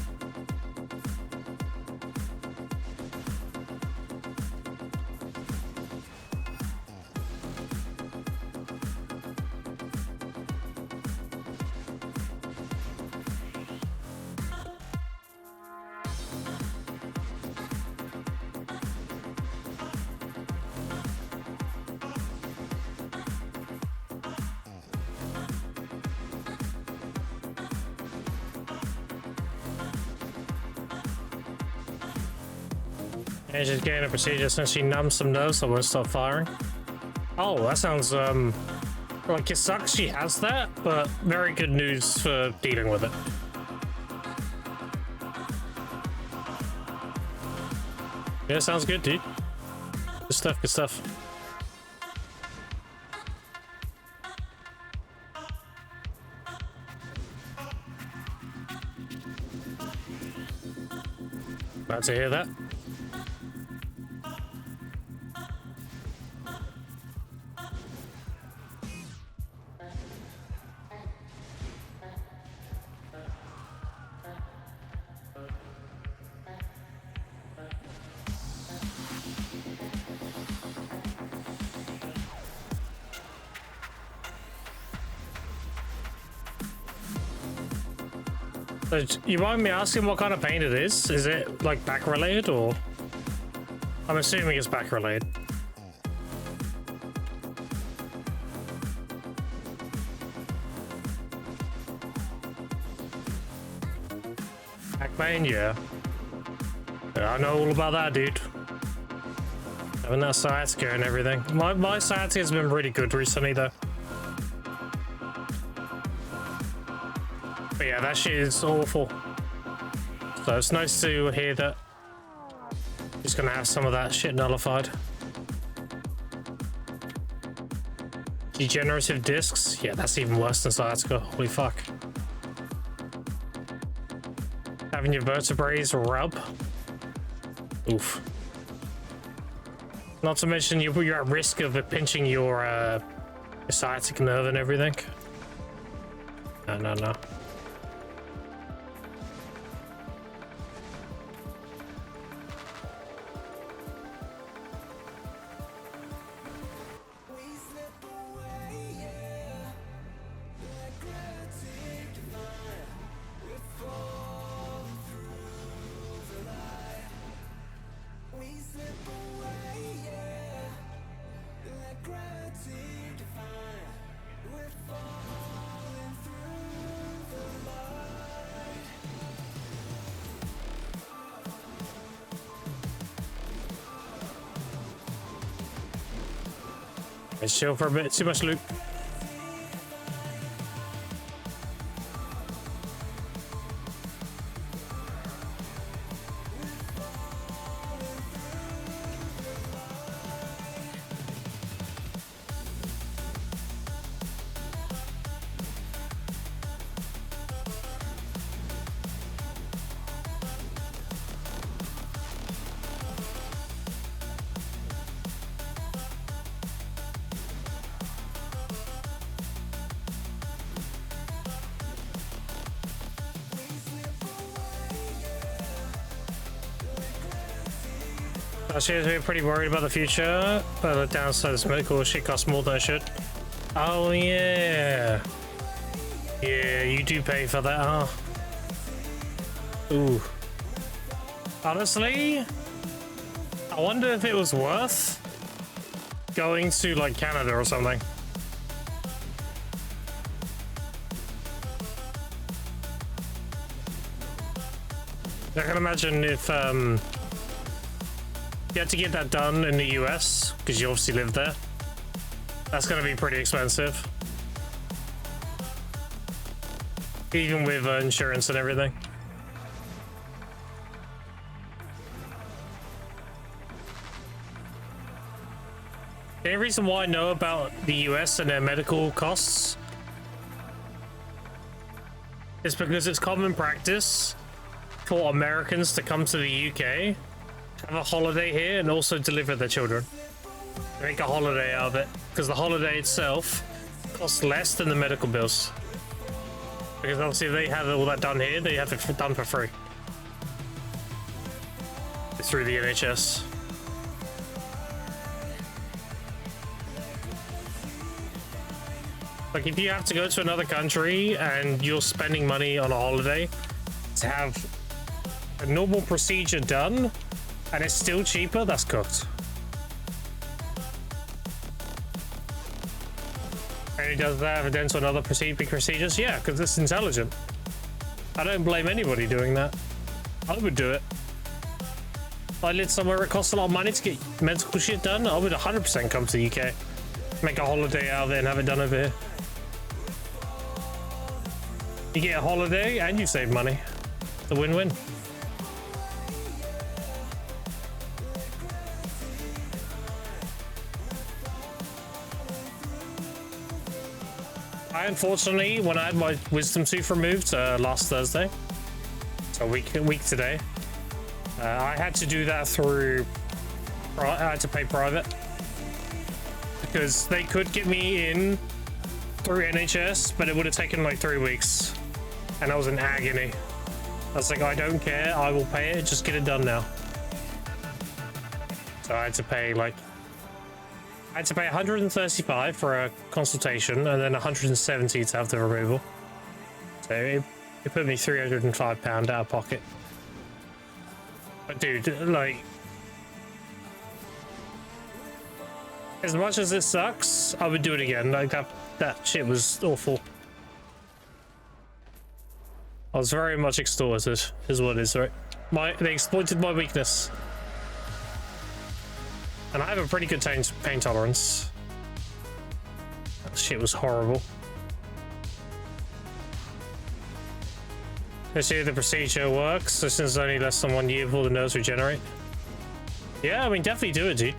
And she's getting a procedure since she numbs some nerves, so won't stop firing. Oh, that sounds like it sucks she has that, but very good news for dealing with it. Yeah, sounds good, dude. Good stuff, good stuff. Glad to hear that. So, you mind me asking what kind of pain it is? Is it like back related or? I'm assuming it's back related. Back pain, yeah. Yeah, I know all about that, dude. Having that sciatica and everything. My sciatica has been really good recently, though. But yeah, that shit is awful. So it's nice to hear that he's gonna have some of that shit nullified. Degenerative discs? Yeah, that's even worse than sciatica. Holy fuck. Having your vertebrae rub? Oof. Not to mention you're at risk of it pinching your sciatic nerve and everything. No. Let's chill for a bit. Too much loot. Actually, we're pretty worried about the future, but the downside is medical shit costs more than it should. Oh yeah. Yeah, you do pay for that, huh? Ooh. Honestly, I wonder if it was worth going to like Canada or something. I can imagine if you had to get that done in the US, because you obviously live there. That's going to be pretty expensive. Even with insurance and everything. The only reason why I know about the US and their medical costs is because it's common practice for Americans to come to the UK, have a holiday here, and also deliver their children. Make a holiday out of it, because the holiday itself costs less than the medical bills. Because obviously if they have all that done here, they have it done for free. Through the NHS. Like if you have to go to another country and you're spending money on a holiday to have a normal procedure done, and it's still cheaper, that's cooked. And he does that and then to another big procedures? Yeah, because it's intelligent. I don't blame anybody doing that. I would do it. If I lived somewhere where it costs a lot of money to get medical shit done, I would 100% come to the UK. Make a holiday out of it and have it done over here. You get a holiday and you save money. It's a win-win. I unfortunately, when I had my wisdom tooth removed last Thursday, so a week today, I had to do that through. I had to pay private because they could get me in through NHS, but it would have taken like 3 weeks, and I was in agony. I was like, I don't care, I will pay it. Just get it done now. So I had to pay like. I had to pay 135 for a consultation and then 170 to have the removal. So It put me £305 out of pocket. But dude, like, as much as it sucks, I would do it again. Like that shit was awful. I was very much extorted, is what it is, right? They exploited my weakness. And I have a pretty good pain tolerance. That shit was horrible. Let's see if the procedure works. So since it's only less than 1 year before the nerves regenerate. Yeah, I mean, definitely do it, dude.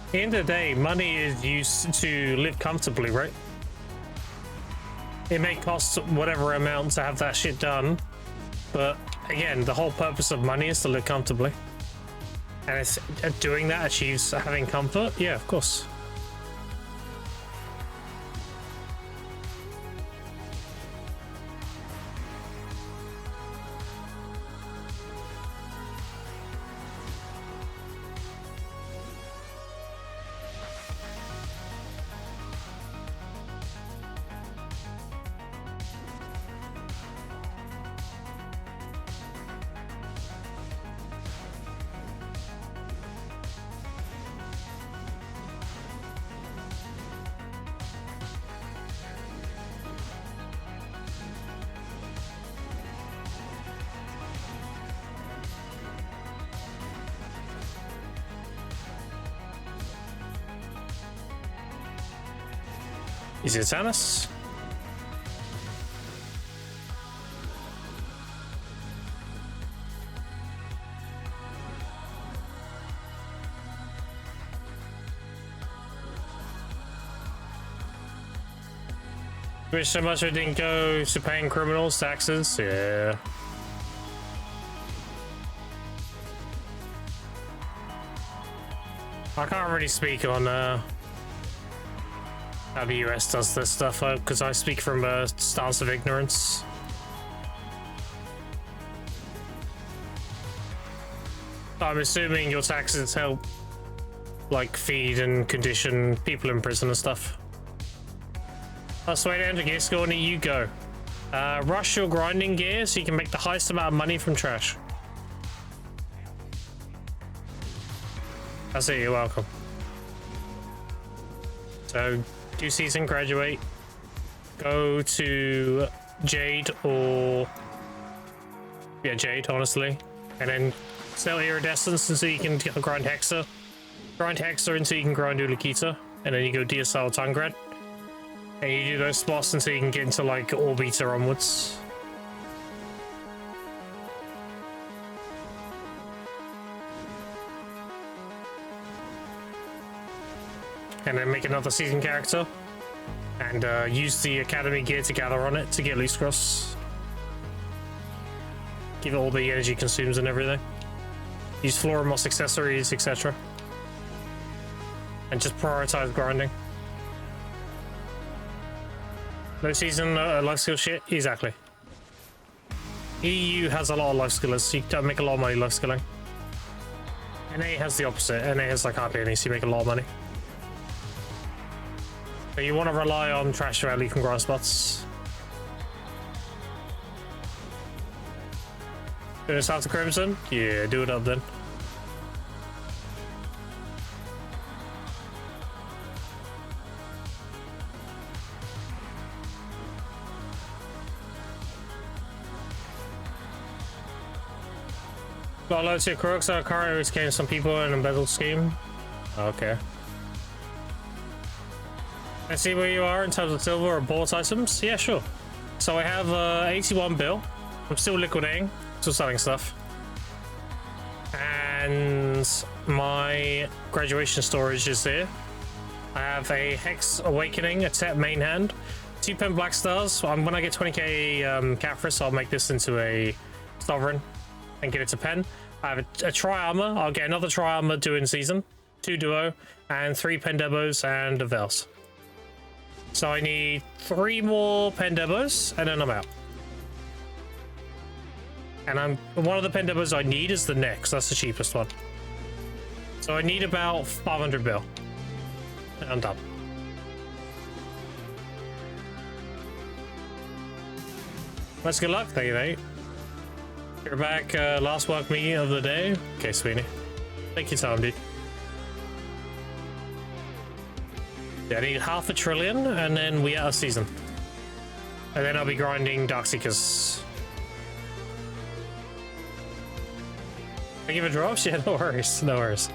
At the end of the day, money is used to live comfortably, right? It may cost whatever amount to have that shit done, but again, the whole purpose of money is to live comfortably. And if doing that achieves having comfort, yeah, of course. Is it Tannis? Wish so much I didn't go to paying criminals taxes. Yeah. I can't really speak on how the US does this stuff, because I speak from a stance of ignorance. I'm assuming your taxes help, like, feed and condition people in prison and stuff. That's the way to enter gear school, and you go. Rush your grinding gear so you can make the highest amount of money from trash. That's it, you're welcome. So, do season, graduate, go to Jade or... yeah, Jade, honestly. And then sell Iridescence until you can grind Hexa. Grind Hexa until you can grind Ulukita. And then you go DSL Tungrad. And you do those spots until you can get into, like, Orbiter onwards. And then make another season character. And use the Academy gear to gather on it to get Loose Cross. Give it all the energy consumes and everything. Use Flora Moss accessories, etc. And just prioritize grinding. No season life skill shit? Exactly. EU has a lot of life skillers, so you don't make a lot of money life skilling. NA has the opposite. NA has like hardly any, so you make a lot of money. But you want to rely on trash value from grind spots. Do this after Crimson? Yeah, do it up then. Got loads of crooks that are currently scamming some people in a embezzle scheme. Okay. I see where you are in terms of silver or bought items. Yeah, sure. So I have 81 bill. I'm still liquidating, still selling stuff. And my graduation storage is there. I have a Hex Awakening, a Tep main hand, 2 pen Black Stars. When I get 20k Caphras, I'll make this into a Sovereign and get it to pen. I have a Tri-Armor. I'll get another Tri-Armor doing season, 2 Duo, and 3 Pendebos and a Vels. So I need 3 more Pendebos, and then I'm out. And one of the Pendebos I need is the Next. That's the cheapest one. So I need about 500 bill. And I'm done. Much good luck, thank you, mate. You're back, last work meeting of the day. Okay, Sweeney. Take your time, dude. Yeah, I need 500 billion, and then we out of season. And then I'll be grinding Darkseekers. I give it drops? Yeah, no worries, no worries.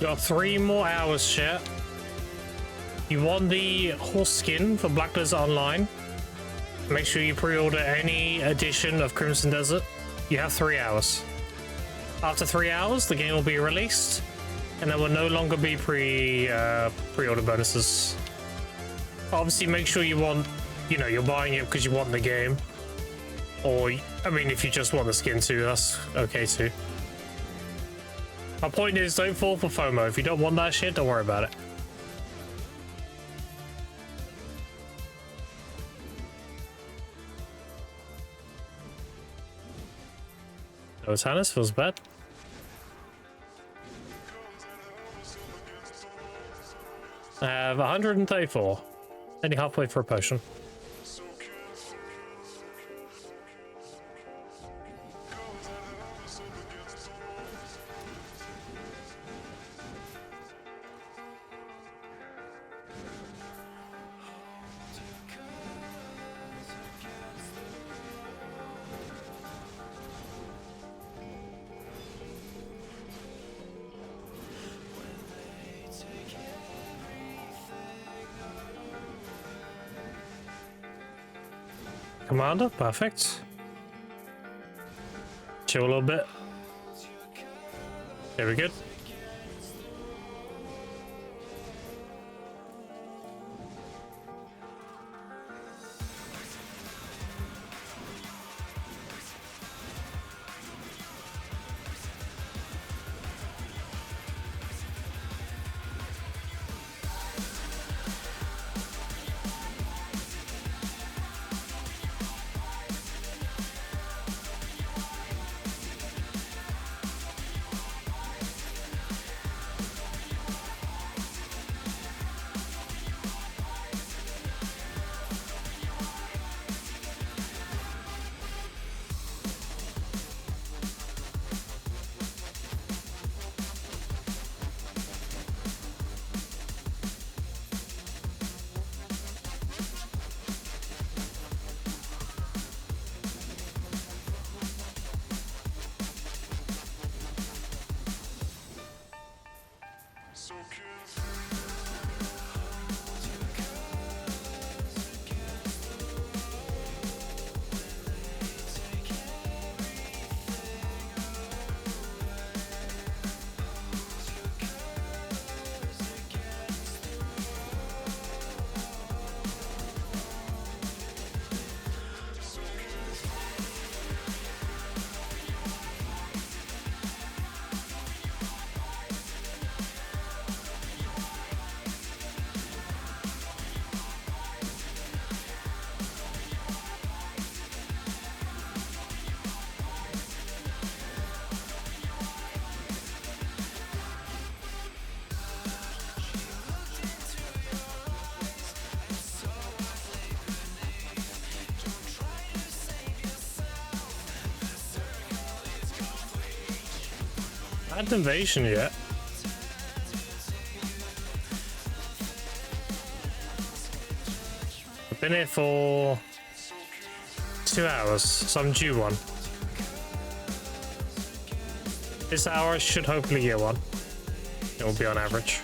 Got 3 more hours, chat. You want the horse skin for Black Desert Online? Make sure you pre-order any edition of Crimson Desert. You have 3 hours. After 3 hours, the game will be released, and there will no longer be pre-order bonuses. Obviously, make sure you want, you know, you're buying it because you want the game. Or, I mean, if you just want the skin too, that's okay too. My point is, don't fall for FOMO. If you don't want that shit, don't worry about it. Oh, Tannis feels bad. I have 134. Only halfway for a potion. Commander, perfect. Chill a little bit. There we go. Not invasion yet. I've been here for 2 hours, so I'm due one. This hour I should hopefully get one. It will be on average.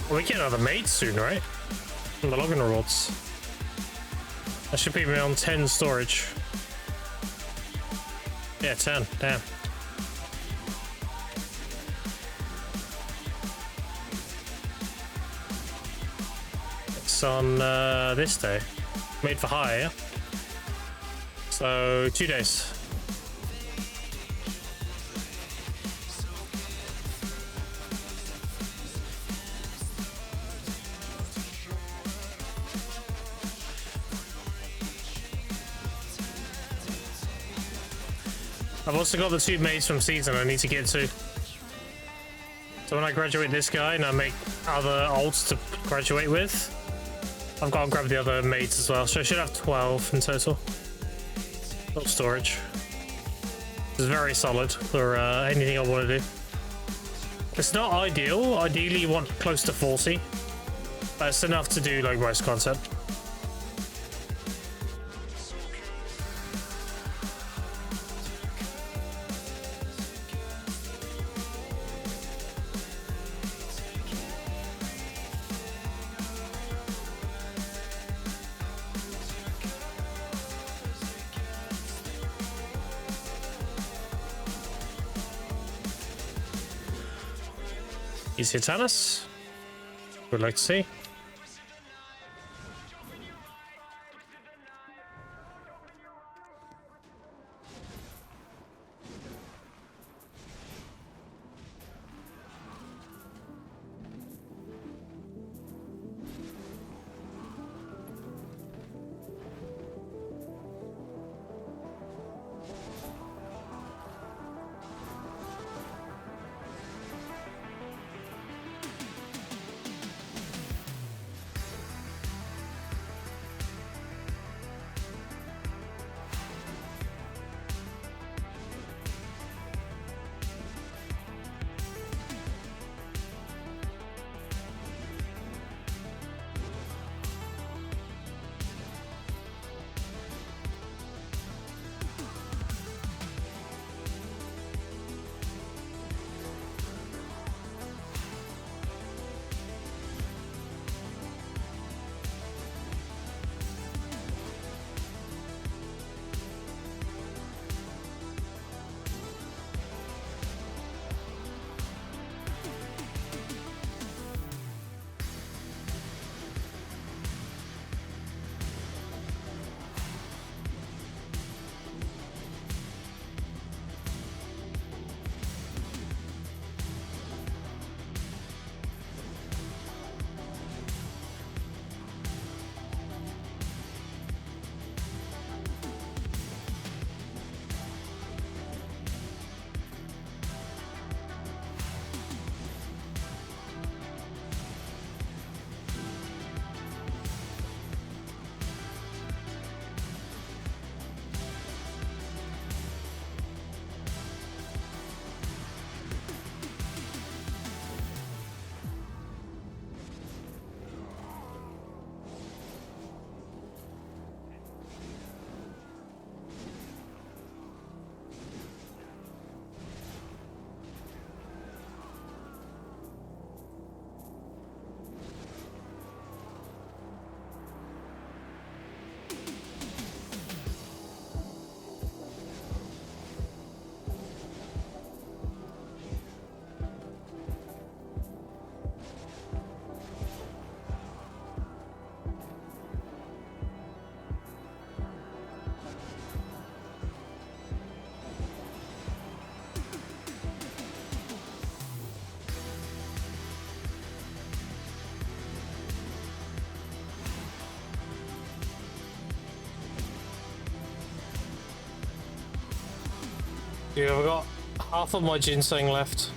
Well, we get another maid soon, right? From the login rewards. That should be me on 10 storage. Yeah, 10. Damn. It's on this day. Made for hire, yeah? So, 2 days. I've also got the 2 maids from season I need to get to. So when I graduate this guy and I make other alts to graduate with, I've got to grab the other maids as well. So I should have 12 in total. Little storage. It's very solid for anything I want to do. It's not ideal. Ideally you want close to 40. But it's enough to do like most content. Easy tennis. We'd like to see. Dude, I've got half of my ginseng left.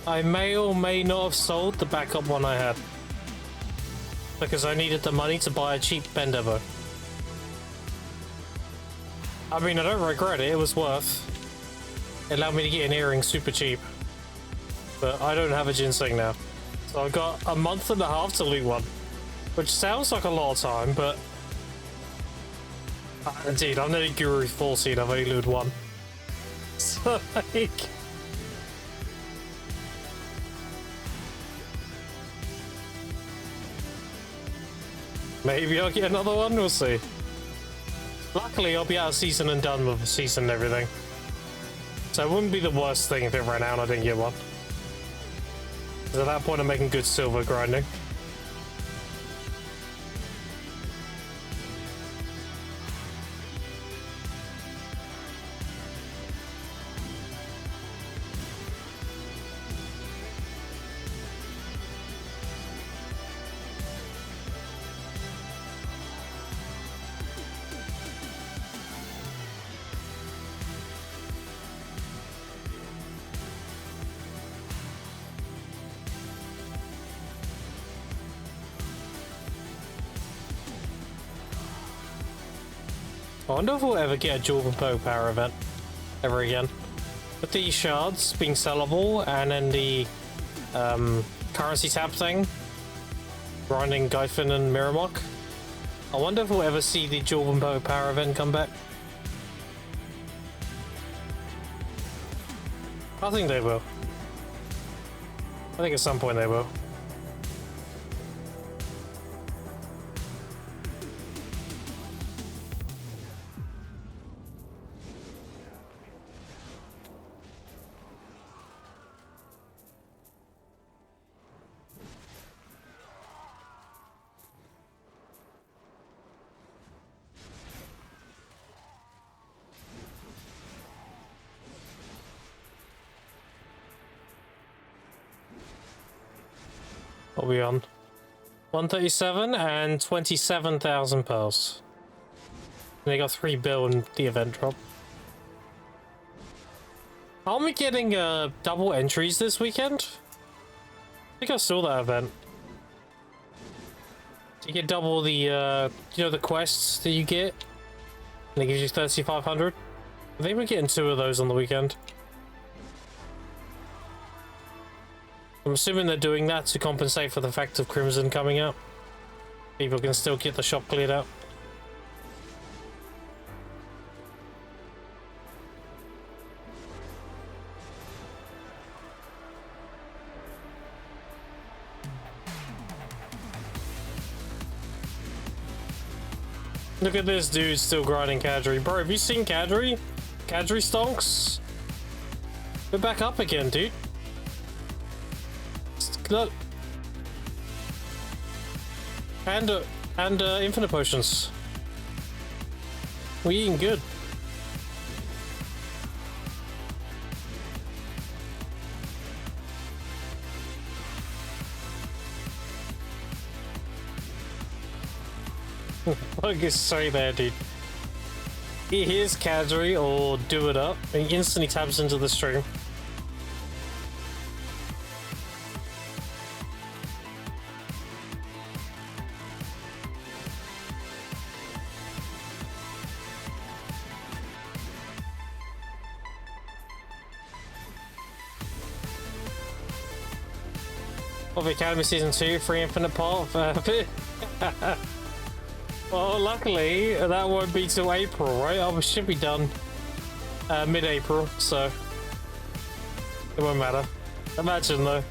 I may or may not have sold the backup one I had. Because I needed the money to buy a cheap Bendevo. I mean, I don't regret it, it was worth. It allowed me to get an earring super cheap. But I don't have a ginseng now. So I've got a month and a half to loot one. Which sounds like a lot of time, but... Indeed, I'm not a Guru full seed, I've only looted one. So, like... Maybe I'll get another one, we'll see. Luckily, I'll be out of season and done with the season and everything. So it wouldn't be the worst thing if it ran out and I didn't get one. Because at that point, I'm making good silver grinding. I wonder if we'll ever get a Jordan Poe power event ever again. With the shards being sellable and then the currency tab thing, grinding Gyfin and Miramok, I wonder if we'll ever see the Jordan Poe power event come back. I think they will. I think at some point they will. What are we on? 137 and 27,000 pearls. And they got 3 bill in the event drop. Aren't we getting double entries this weekend? I think I saw that event. You get double the, you know, the quests that you get? And it gives you 3,500. I think we're getting 2 of those on the weekend. I'm assuming they're doing that to compensate for the fact of Crimson coming out. People can still get the shop cleared out. Look at this dude still grinding Kadri. Bro, have you seen Kadri? Kadri stonks? We're back up again, dude. Look. And infinite potions. We're eating good. Look, it's so there, dude. Here's Kadri, or do it up, and he instantly taps into the stream. Of Academy Season 2, free infinite pot. Well, luckily, that won't be till April, right? Oh, we should be done mid-April, so it won't matter. Imagine, though.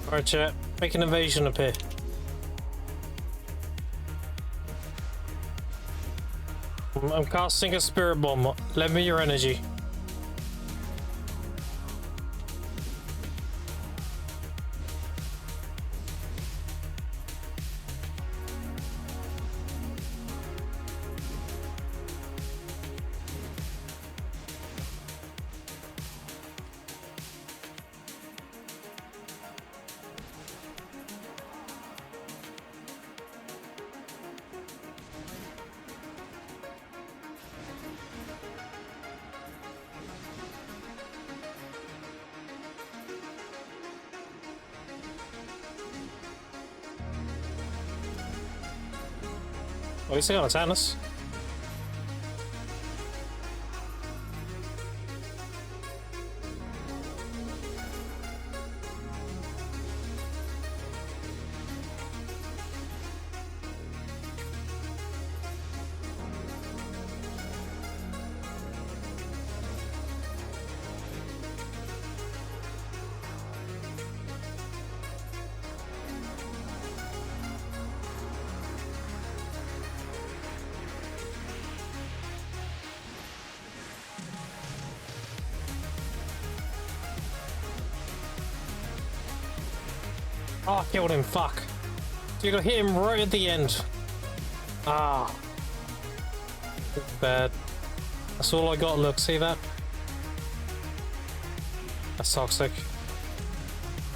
Alright, chat. Make an invasion appear. I'm casting a spirit bomb. Lend me your energy. At least I got a tennis. Oh, I killed him, fuck. Dude, I hit him right at the end. Ah. That's bad. That's all I got, look, see that? That's toxic.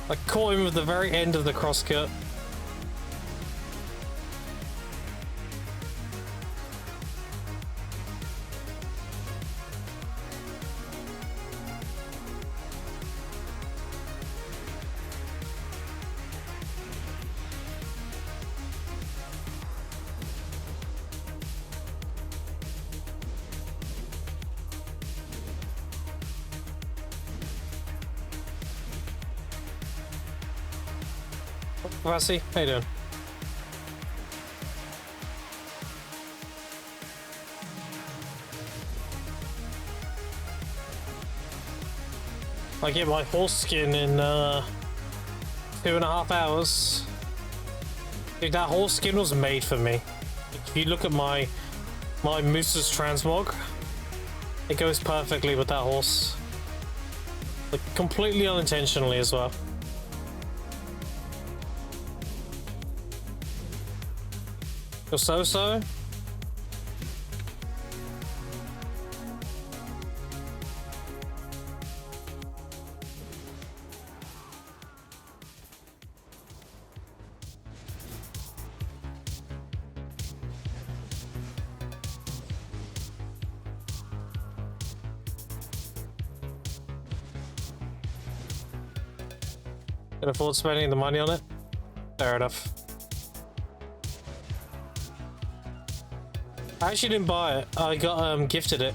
I caught him at the very end of the crosscut. Vassy, how you doing? I get my horse skin in 2.5 hours. Dude, that horse skin was made for me. If you look at my Moose's transmog, it goes perfectly with that horse. Like, completely unintentionally as well. So-so? Can afford spending the money on it? Fair enough. I actually didn't buy it. I got gifted it.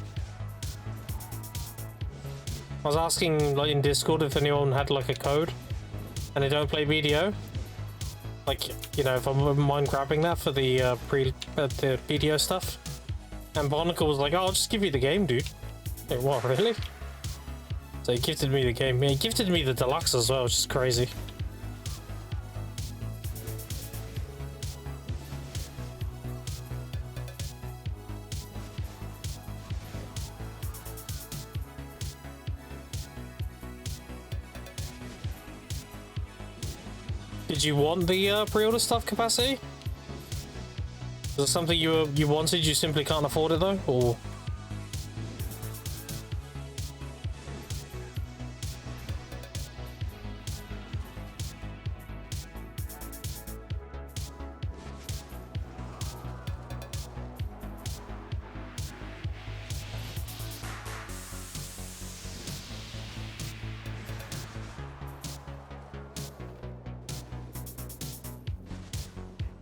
I was asking like in Discord if anyone had like a code and they don't play BDO. Like, you know, if I wouldn't mind grabbing that for the the BDO stuff. And Barnacle was like, oh, I'll just give you the game, dude. Like, what, really? So he gifted me the game. He gifted me the deluxe as well, which is crazy. Did you want the pre-order stuff capacity? Is it something you wanted, you simply can't afford it though, or?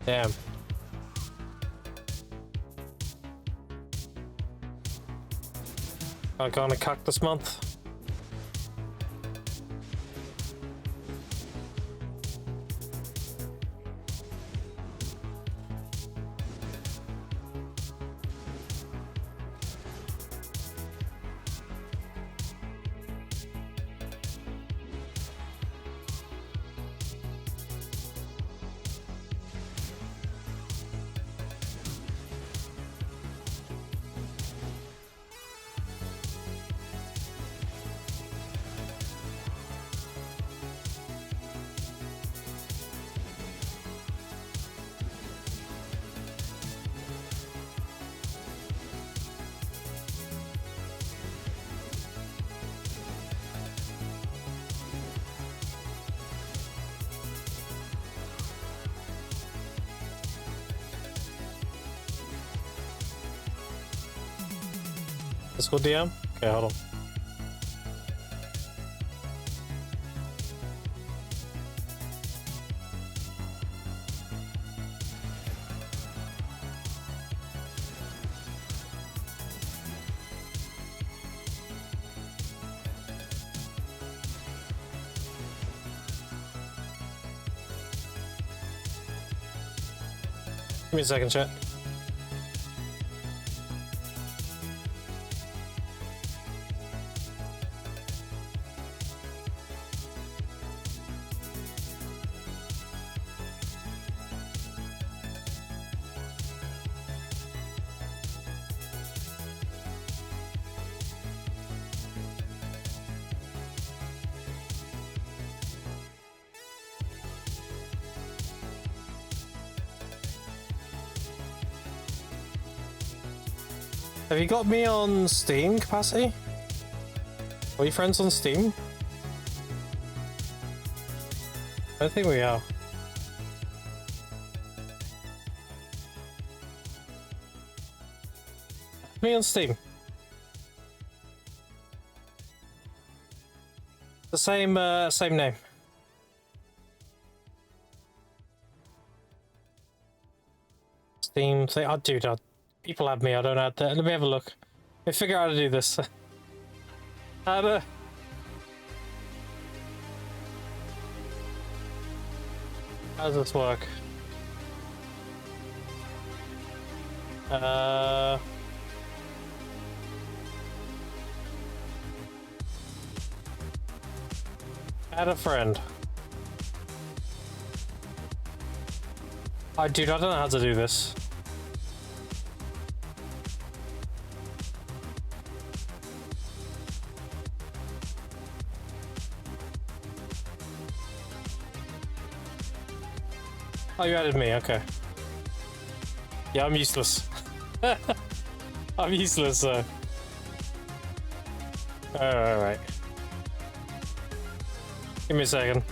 Damn. I'm gonna cuck this month. Let's go DM. Okay, hold on. Give me a second, chat. Have you got me on Steam capacity? Are we friends on Steam? I don't think we are. Me on Steam. The same name. Steam thing. Oh, dude, people have me. I don't know how to. Let me have a look. Let me figure out how to do this. How to. How does this work? Add a friend. Oh, dude, I don't know how to do this. Oh, you added me, okay. Yeah, I'm useless. I'm useless, so. Alright. Give me a second.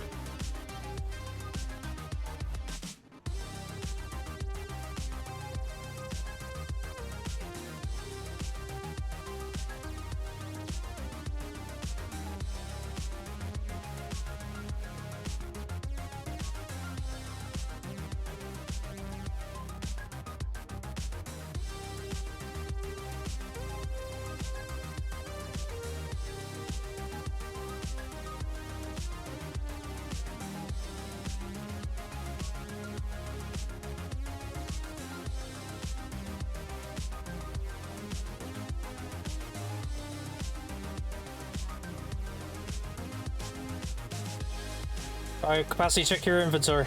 Alright, capacity, check your inventory.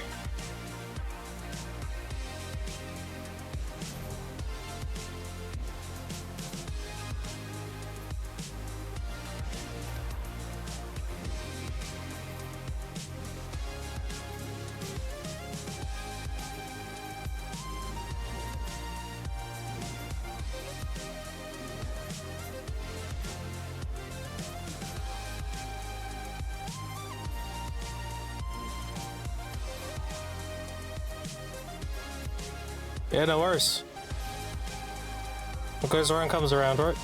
Yeah, no worries. What goes around comes around, right?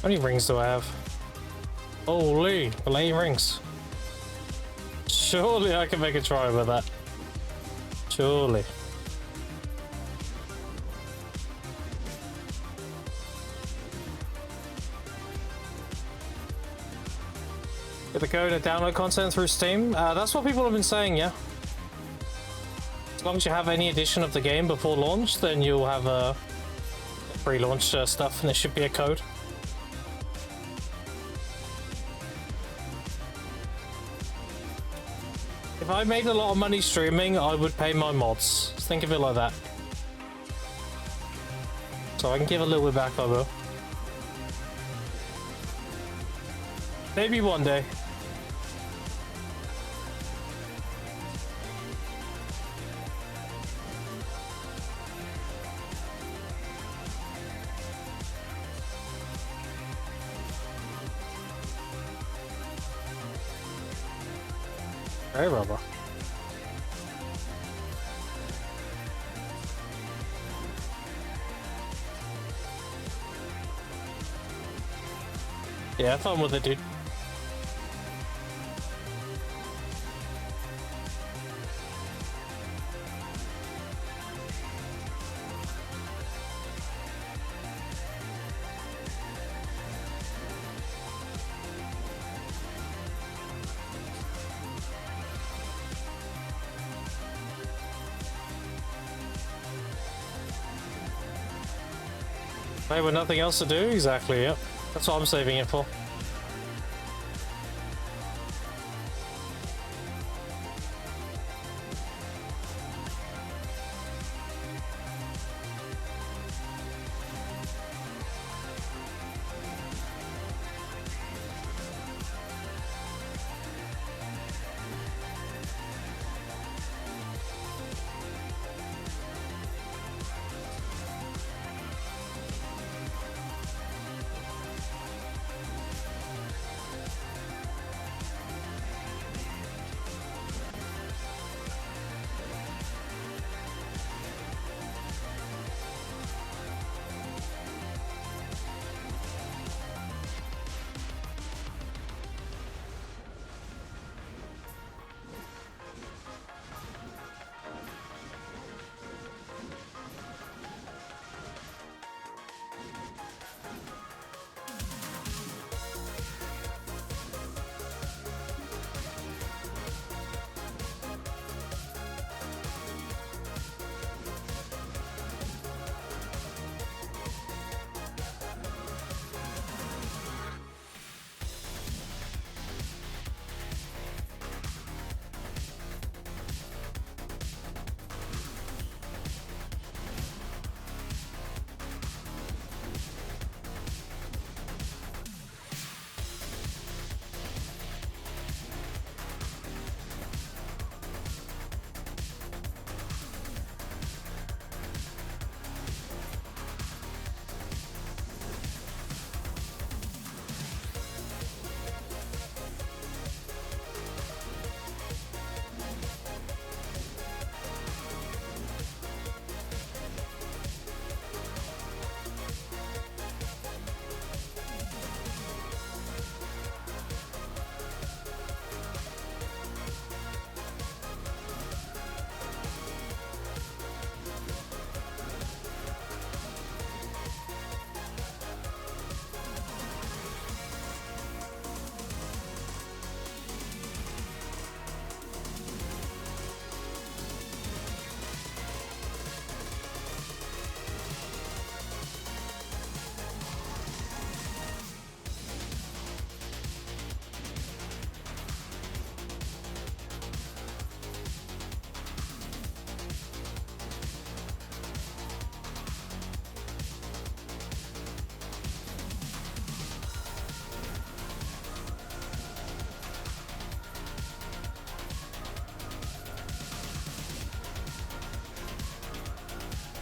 How many rings do I have? Holy, 8 rings. Surely I can make a try with that. Surely. Get the code and download content through Steam? That's what people have been saying, yeah. As long as you have any edition of the game before launch, then you'll have pre-launch stuff and there should be a code. If I made a lot of money streaming, I would pay my mods. Just think of it like that. So I can give a little bit back, I will. Maybe one day. Hey, Robert. Yeah, have fun with it, dude. Hey, with nothing else to do? Exactly, yep. That's what I'm saving it for.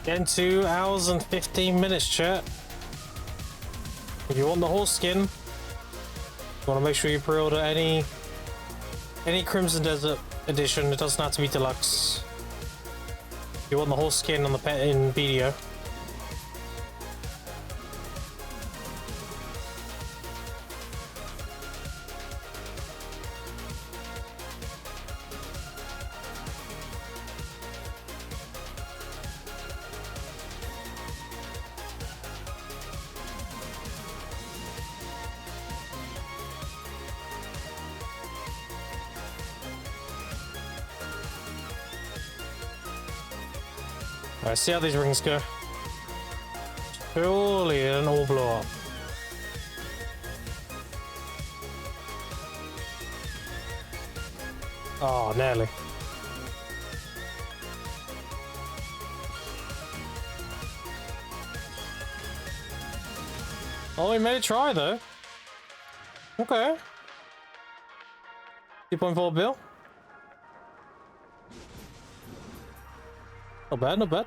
Getting 2 hours and 15 minutes, chat. If you want the horse skin, you want to make sure you pre-order any Crimson Desert edition. It doesn't have to be deluxe. If you want the horse skin on the pet in video. Alright, see how these rings go. Surely it didn't all blow up. Oh, nearly. Oh, we made a try though. Okay. 2.4 bill. Not bad, not bad.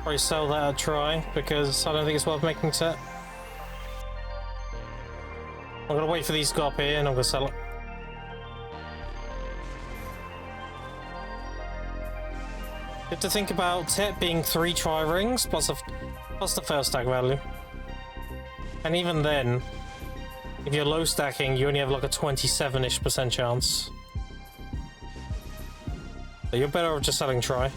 Probably sell that a try because I don't think it's worth making set. I'm gonna wait for these to go up here and I'm gonna sell it. You have to think about Tet being 3 try rings plus the first stack value. And even then, if you're low stacking, you only have like a 27-ish% chance. So you're better off just selling try.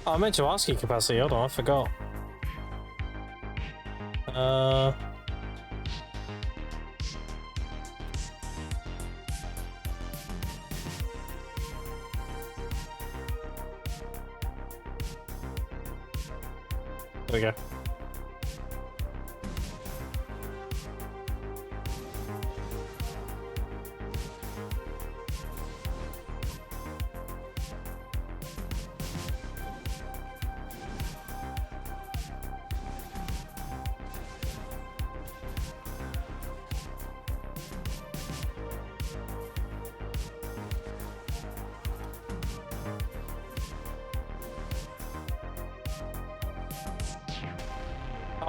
Oh, I meant to ask you capacity, hold on, I forgot. There we go.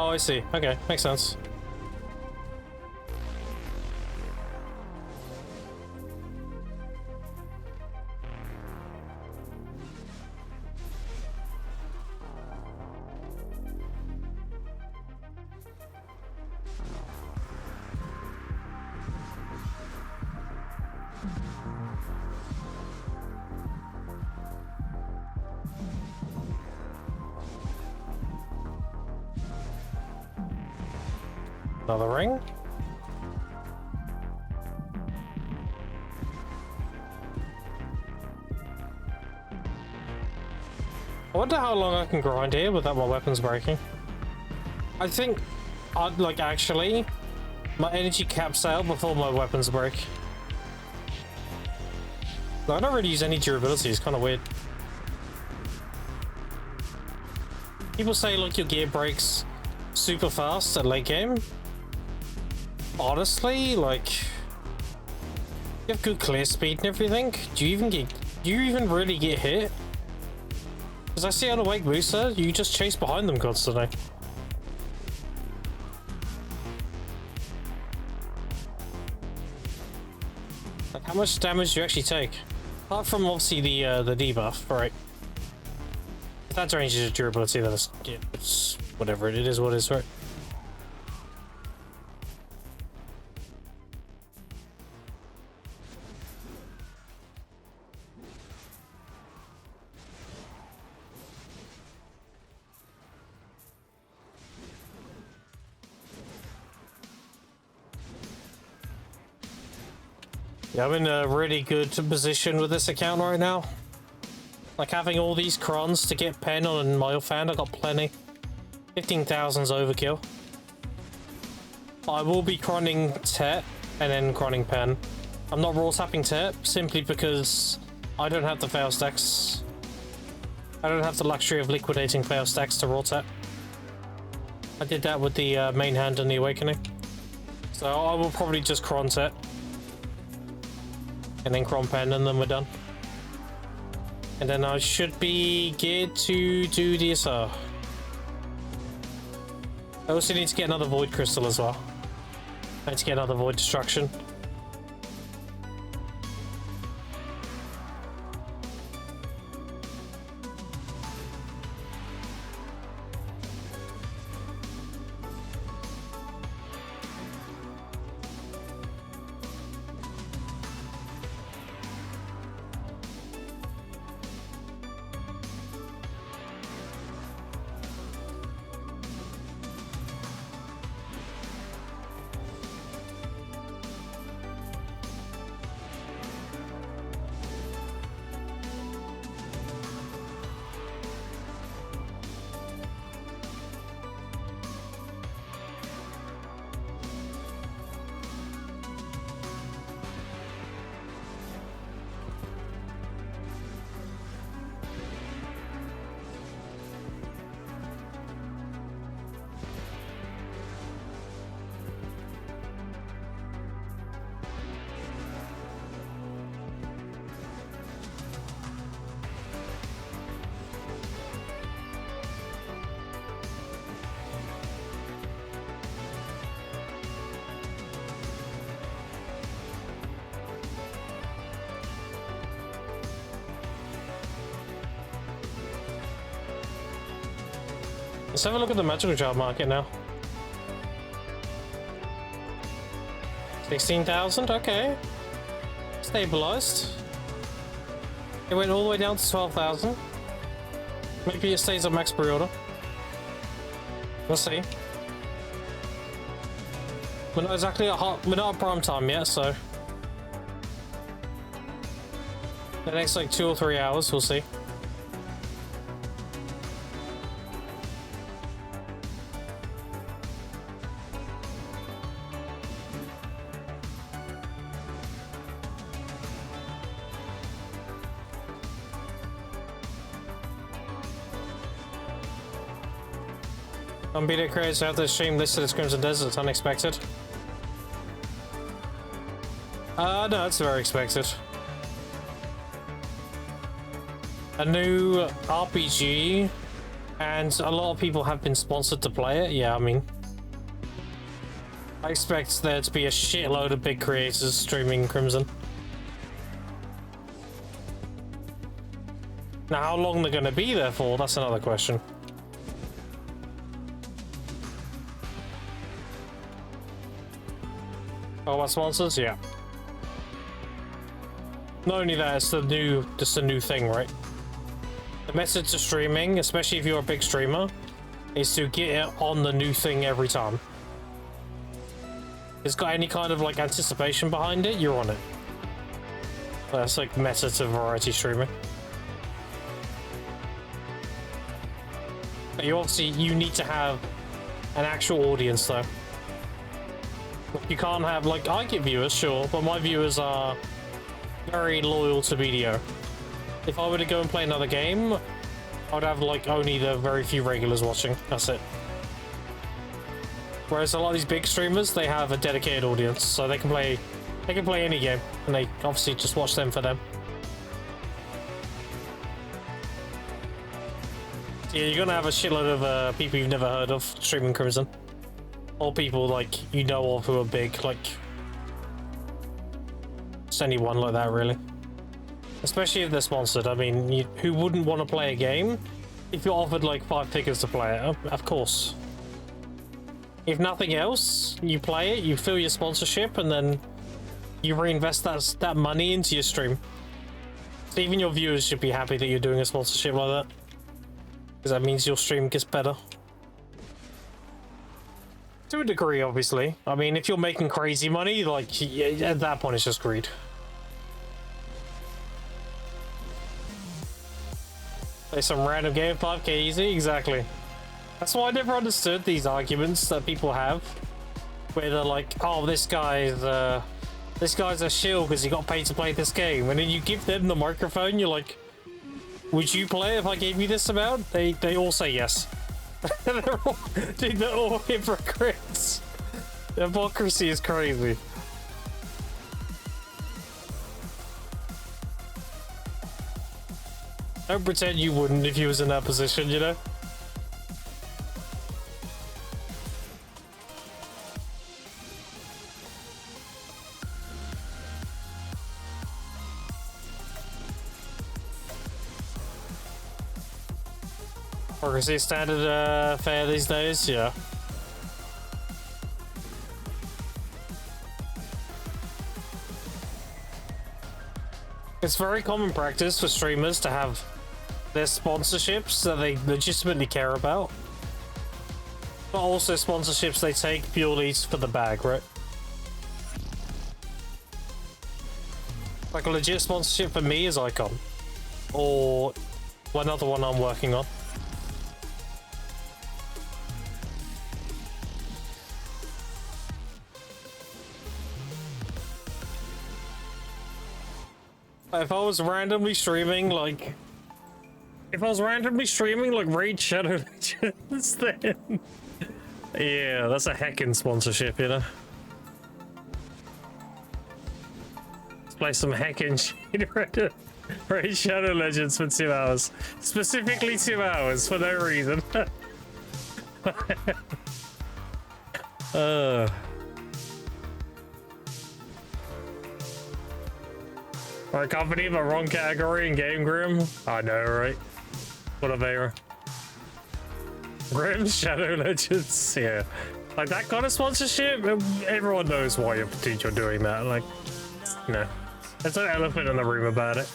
Oh, I see. Okay, makes sense. Another ring. I wonder how long I can grind here without my weapons breaking. I think I'd like actually my energy caps out before my weapons break. I don't really use any durability, it's kind of weird. People say like your gear breaks super fast at late game. Honestly, like, you have good clear speed and everything. Do you even really get hit? Because I see on Awake Booster, you just chase behind them constantly. Like, how much damage do you actually take? Apart from obviously the debuff, right? If that changes your durability, then it's whatever it is, what it is, right? Yeah, I'm in a really good position with this account right now. Like having all these crons to get pen on my offhand, I got plenty. 15,000's overkill. I will be cronning Tet and then cronning pen. I'm not raw tapping Tet simply because I don't have the fail stacks. I don't have the luxury of liquidating fail stacks to raw tap. I did that with the main hand and the awakening. So I will probably just cron Tet. And then cron pen and then we're done. And then I should be geared to do the SR. I also need to get another void crystal as well. I need to get another void destruction. Let's have a look at the magical job market now. 16,000, okay. Stabilized. It went all the way down to 12,000. Maybe it stays at max pre-order. We'll see. We're not exactly we're not at prime time yet, so the next like 2 or 3 hours, we'll see. Unbeaten creators have the stream listed as Crimson Desert. It's unexpected. No, it's very expected. A new RPG, and a lot of people have been sponsored to play it. Yeah, I mean, I expect there to be a shitload of big creators streaming Crimson. Now, how long they're going to be there for, that's another question. Oh, what sponsors? Yeah. Not only that, it's just a new thing, right? The method to streaming, especially if you're a big streamer, is to get it on the new thing every time. If it's got any kind of like anticipation behind it, you're on it. That's like method to variety streaming. But you need to have an actual audience though. You can't have, like, I get viewers, sure, but my viewers are very loyal to BDO. If I were to go and play another game, I'd have, like, only the very few regulars watching. That's it. Whereas a lot of these big streamers, they have a dedicated audience, so they can play any game, and they obviously just watch them for them. So yeah, you're gonna have a shitload of people you've never heard of streaming Crimson. Or people like you know of who are big, like just anyone like that, really. Especially if they're sponsored. I mean, who wouldn't want to play a game if you're offered like 5 figures to play it? Of course. If nothing else, you play it, you fill your sponsorship, and then you reinvest that money into your stream. So even your viewers should be happy that you're doing a sponsorship like that, because that means your stream gets better. To a degree, obviously. I mean, if you're making crazy money, like, at that point it's just greed. Play some random game, 5k easy, exactly. That's why I never understood these arguments that people have, where they're like, "Oh, this guy's a shill because he got paid to play this game," and then you give them the microphone. You're like, "Would you play if I gave you this amount?" They all say yes. They're all hypocrites. The hypocrisy is crazy. Don't pretend you wouldn't if you was in that position, you know? Or is it standard fare these days? Yeah. It's very common practice for streamers to have their sponsorships that they legitimately care about, but also sponsorships they take purely for the bag, right? Like a legit sponsorship for me is Icon, or one other one I'm working on. If I was randomly streaming like Raid Shadow Legends, then yeah, that's a heckin' sponsorship, you know. Let's play some heckin' Raid Shadow Legends for 2 hours, specifically 2 hours for no reason. Right company, but wrong category in Game Grim. I know, right? What a bear. Grim Shadow Legends, yeah. Like that kind of sponsorship, everyone knows why you're doing that. Like, you know, there's an elephant in the room about it.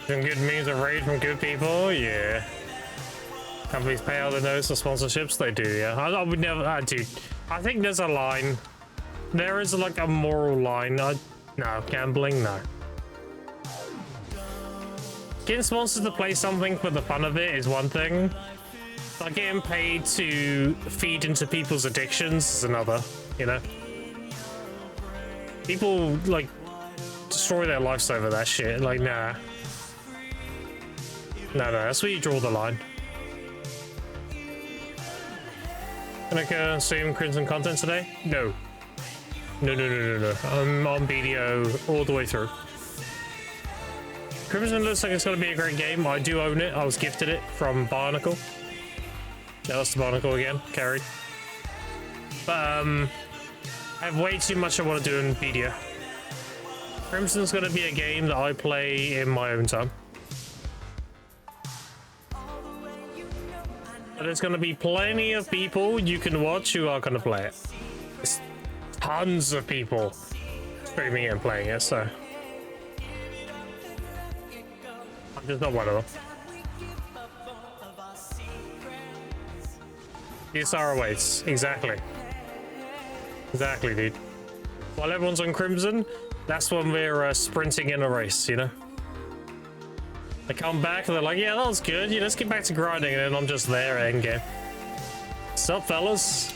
Some good memes of raid from good people, yeah. Companies pay out the nose for sponsorships, they do, yeah. I would never, dude. I think there's a line. There is like a moral line. No, gambling, no. Getting sponsored to play something for the fun of it is one thing. Like getting paid to feed into people's addictions is another, you know. People like destroy their lives over that shit. Like, nah. No, that's where you draw the line. Can I consume Crimson content today? No. No. I'm on BDO all the way through. Crimson looks like it's going to be a great game. I do own it. I was gifted it from Barnacle. Yeah, that's the Barnacle again. Carried. But, I have way too much I want to do in BDO. Crimson's going to be a game that I play in my own time. But there's going to be plenty of people you can watch who are going to play it. There's tons of people streaming it and playing it, so I'm just not one of them. DSR awaits. Exactly, dude. While everyone's on Crimson, that's when we're sprinting in a race, you know? They come back and they're like, yeah, that was good. Yeah, let's get back to grinding. And then I'm just there endgame. What's up, fellas?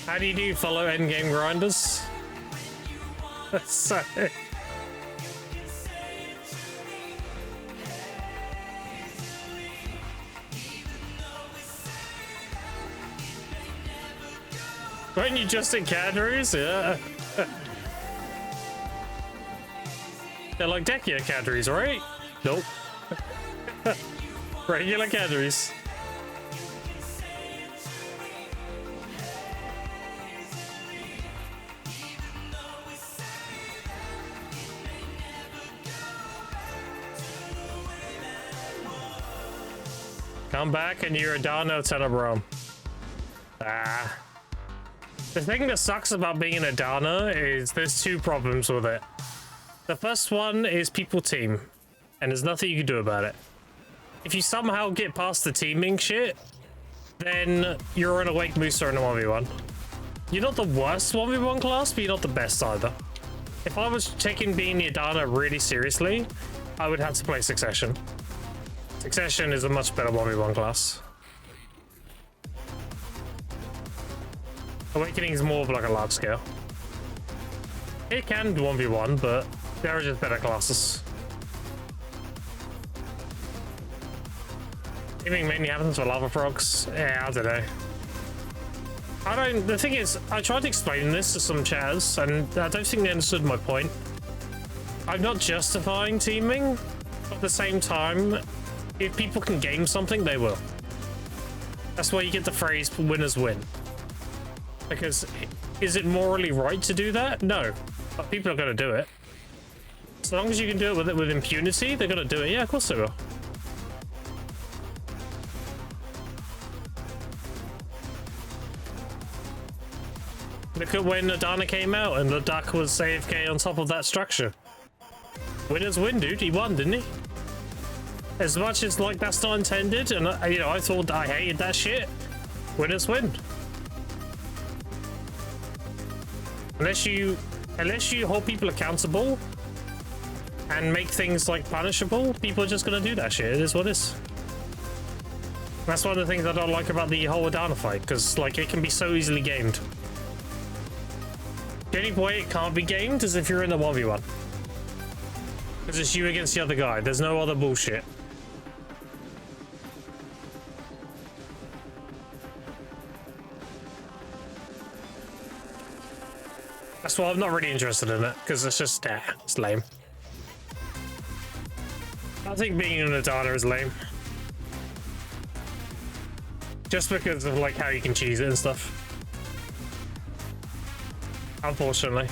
How do you do, fellow endgame grinders? So... Weren't you just in Cadbury's? Yeah. They're like Dekia Cadbury's, right? Nope. Regular Cadbury's. Come back and you're a Dano Tenebrum. Ah. The thing that sucks about being an Adana is there's two problems with it. The first one is people team, and there's nothing you can do about it. If you somehow get past the teaming shit, then you're an Awake Mooser in a 1v1. You're not the worst 1v1 class, but you're not the best either. If I was taking being the Adana really seriously, I would have to play Succession. Succession is a much better 1v1 class. Awakening is more of like a large scale. It can do 1v1, but there are just better classes. Teaming mainly happens for lava frogs. Yeah, I don't know. The thing is, I tried explaining this to some chats, and I don't think they understood my point. I'm not justifying teaming, but at the same time, if people can game something, they will. That's why you get the phrase winners win. Because is it morally right to do that? No, but people are going to do it. As long as you can do it with impunity, they're going to do it. Yeah, of course they will. Look at when Adana came out and the duck was AFK on top of that structure. Winners win, dude. He won, didn't he? As much as like that's not intended, and you know, I thought I hated that shit. Winners win. Unless you hold people accountable and make things like punishable, people are just gonna do that shit. It is what it is. That's one of the things I don't like about the whole Adana fight, because like it can be so easily gamed. The only way it can't be gamed is if you're in the 1v1. Because it's you against the other guy. There's no other bullshit. That's why I'm not really interested in it, because it's just, it's lame. I think being an Adana is lame. Just because of like how you can cheese it and stuff. Unfortunately.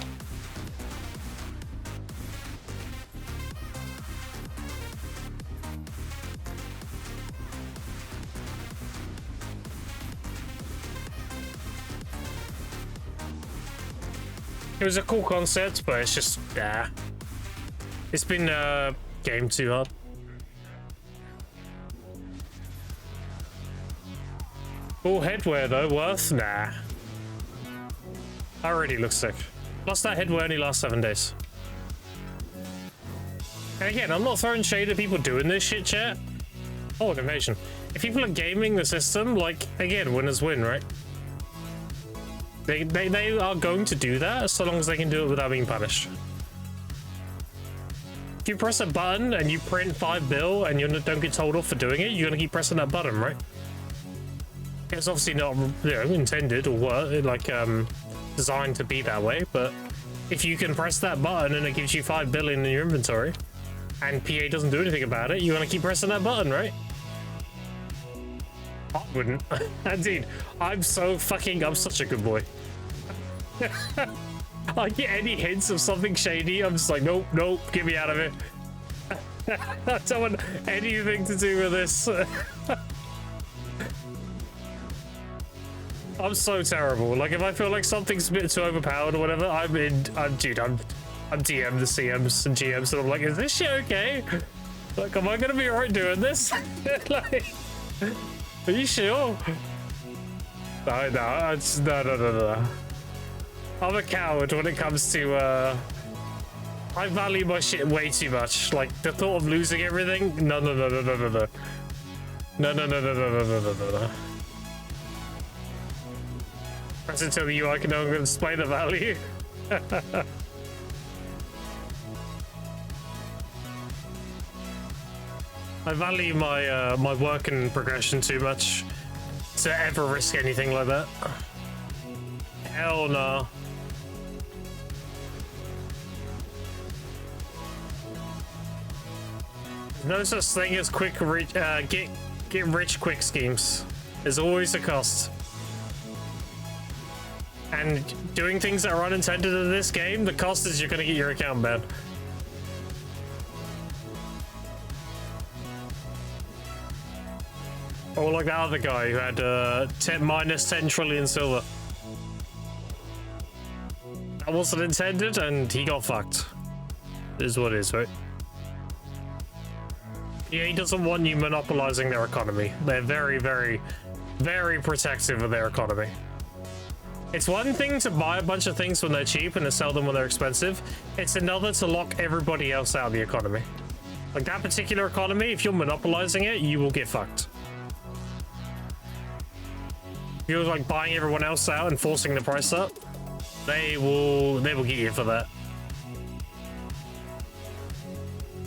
It was a cool concept, but it's just, it's been game too hard. Full headwear though, worth? Nah. That already looks sick. Plus that headwear only lasts 7 days. And again, I'm not throwing shade at people doing this shit, chat. Oh, an invasion. If people are gaming the system, like, again, winners win, right? They are going to do that so long as they can do it without being punished. If you press a button and you print 5 bill and you don't get told off for doing it, you're gonna keep pressing that button, right? It's obviously not, you know, intended or what, like designed to be that way, but if you can press that button and it gives you 5 billion in your inventory and PA doesn't do anything about it, you're gonna keep pressing that button, right? I wouldn't. Indeed, I'm such a good boy. I get any hints of something shady, I'm just like, nope, nope, get me out of it. I don't want anything to do with this. I'm so terrible. Like, if I feel like something's a bit too overpowered or whatever, I'm DM the CMs and GMs, and I'm like, is this shit okay? Like, am I gonna be alright doing this? Like, are you sure? No. I'm a coward when it comes to, I value my shit way too much. Like, the thought of losing everything, no. No. Press until the UI can no longer display the value. I value my my work and progression too much to ever risk anything like that. Hell no. No such thing as get rich quick schemes. There's always a cost. And doing things that are unintended in this game, the cost is you're gonna get your account banned. Or like that other guy who had minus 10 trillion silver. That wasn't intended, and he got fucked. Is what it is, right? Yeah, he doesn't want you monopolizing their economy. They're very, very, very protective of their economy. It's one thing to buy a bunch of things when they're cheap and to sell them when they're expensive. It's another to lock everybody else out of the economy. Like that particular economy, if you're monopolizing it, you will get fucked. If you're like buying everyone else out and forcing the price up, they will get you for that.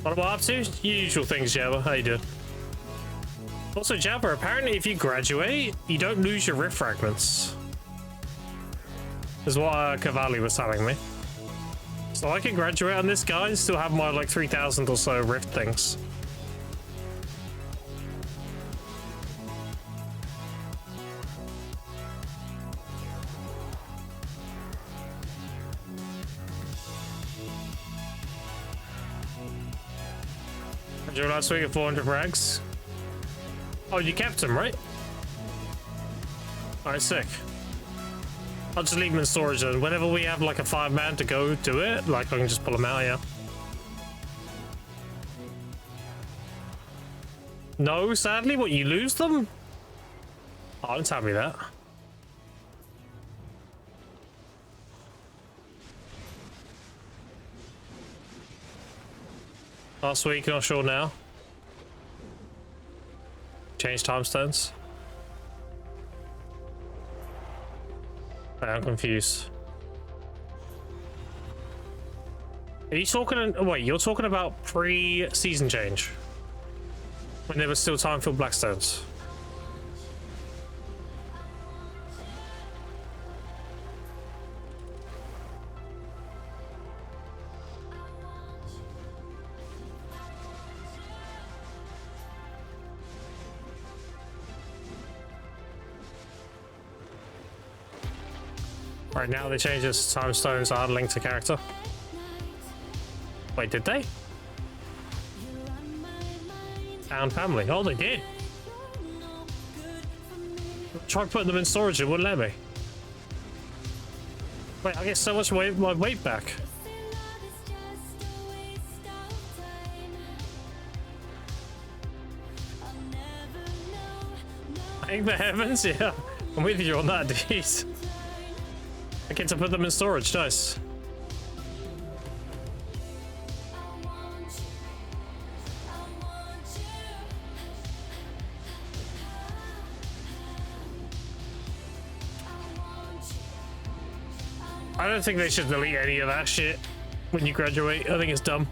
What am I up to? Usual things, Jabba. How you doing? Also, Jabba, apparently if you graduate, you don't lose your rift fragments. Is what Cavalli was telling me. So I can graduate on this guy and still have my like 3,000 or so rift things. Did you last week at 400 rags? Oh, you kept them, right? Alright, sick. I'll just leave them in storage, and whenever we have like a 5-man to go do it, like I can just pull them out, yeah. No, sadly, what, you lose them? Oh, don't tell me that. Last week, not sure now. Change time stones. I'm confused. Are you talking? Wait, you're talking about pre-season change when there was still time-filled blackstones. Right now they changed this time stones are linked to character. Wait, did they? Found family. Oh, they did. Tried putting them in storage, it wouldn't let me. Wait, I get so much my weight back. Thank the heavens, yeah. I'm with you on that, dude. I get to put them in storage, nice. I don't think they should delete any of that shit when you graduate. I think it's dumb.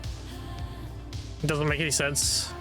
It doesn't make any sense.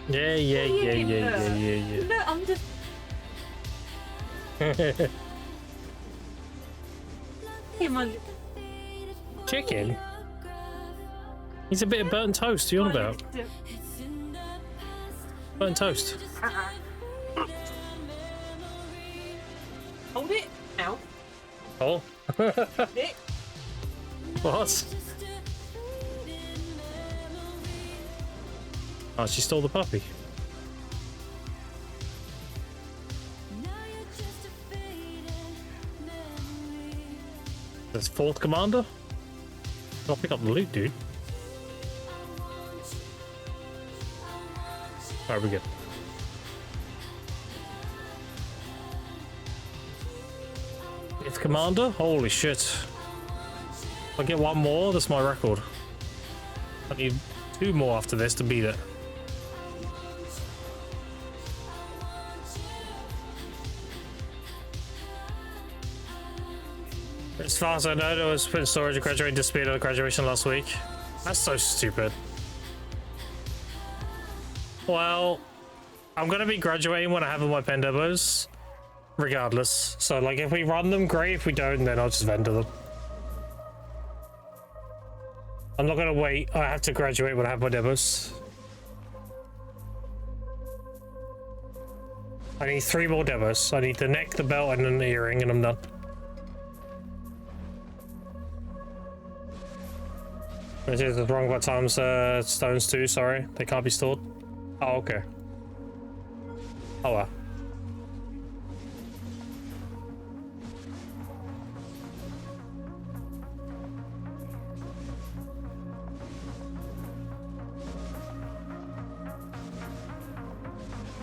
Yeah. No, I'm just. Hey, man. Chicken? He's a bit of burnt toast. You on about? Burnt toast. Hold it. Ow. Oh. It. What? Oh, she stole the puppy. That's fourth commander? I'll pick up the loot, dude. Alright, we're good. Fifth commander? Holy shit. If I get one more, that's my record. I need 2 more after this to beat it. As far as I know, there was put in storage and graduated to speed at graduation last week. That's so stupid. Well, I'm gonna be graduating when I have all my pen demos, regardless. So, like, if we run them, great. If we don't, then I'll just vendor them. I'm not gonna wait. I have to graduate when I have my demos. I need 3 more demos. I need the neck, the belt, and then the earring, and I'm done. This is wrong about times stones too, sorry. They can't be stored. Oh, okay. Oh well.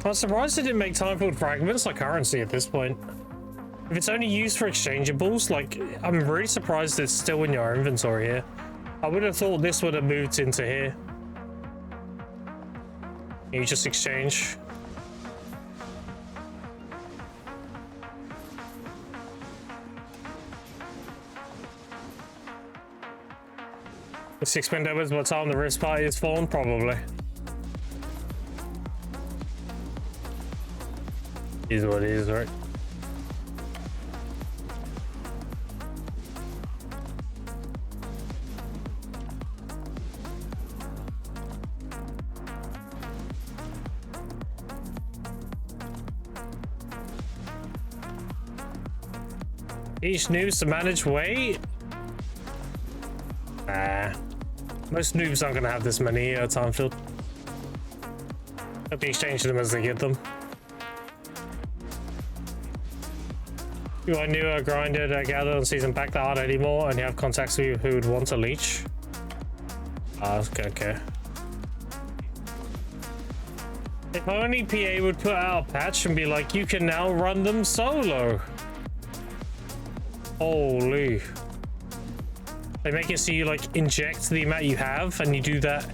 I'm surprised they didn't make time-filled fragments like currency at this point. If it's only used for exchangeables, like, I'm really surprised it's still in your inventory here. I would have thought this would have moved into here. You just exchange. The 6-pin demos by the time the wrist party is fallen, probably. Is what it is, right? Each noobs to manage weight? Nah. Most noobs aren't gonna have this many time filled. Have to exchange them as they get them. You are newer, grinded, gathered on season pack that aren't anymore, and you have contacts who would want a leech. Okay. If only PA would put out a patch and be like, you can now run them solo. Holy. They make it so you like inject the amount you have and you do that.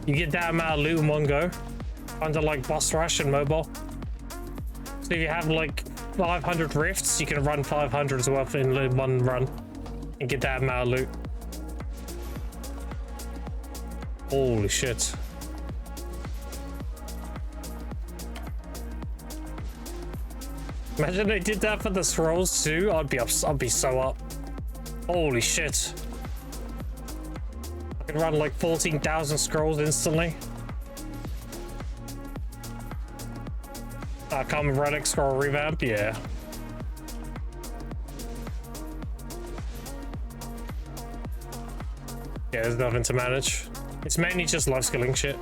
You get that amount of loot in one go. Under like boss rush and mobile. So if you have like 500 rifts, you can run 500 as well in one run and get that amount of loot. Holy shit. Imagine they did that for the scrolls too. I'd be so up. Holy shit. I can run like 14,000 scrolls instantly. Common relic scroll revamp, yeah. Yeah, there's nothing to manage. It's mainly just life skilling shit.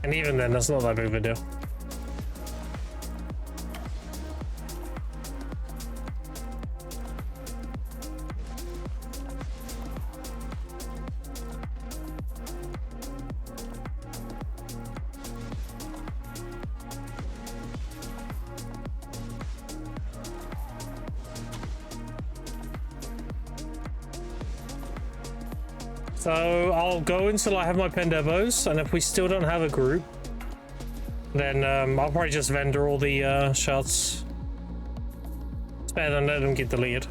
And even then, that's not that big of a deal. So I'll go until I have my Pendevos, and if we still don't have a group, then I'll probably just vendor all the shots. It's better than letting them get deleted.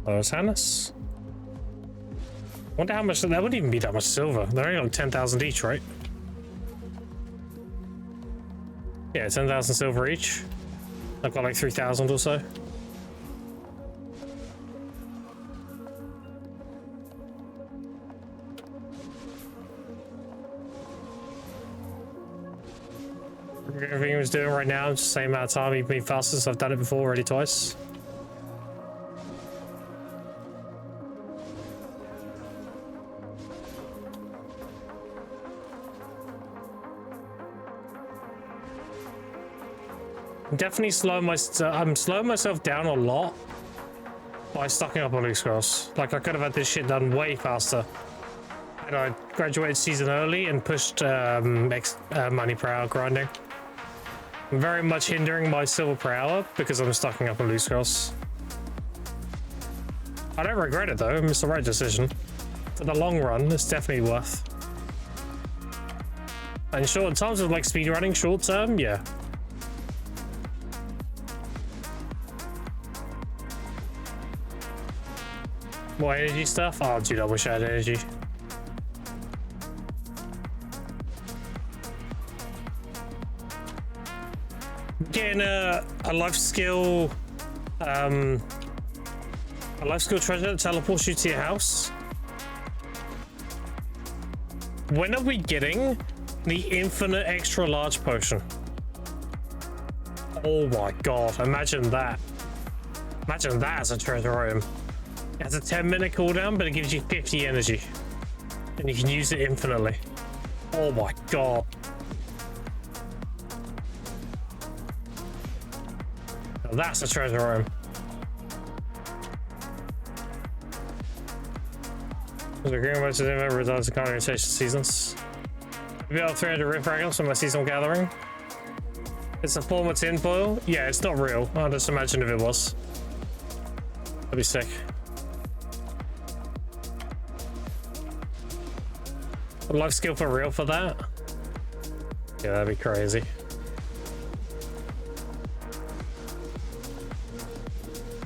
Oh, it's Hannes. Wonder how much that wouldn't even be that much silver. They're only like 10,000 each, right? Yeah, 10,000 silver each. I've got like 3,000 or so. Everything he was doing right now, just the same amount of time, even faster, so I've done it before already twice. I'm definitely I'm slowing myself down a lot by stocking up on loot scrolls. Like, I could have had this shit done way faster. And I graduated season early and pushed money per hour grinding. I'm very much hindering my silver per hour because I'm stocking up on loot scrolls. I don't regret it though, it's the right decision. For the long run, it's definitely worth. And short in terms of like speedrunning short term, yeah. More energy stuff? Oh dude, I wish I had energy. Getting a life skill treasure that teleports you to your house. When are we getting the infinite extra large potion? Oh my god, imagine that. Imagine that as a treasure item. It has a 10-minute cooldown, but it gives you 50 energy. And you can use it infinitely. Oh my god. Now that's a treasure item. The green much of the results of rotation seasons. I've got 300 rift fragments from my seasonal gathering. It's a form of tinfoil. Yeah, it's not real. I'll just imagine if it was. That'd be sick. A life skill for real for that? Yeah, that'd be crazy.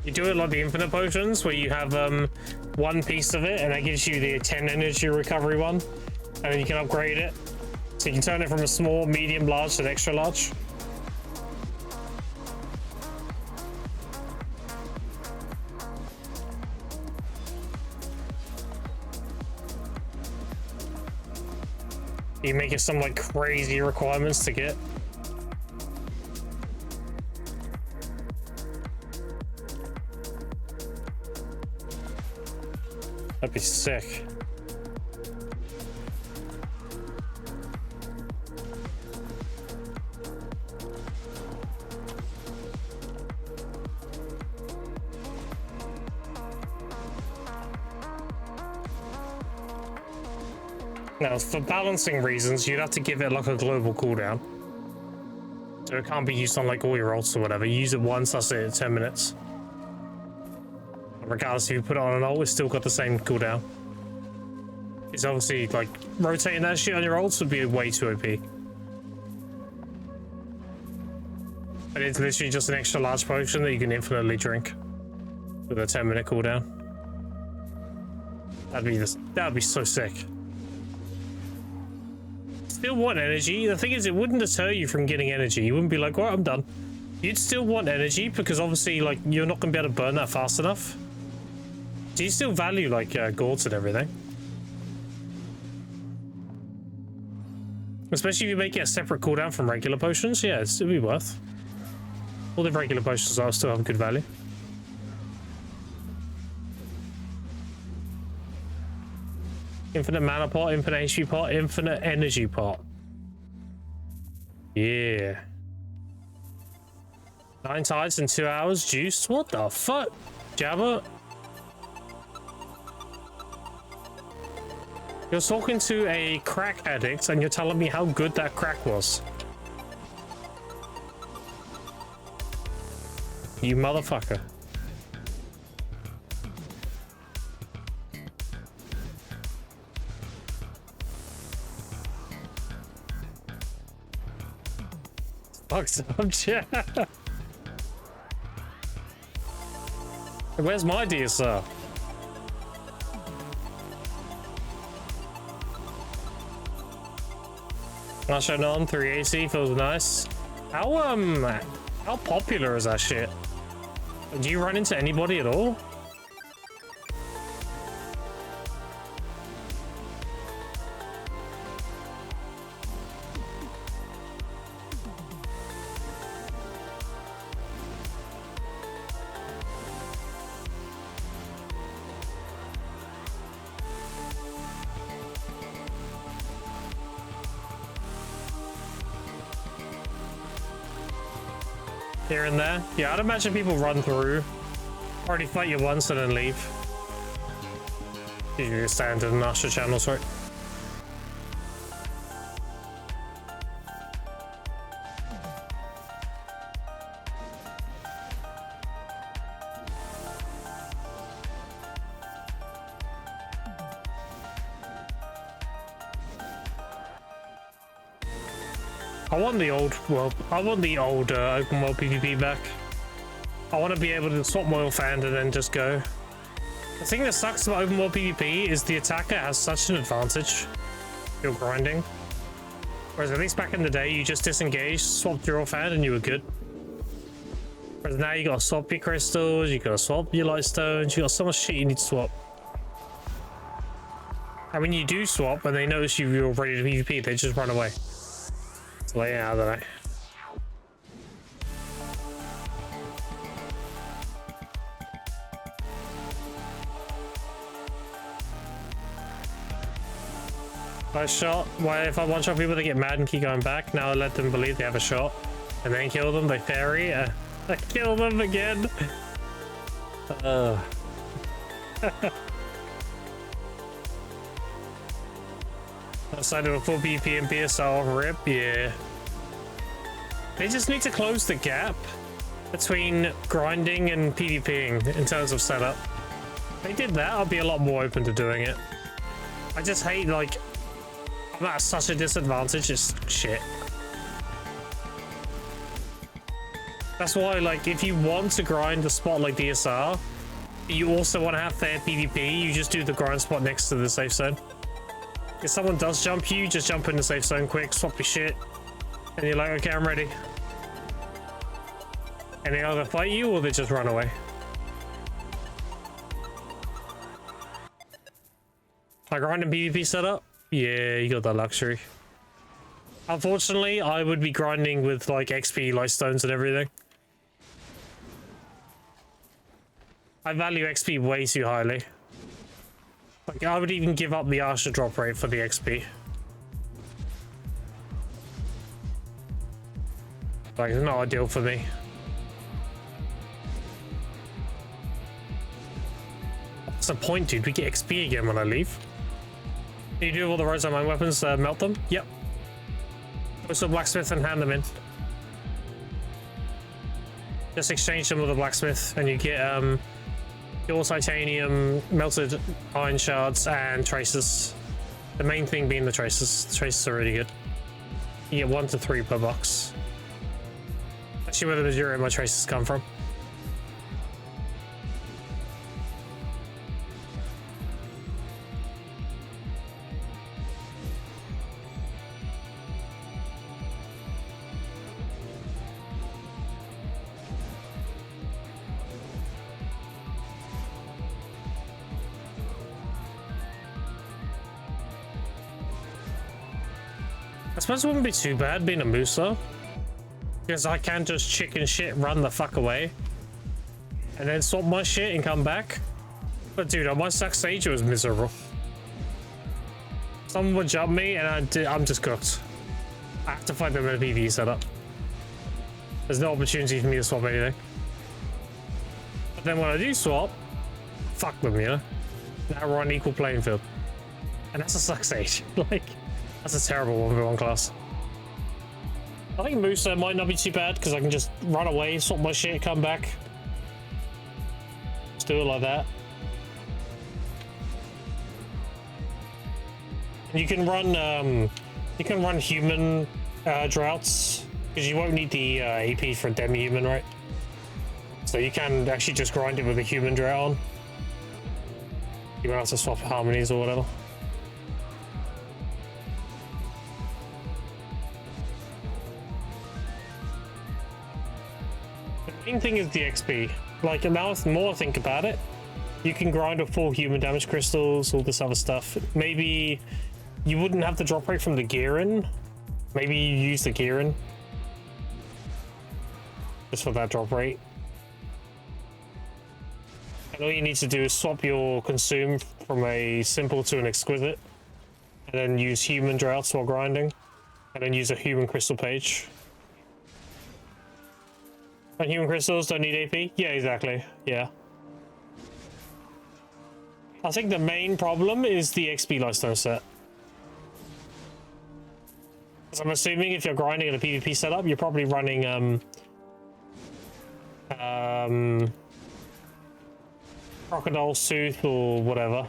You do it like the infinite potions, where you have one piece of it, and that gives you the 10 energy recovery one, and then you can upgrade it. So you can turn it from a small, medium, large to an extra large. You make it some like crazy requirements to get. That'd be sick. Now, for balancing reasons, you'd have to give it like a global cooldown. So it can't be used on like all your ults or whatever. You use it once, that's it, 10 minutes. Regardless if you put it on an ult, it's still got the same cooldown. It's obviously like rotating that shit on your ults would be way too OP. But it's literally just an extra large potion that you can infinitely drink with a 10-minute cooldown. That'd be so sick. Still want energy. The thing is, it wouldn't deter you from getting energy. You wouldn't be like, well, I'm done. You'd still want energy because obviously, like, you're not going to be able to burn that fast enough. Do you still value, like, gourds and everything? Especially if you make it a separate cooldown from regular potions. Yeah, it'd be worth. All the regular potions will still have good value. Infinite mana pot, infinite HP pot, infinite energy pot. Yeah. 9 tides in 2 hours, juice. What the fuck? Jabba? You're talking to a crack addict and you're telling me how good that crack was. You motherfucker. Fuck's up, chat. Where's my DSR? Flash on 380 feels nice. How popular is that shit? Do you run into anybody at all? Here and there. Yeah, I'd imagine people run through, already fight you once and then leave. You're standard in Asha channels, right? I want the old world. I want the old open world PvP back. I want to be able to swap my oil fan and then just go. The thing that sucks about open world PvP is the attacker has such an advantage. You're grinding. Whereas at least back in the day, you just disengaged, swapped your oil fan, and you were good. Whereas now you gotta swap your crystals, you gotta swap your light stones, you got so much shit you need to swap. And when you do swap and they notice you're ready to PvP, they just run away. So yeah, I don't know. I shot. Why if I one-shot people, they get mad and keep going back. Now I let them believe they have a shot, and then kill them. They parry. I kill them again. I decided a full PvP and PSR rip. Yeah. They just need to close the gap between grinding and PvPing in terms of setup. If they did that, I'd be a lot more open to doing it. I just hate, like, I'm at such a disadvantage, it's shit. That's why, like, if you want to grind a spot like DSR, you also want to have fair PvP, you just do the grind spot next to the safe zone. If someone does jump you, just jump in the safe zone quick, swap your shit, and you're like, okay, I'm ready. And they either fight you or they just run away. Like random PvP setup? Yeah, you got that luxury. Unfortunately, I would be grinding with like XP, light stones and everything. I value XP way too highly. Like, I would even give up the Asha drop rate for the XP. Like, it's not ideal for me. What's the point, dude? We get XP again when I leave. You do all the roads on my weapons, melt them? Yep. Go to the blacksmith and hand them in. Just exchange them with the blacksmith and you get your titanium, melted iron shards, and traces. The main thing being the traces. The traces are really good. You get 1 to 3 per box. Actually, where the majority of my traces come from. I suppose it wouldn't be too bad being a Musa, because I can just chicken shit run the fuck away and then swap my shit and come back. But dude, on my sack stage it was miserable. Someone would jump me and I'm just cooked. I have to fight them in a PvE setup. There's no opportunity for me to swap anything. But then when I do swap, fuck them, you know? Now we're on equal playing field. And that's a suck stage. Like, that's a terrible 1v1 class. I think Musa might not be too bad because I can just run away, swap my shit, come back. Just do it like that. You can run human droughts because you won't need the AP for a demi-human, right? So you can actually just grind it with a human drought on. You won't have to swap harmonies or whatever. Main thing is the XP. Like, now the more I think about it, you can grind up 4 human damage crystals, all this other stuff. Maybe you wouldn't have the drop rate from the gearing. Maybe you use the gearing just for that drop rate. And all you need to do is swap your consume from a simple to an exquisite, and then use human droughts while grinding, and then use a human crystal page. And human crystals don't need AP? Yeah, exactly. Yeah. I think the main problem is the XP Lightstone set. So I'm assuming if you're grinding in a PvP setup, you're probably running Crocodile Tooth or whatever.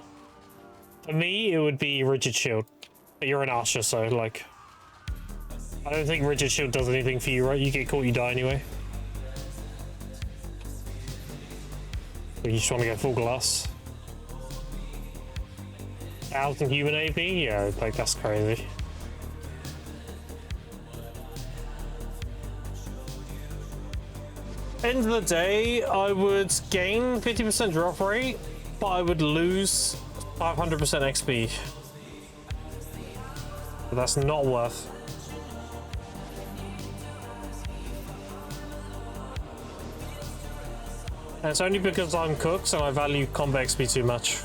For me, it would be Rigid Shield. But you're an archer, so like, I don't think Rigid Shield does anything for you, right? You get caught, you die anyway. You just want to go full glass. 1,000 human AP? Yeah, like that's crazy. End of the day, I would gain 50% drop rate, but I would lose 500% XP. But that's not worth. And it's only because I'm Cooks and I value combat XP too much.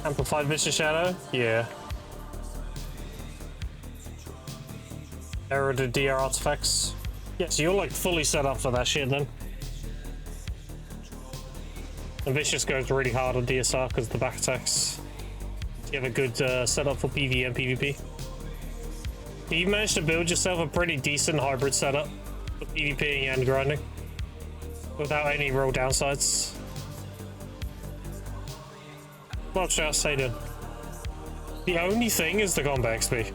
Amplified Vicious Shadow? Yeah. Error to DR artifacts. Yeah, so you're like fully set up for that shit then. And Vicious goes really hard on DSR because of the back attacks. You have a good setup for PvE and PvP. You managed to build yourself a pretty decent hybrid setup for PvPing and grinding without any real downsides. Well, just say then. The only thing is the combat XP.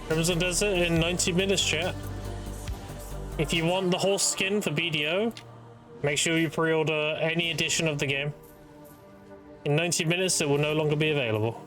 Crimson does it in 90 minutes, chat. If you want the horse skin for BDO, make sure you pre-order any edition of the game. In 90 minutes, it will no longer be available.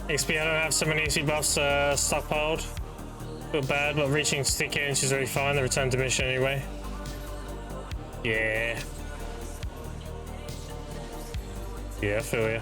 XP, I don't have so many XP buffs stockpiled. Feel bad, but reaching sticky inch is really fine. The return to mission anyway. Yeah. Yeah, I feel ya.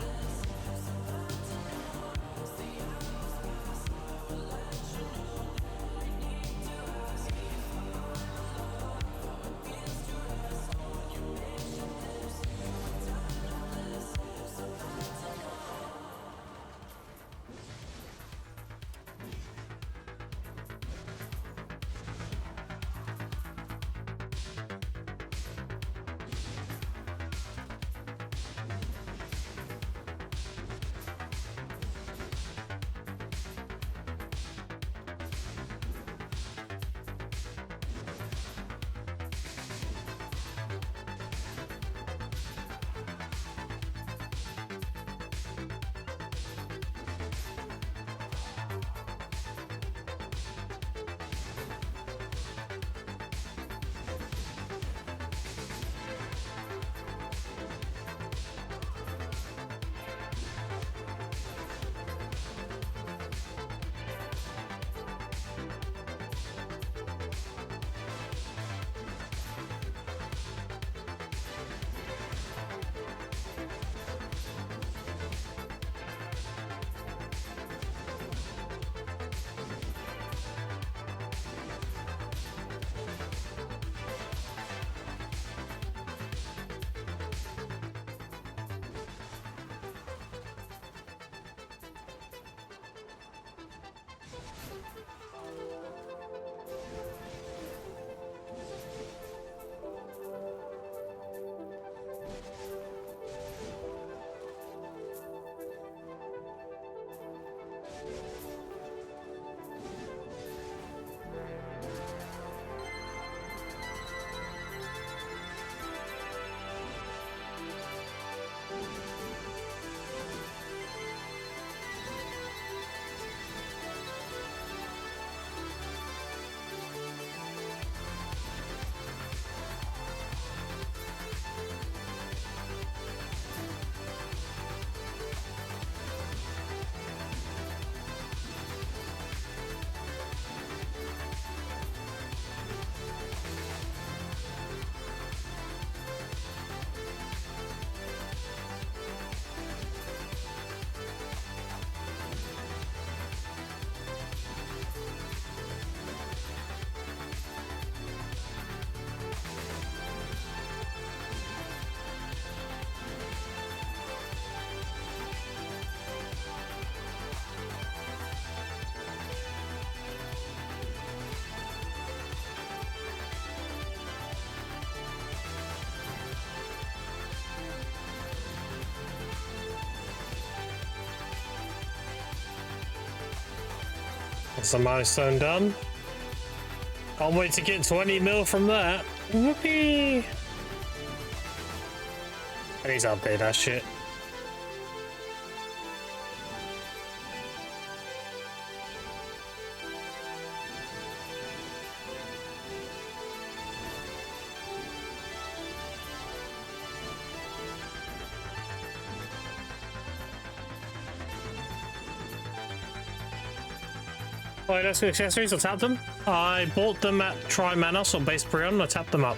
That's a milestone done. Can't wait to get 20 mil from that. Whoopee! I need to update that shit. Oh, let's go accessories. I'll tap them. I bought them at Tri Manos or Base Prion. I tapped them up.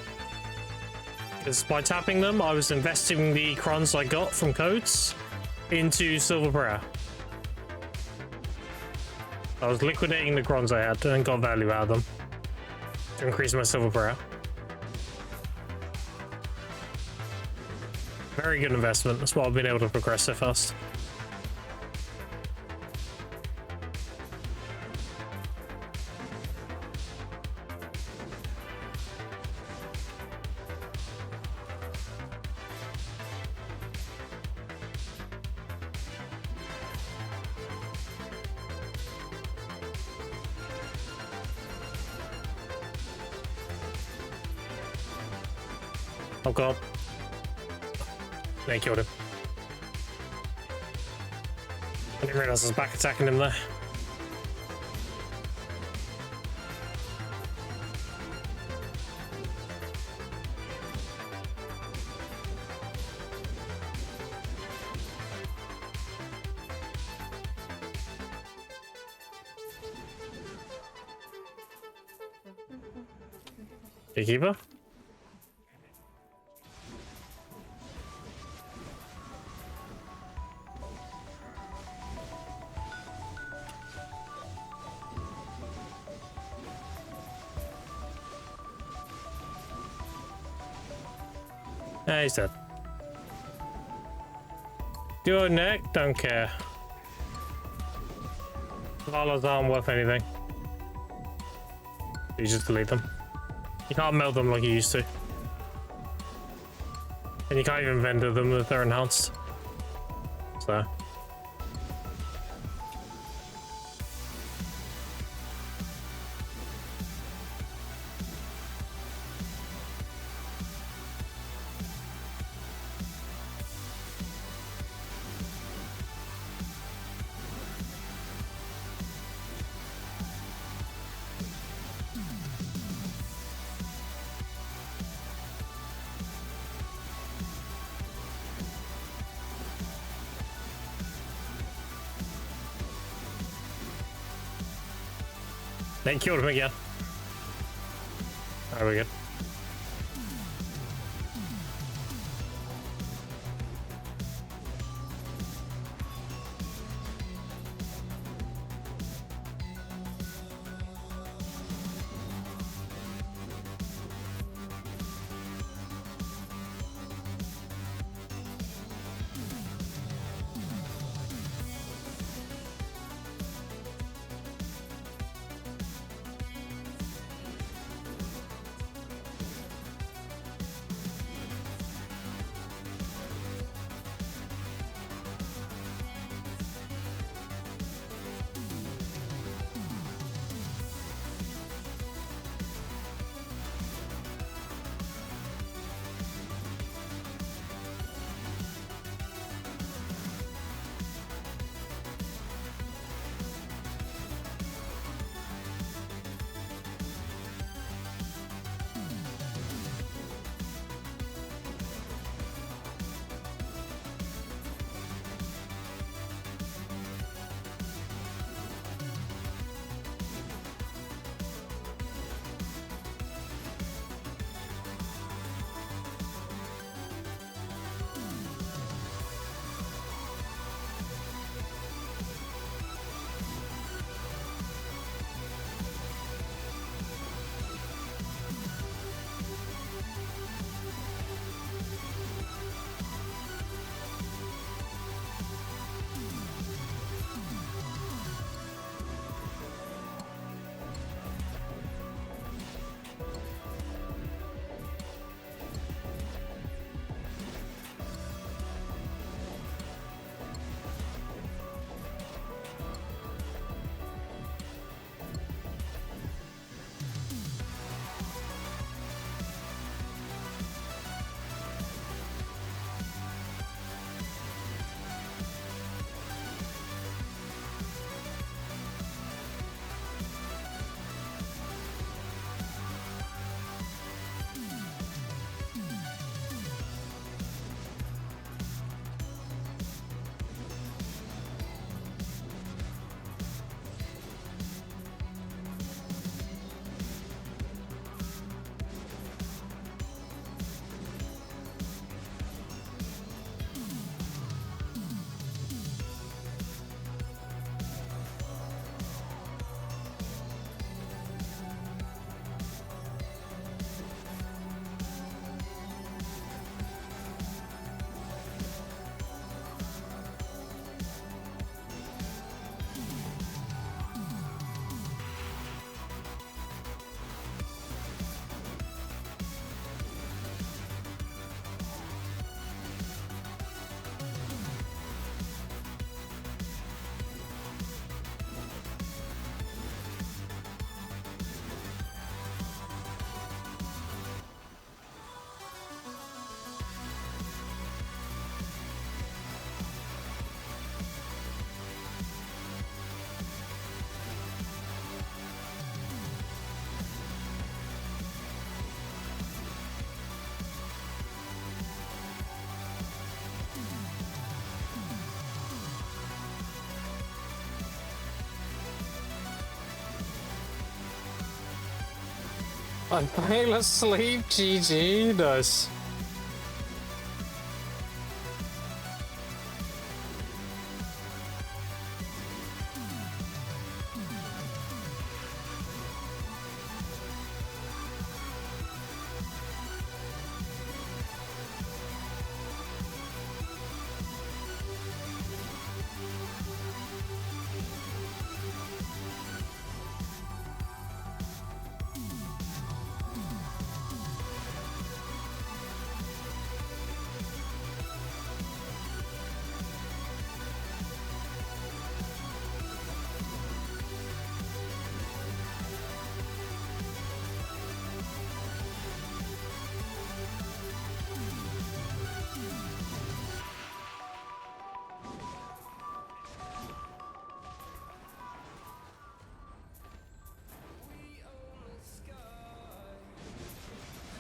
Because by tapping them, I was investing the crons I got from codes into Silver Prayer. I was liquidating the crons I had and got value out of them to increase my Silver Prayer. Very good investment. That's why I've been able to progress so fast. Oh god. They killed him. I didn't realize I was back attacking him there. Beekeeper? Ah, he's dead. Your neck, don't care. Lalas aren't worth anything. You just delete them. You can't melt them like you used to. And you can't even vendor them if they're enhanced. So. They killed him again. There we go. I'm falling asleep, GG. Nice.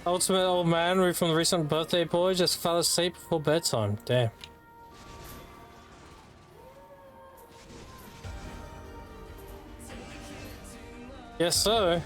Ultimate old man from the recent birthday boy just fell asleep before bedtime. Damn. Yes, sir.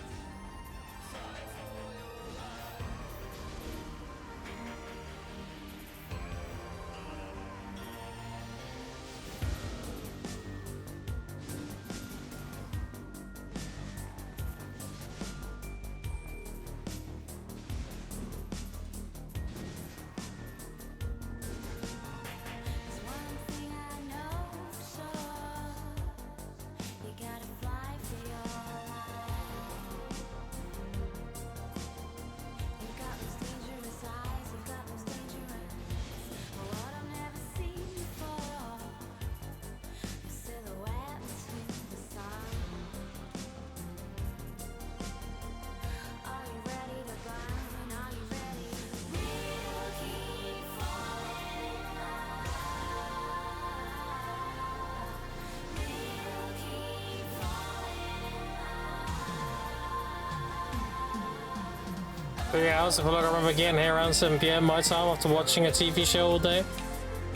Yeah, I feel like I remember getting here around 7 PM my time after watching a TV show all day.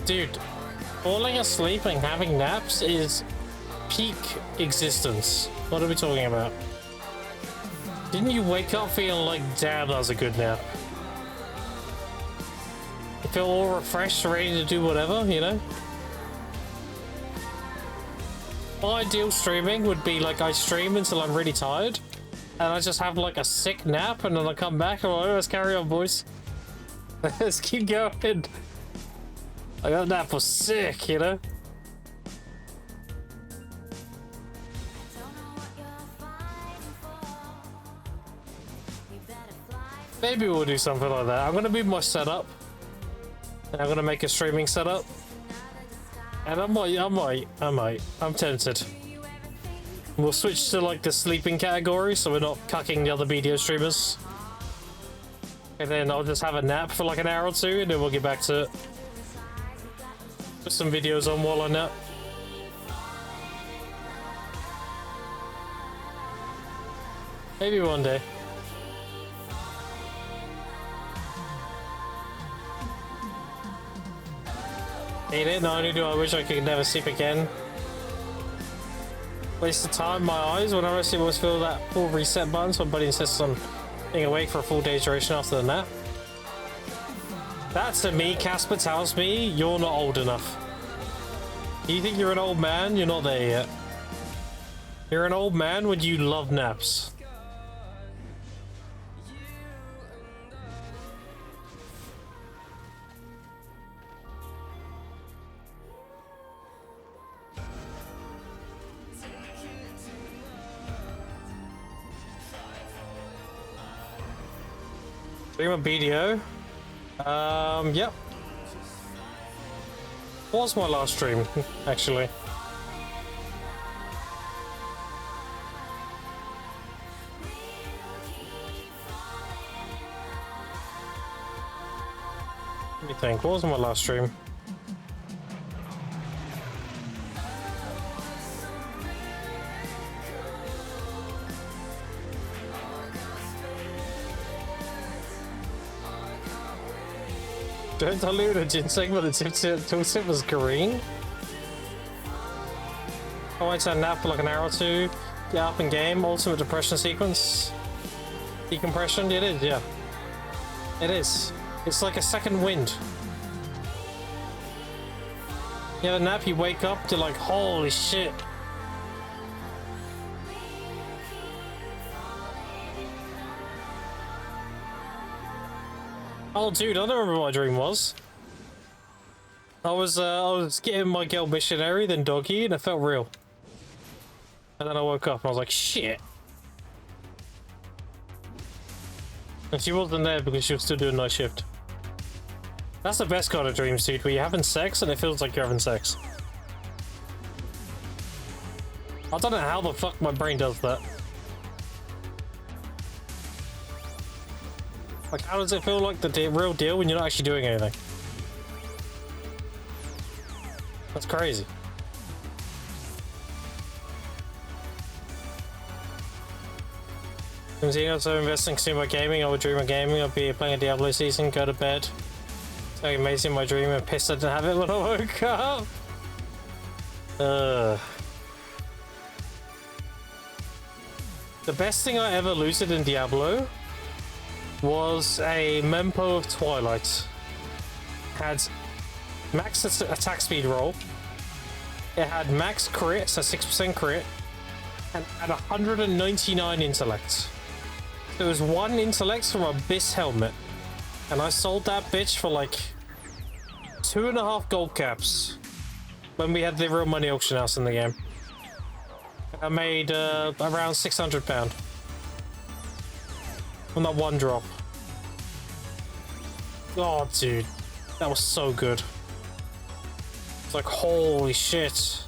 Dude, falling asleep and having naps is peak existence. What are we talking about? Didn't you wake up feeling like, damn, that was a good nap? You feel all refreshed, ready to do whatever, you know? My ideal streaming would be like I stream until I'm really tired. And I just have like a sick nap and then I come back and I'm like, let's carry on, boys. Let's keep going. Like that nap was sick, you know? Maybe we'll do something like that. I'm gonna move my setup. And I'm gonna make a streaming setup. And I'm tempted. We'll switch to like the sleeping category so we're not cucking the other video streamers. And then I'll just have a nap for like an hour or two and then we'll get back to it. Put some videos on while I nap. Maybe one day. Hate it, not only do I wish I could never sleep again. Waste of time, my eyes. Whenever I see always feel that full reset button, so my body insists on being awake for a full day's duration after the nap. That to me, Casper tells me you're not old enough. You think you're an old man? You're not there yet. You're an old man when you love naps. Stream a BDO? Yep. What was my last stream, actually? Let me think, what was my last stream? Don't dilute a ginseng, but the tooltip was green. I went to a nap for like an hour or two. Get up in game, ultimate depression sequence. Decompression? It is, yeah. It is. It's like a second wind. You have a nap, you wake up, you're like, holy shit. Oh, dude, I don't remember what my dream was. I was getting my girl missionary, then doggy, and it felt real. And then I woke up and I was like, shit. And she wasn't there because she was still doing night shift. That's the best kind of dreams, dude, where you're having sex and it feels like you're having sex. I don't know how the fuck my brain does that. Like, how does it feel like the real deal when you're not actually doing anything? That's crazy. I'm also investing in consumer gaming. I would dream of gaming. I'll be playing a Diablo season, go to bed. So amazing my dream and pissed I didn't have it when I woke up. The best thing I ever looted in Diablo was a Mempo of Twilight. Had max attack speed roll. It had max crit, so 6% crit, and had 199 intellect. There was 1 intellect from Abyss helmet, and I sold that bitch for like 2.5 gold caps when we had the real money auction house in the game. I made around £600 on that 1 drop. Oh, dude, that was so good. It's like, holy shit.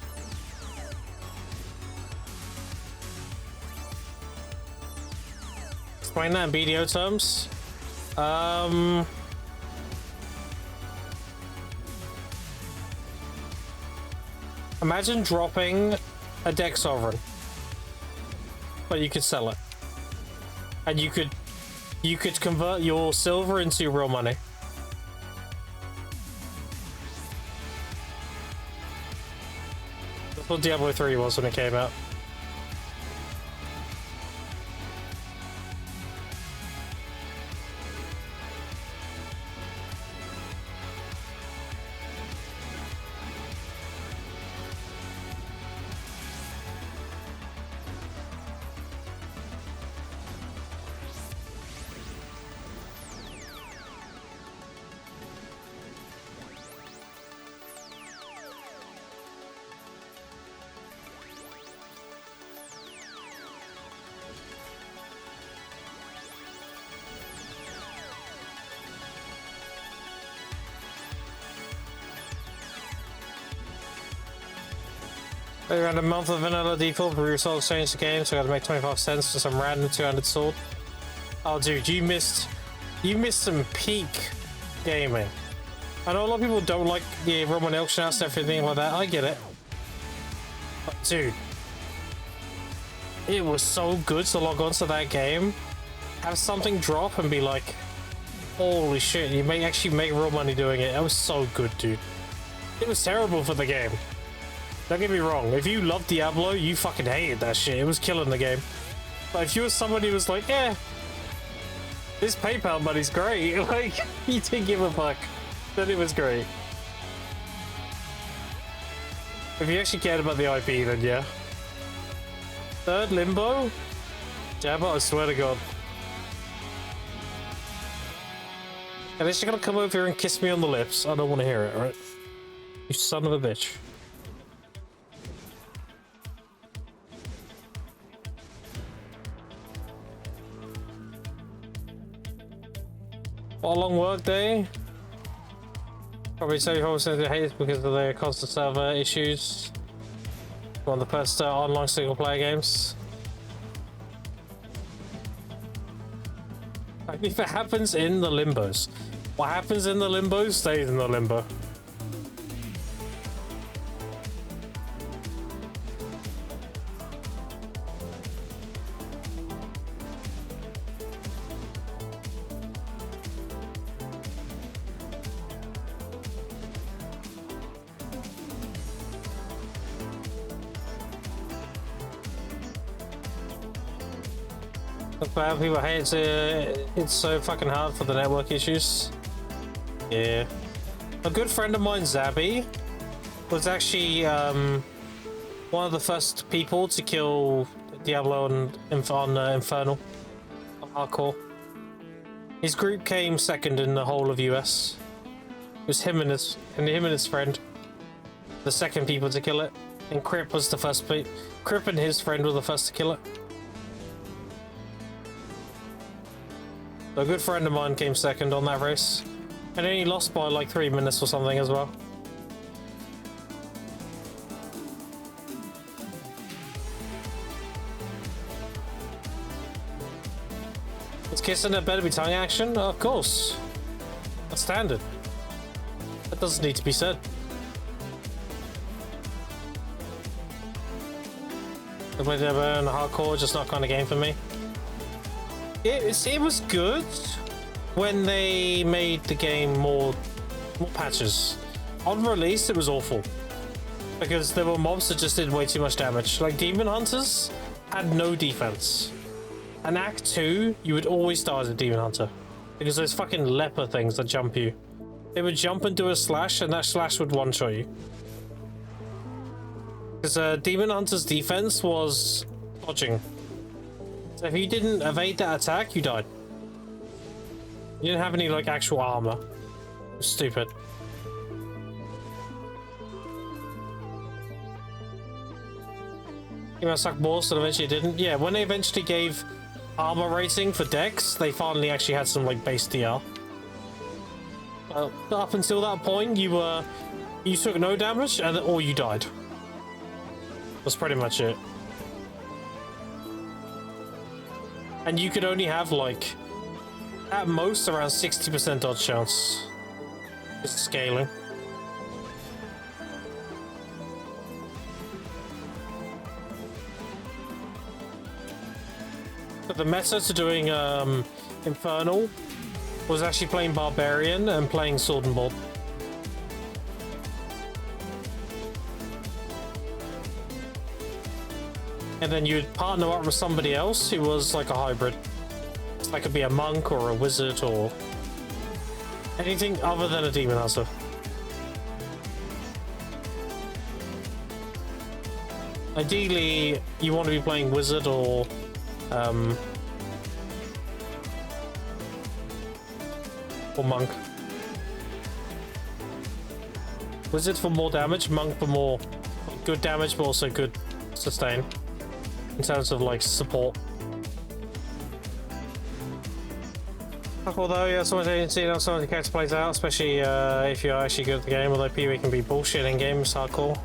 Explain that in BDO terms. Imagine dropping a deck sovereign, but you could sell it, and you could convert your silver into real money. That's what Diablo 3 was when it came out. Around a month of vanilla default, but results changed the game, so I gotta make 25 cents for some random 200 sword. Oh, dude, you missed some peak gaming. I know a lot of people don't like the Roman auction house and everything like that. I get it, but dude, it was so good to log on to that game, have something drop, and be like, "Holy shit!" You may actually make real money doing it. It was so good, dude. It was terrible for the game. Don't get me wrong, if you loved Diablo, you fucking hated that shit. It was killing the game. But if you were somebody who was like, yeah, this PayPal money's great, like, you didn't give a fuck, then it was great. If you actually cared about the IP, then yeah. Third Limbo? Jabba, I swear to God. Unless you're gonna come over here and kiss me on the lips, I don't want to hear it, alright? You son of a bitch. What a long work day. Probably 74% of the hate because of the constant server issues. One of the first online single player games. Like, if it happens in the limbos, what happens in the limbo stays in the limbo. That's bad. People hate it. It's so fucking hard for the network issues. Yeah. A good friend of mine, Zabby, was actually one of the first people to kill Diablo on Infernal on Hardcore. His group came second in the whole of US. It was him and his friend, the second people to kill it, and Crip was the first. Crip and his friend were the first to kill it. A good friend of mine came second on that race, and then he lost by like 3 minutes or something as well. Is kissing it better be tongue action? Of course. That's standard. That doesn't need to be said. The way they were in Hardcore, just not kind of game for me. It was good when they made the game more patches. On release, it was awful because there were mobs that just did way too much damage. Like Demon Hunters had no defense. In Act 2, you would always die as a Demon Hunter because those fucking leper things that jump you. They would jump and do a slash, and that slash would one-shot you. Because Demon Hunter's defense was dodging. So if you didn't evade that attack, you died. You didn't have any like actual armor. It was stupid. You must suck balls, and eventually didn't. Yeah, when they eventually gave armor rating for Dex, they finally actually had some like base DR. Up until that point, you took no damage, or you died. That's pretty much it. And you could only have like, at most, around 60% dodge chance. Just scaling. But the meta to doing Infernal was actually playing Barbarian and playing Sword and Bolt. And then you'd partner up with somebody else who was like a hybrid. That could be a monk or a wizard or anything other than a demon hunter. Ideally, you want to be playing wizard or monk. Wizard for more damage, monk for more good damage, but also good sustain in terms of like support. Although, yeah, sometimes you can see how some of the character plays out, especially if you're actually good at the game, although PvE can be bullshit in games, hardcore.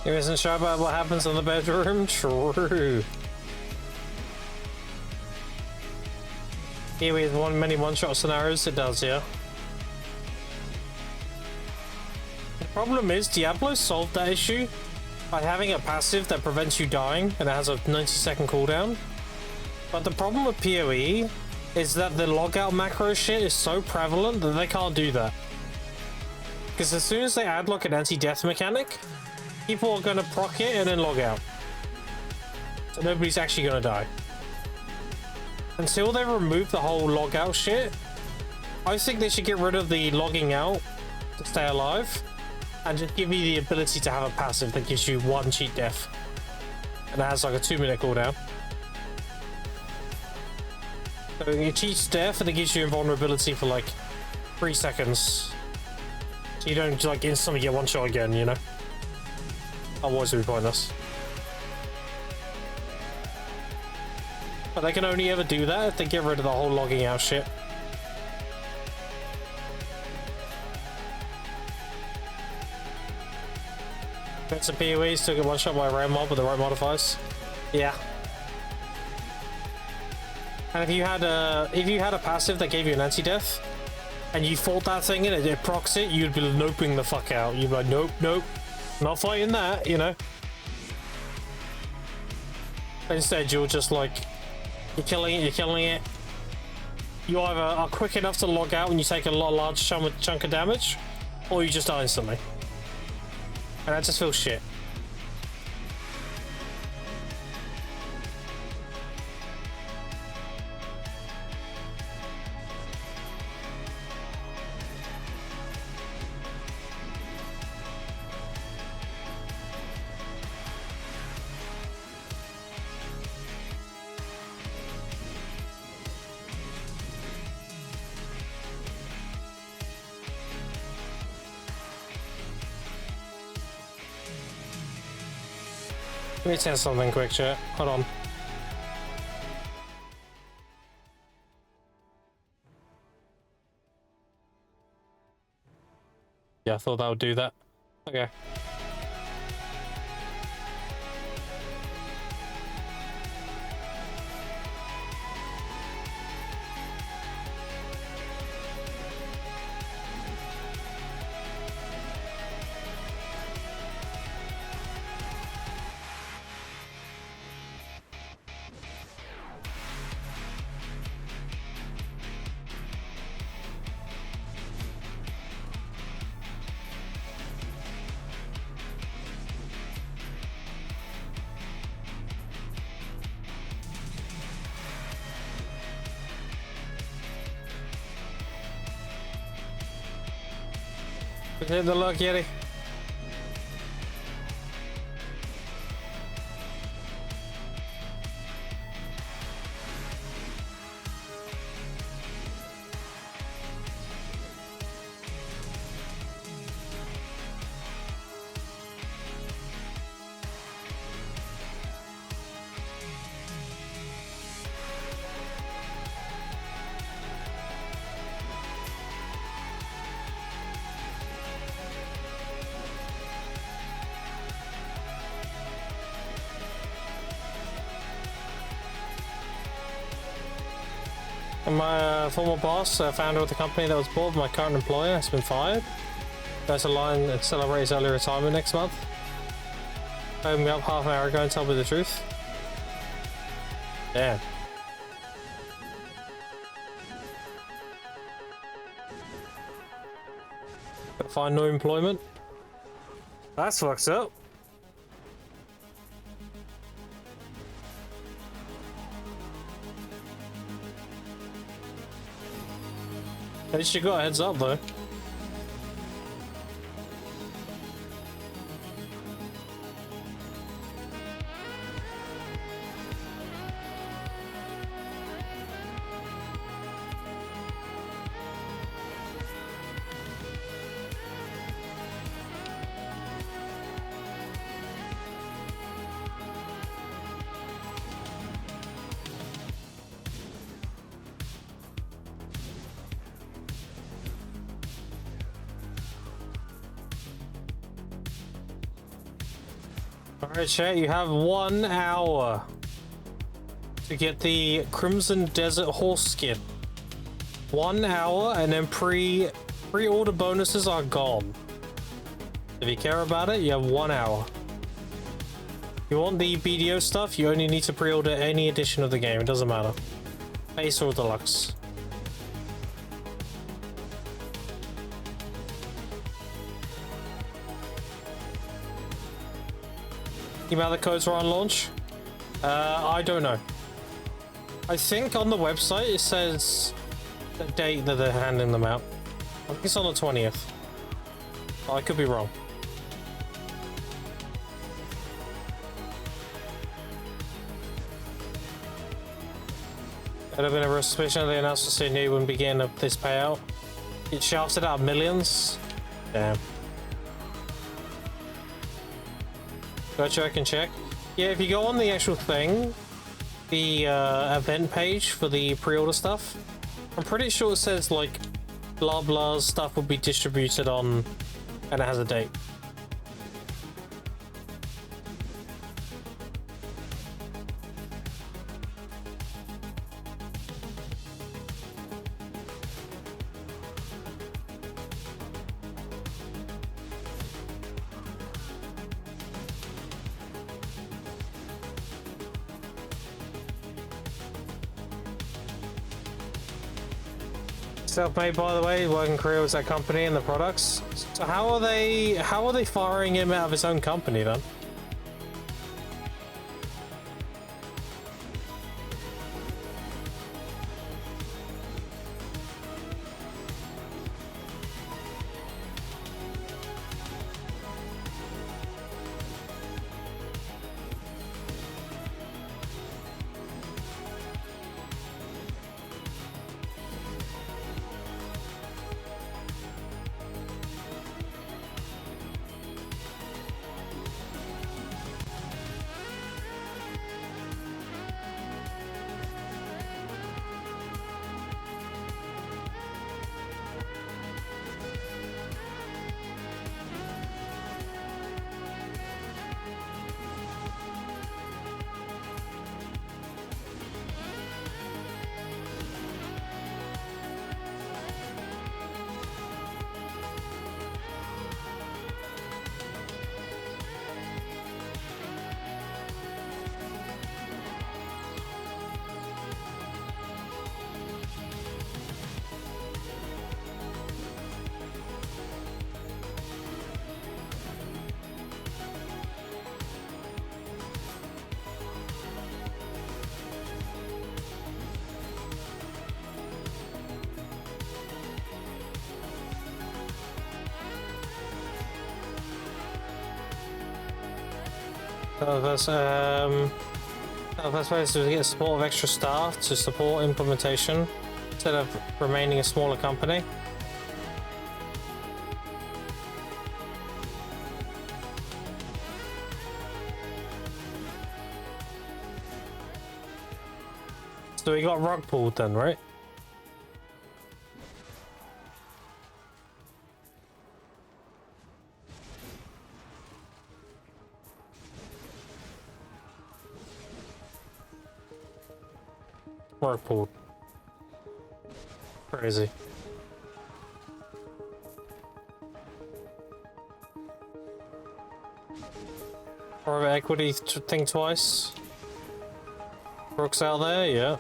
You isn't sure about what happens in the bedroom? True. Here with many one-shot scenarios, it does, yeah. The problem is, Diablo solved that issue by having a passive that prevents you dying, and it has a 90-second cooldown. But the problem with PoE is that the logout macro shit is so prevalent that they can't do that. Because as soon as they add like an anti-death mechanic, people are going to proc it and then log out. So nobody's actually going to die. Until they remove the whole log out shit, I think they should get rid of the logging out to stay alive and just give you the ability to have a passive that gives you one cheat death. And it has like a 2-minute cooldown. So it cheats death and it gives you invulnerability for like 3 seconds. So you don't like instantly get one shot again, you know? Otherwise it would be pointless. But they can only ever do that if they get rid of the whole logging out shit. Got some PoEs, still get one shot by a rare mob with the right modifiers. Yeah. And if you had a passive that gave you an anti-death, and you fought that thing and it procs it, you'd be noping the fuck out. You'd be like, nope, nope, not fighting that, you know? Instead, you're just like, you're killing it. You either are quick enough to log out when you take a large chunk of damage, or you just die instantly. And that just feels shit. Let me test something quick, chat. Hold on. Yeah, I thought that would do that. Okay. Hit the luck, Yeti. And my former boss, founder of the company that was bought, my current employer, has been fired. There's a line that celebrates early retirement next month. Phoned me up half an hour ago and told me the truth. Damn. Gotta find new employment. That's fucked up. At least you got a heads up though. Alright, chat, you have 1 hour to get the Crimson Desert Horse skin. 1 hour, and then pre-order bonuses are gone. If you care about it, you have 1 hour. If you want the BDO stuff, you only need to pre-order any edition of the game, it doesn't matter. Base or deluxe. Email the codes are on launch? I don't know. I think on the website it says the date that they're handing them out. I think it's on the 20th. I could be wrong. There'd have been a real suspicion they announced the Sydney wouldn't begin this payout. It shafted out millions. Damn. Gotcha, I can check. Yeah, if you go on the actual thing, the event page for the pre-order stuff, I'm pretty sure it says like blah blah stuff will be distributed on, and it has a date. Self-made, by the way, working career was that company and the products. So how are they firing him out of his own company then? That's ways to get support of extra staff to support implementation instead of remaining a smaller company. So we got rug pulled then, right? Rug pulled. Crazy. Private equity thing twice. Brooks out there, yeah.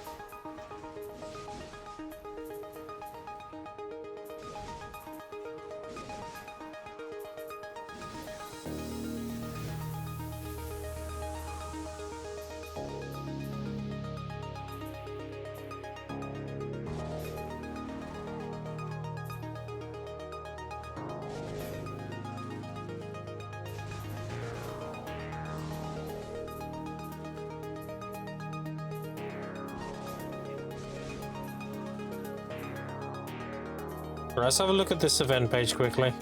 Let's have a look at this event page quickly.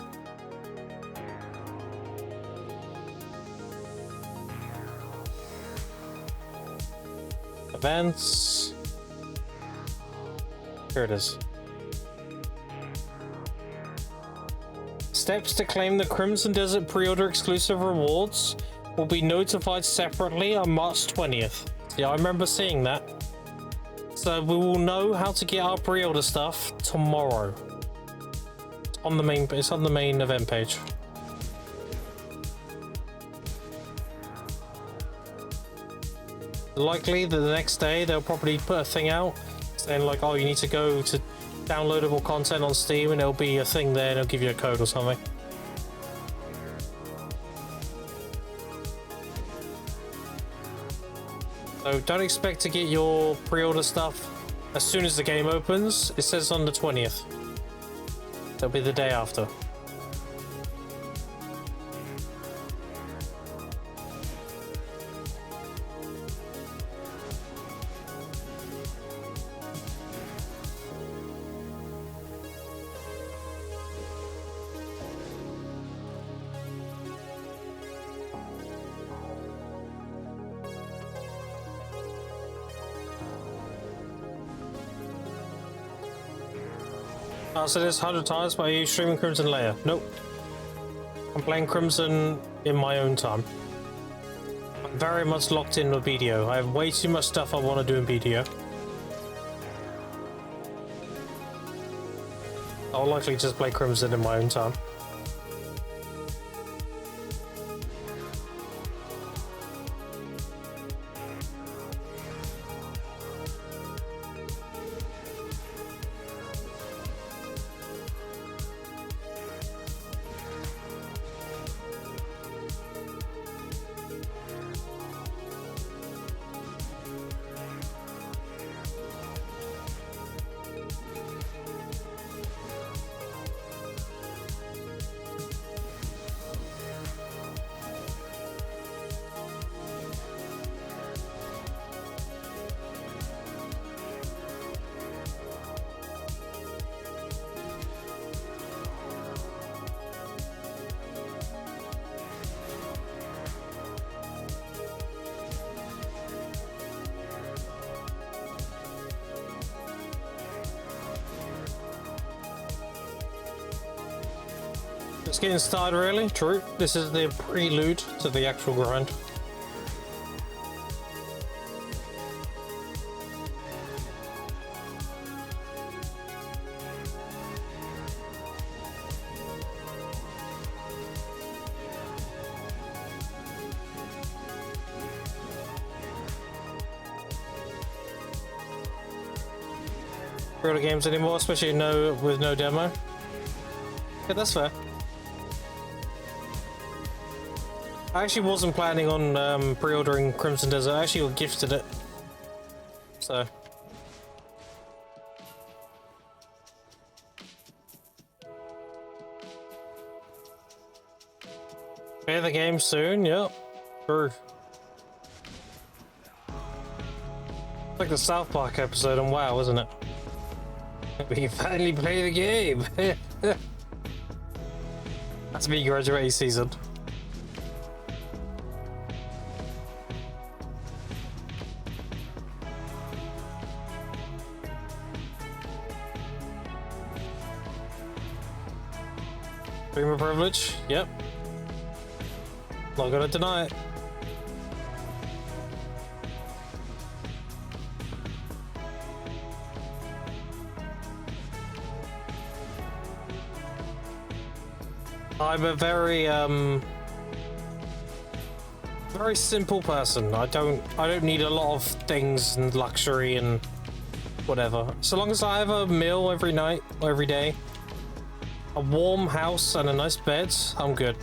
Events. Here it is. Steps to claim the Crimson Desert pre-order exclusive rewards will be notified separately on March 20th. Yeah, I remember seeing that. So we will know how to get our pre-order stuff tomorrow. It's on the main event page. Likely that the next day they'll probably put a thing out saying like, oh, you need to go to downloadable content on Steam, and there'll be a thing there and it'll give you a code or something. So don't expect to get your pre-order stuff as soon as the game opens. It says on the 20th. That'll be the day after. So this 100 times, but are you streaming Crimson Layer? Nope. I'm playing Crimson in my own time. I'm very much locked in with BDO. I have way too much stuff I want to do in BDO. I'll likely just play Crimson in my own time. Just getting started, really. True. This is the prelude to the actual grind. Real games anymore, especially with no demo. Yeah, that's fair. I actually wasn't planning on pre-ordering Crimson Desert. I actually gifted it, so. Play the game soon. Yep, true. It's like the South Park episode on WoW, isn't it? We can finally play the game. That's me graduating season. Streamer privilege, yep. Not gonna deny it. I'm a very very simple person. I don't need a lot of things and luxury and whatever. So long as I have a meal every night or every day, a warm house and a nice bed, I'm good.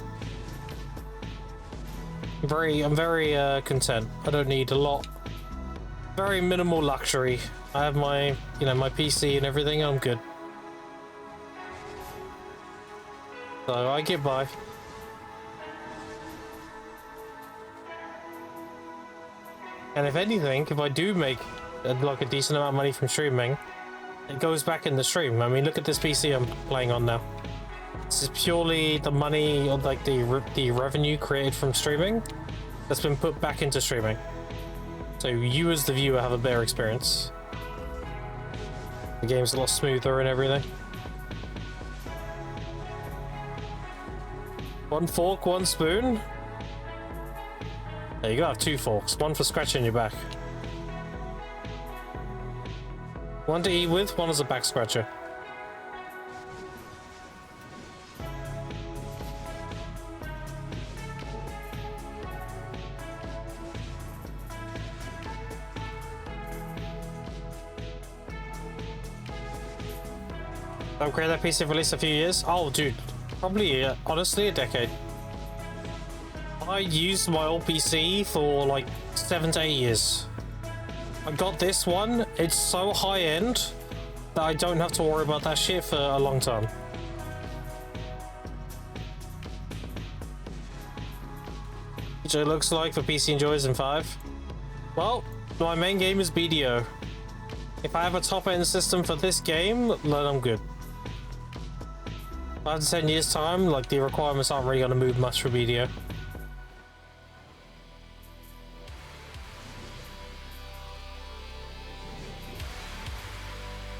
I'm very content. I don't need a lot. Very minimal luxury. I have my, my PC and everything. I'm good. So I get by. And if anything, if I do make like a decent amount of money from streaming, it goes back in the stream. I mean, look at this PC I'm playing on now. This is purely the money, or like the revenue created from streaming that's been put back into streaming. So you as the viewer have a better experience. The game's a lot smoother and everything. One fork, one spoon. There you go, have two forks. One for scratching your back. One to eat with, one as a back scratcher. Upgrade that PC for at least a few years? Oh, dude. Probably, honestly, a decade. I used my old PC for like 7 to 8 years. I got this one. It's so high-end that I don't have to worry about that shit for a long time. Which it looks like for PC Enjoys in 5. Well, my main game is BDO. If I have a top-end system for this game, then I'm good. 5 to 10 years time, like the requirements aren't really going to move much for BDO.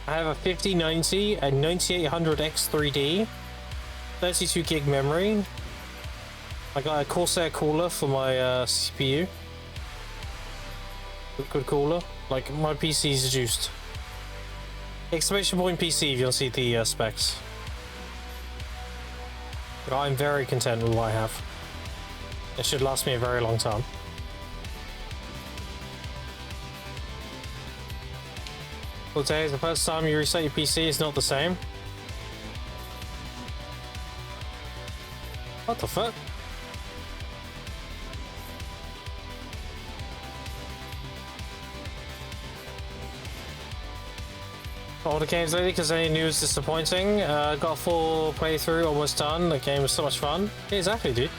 I have a 5090 and 9800X3D, 32 gig memory. I got a Corsair cooler for my CPU. Good cooler. Like, my PC is juiced. Exclamation point PC if you don't see the specs. But I'm very content with what I have. It should last me a very long time. Well, today is the first time you reset your PC, it's not the same. What the fuck? All the games lately, because any news disappointing. Got a full playthrough, almost done. The game was so much fun. Yeah, exactly, dude.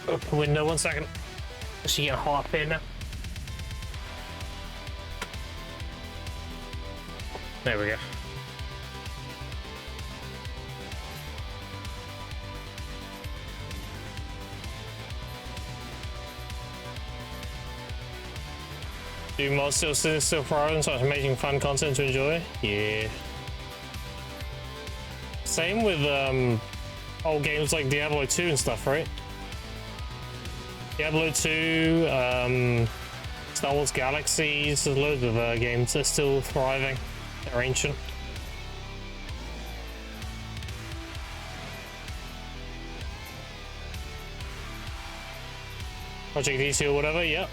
Open window 1 second. She getting hot up here now. There we go. Do mods still priority such making fun content to enjoy? Yeah. Same with old games like Diablo 2 and stuff, right? Diablo 2, Star Wars Galaxies, there's loads of games that are still thriving. They're ancient. Project DC or whatever, yep.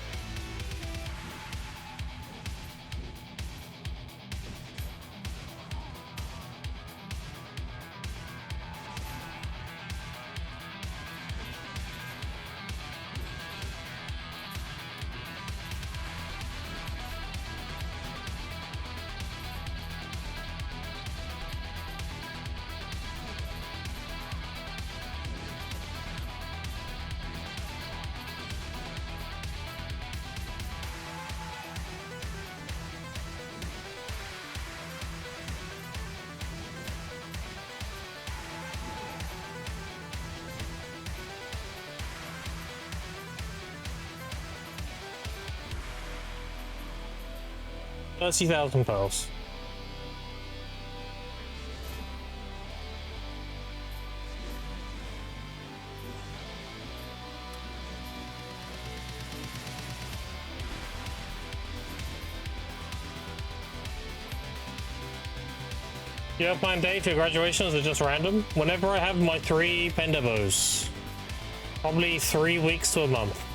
£30,000. You have planned date for graduations are just random? Whenever I have my 3 pendabos. Probably 3 weeks to a month.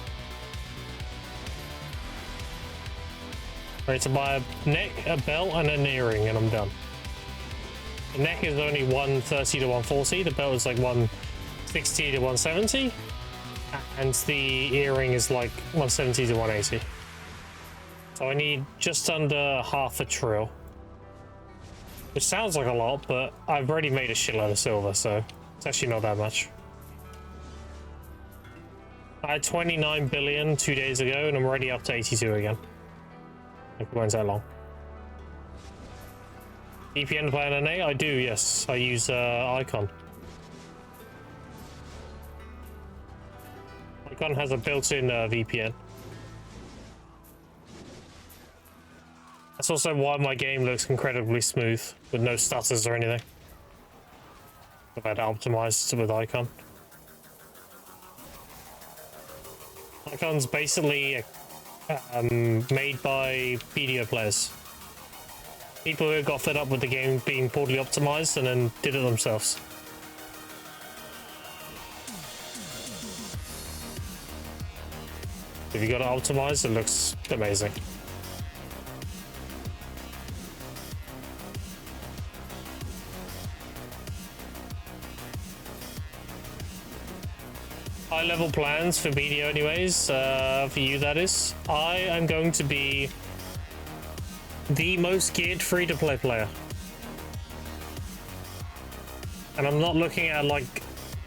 Ready to buy a neck, a belt, and an earring, and I'm done. The neck is only 130 to 140, the belt is like 160 to 170, and the earring is like 170 to 180. So I need just under half a trill. Which sounds like a lot, but I've already made a shitload of silver, so it's actually not that much. I had 29 billion 2 days ago, and I'm already up to 82 again. It won't that long. VPN plan NA? I do, yes. I use Icon. Icon has a built-in VPN. That's also why my game looks incredibly smooth, with no stutters or anything. I've had it optimized with Icon. Icon's basically made by video players. People who got fed up with the game being poorly optimized and then did it themselves. If you got it optimized, it looks amazing. High-level plans for BDO anyways, for you that is. I am going to be the most geared free-to-play player. And I'm not looking at like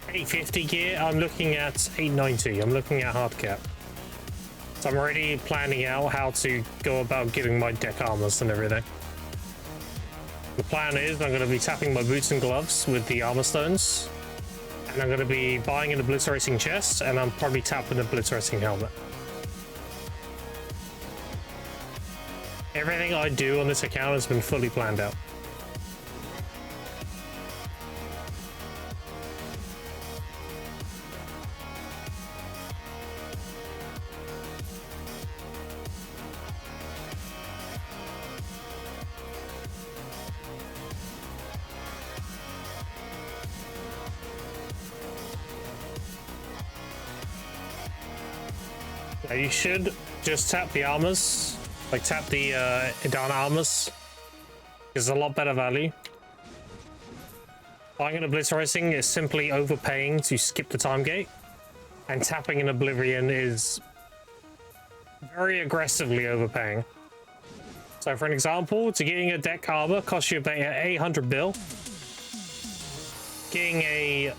850 gear, I'm looking at 890, I'm looking at Hardcap. So I'm already planning out how to go about getting my deck armors and everything. The plan is I'm going to be tapping my boots and gloves with the armor stones. And I'm going to be buying an obliterating chest, and I'm probably tapping an obliterating helmet. Everything I do on this account has been fully planned out. You should just tap the armors, like tap the Idana armors, because it's a lot better value. Buying an obliterating is simply overpaying to skip the time gate, and tapping an oblivion is very aggressively overpaying. So for an example, to getting a deck armor costs you about 800 bill. Getting a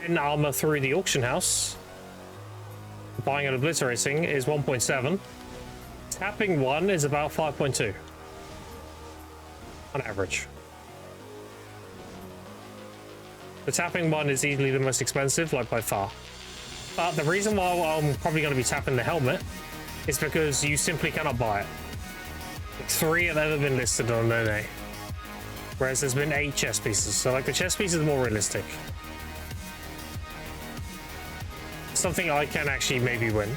10 armor through the auction house, buying and obliterating, is 1.7. Tapping 1 is about 5.2 on average. The tapping 1 is easily the most expensive, like by far. But the reason why I'm probably going to be tapping the helmet is because you simply cannot buy it. 3 have ever been listed on no day, whereas there's been 8 chest pieces. So like the chest piece is more realistic. Something I can actually maybe win.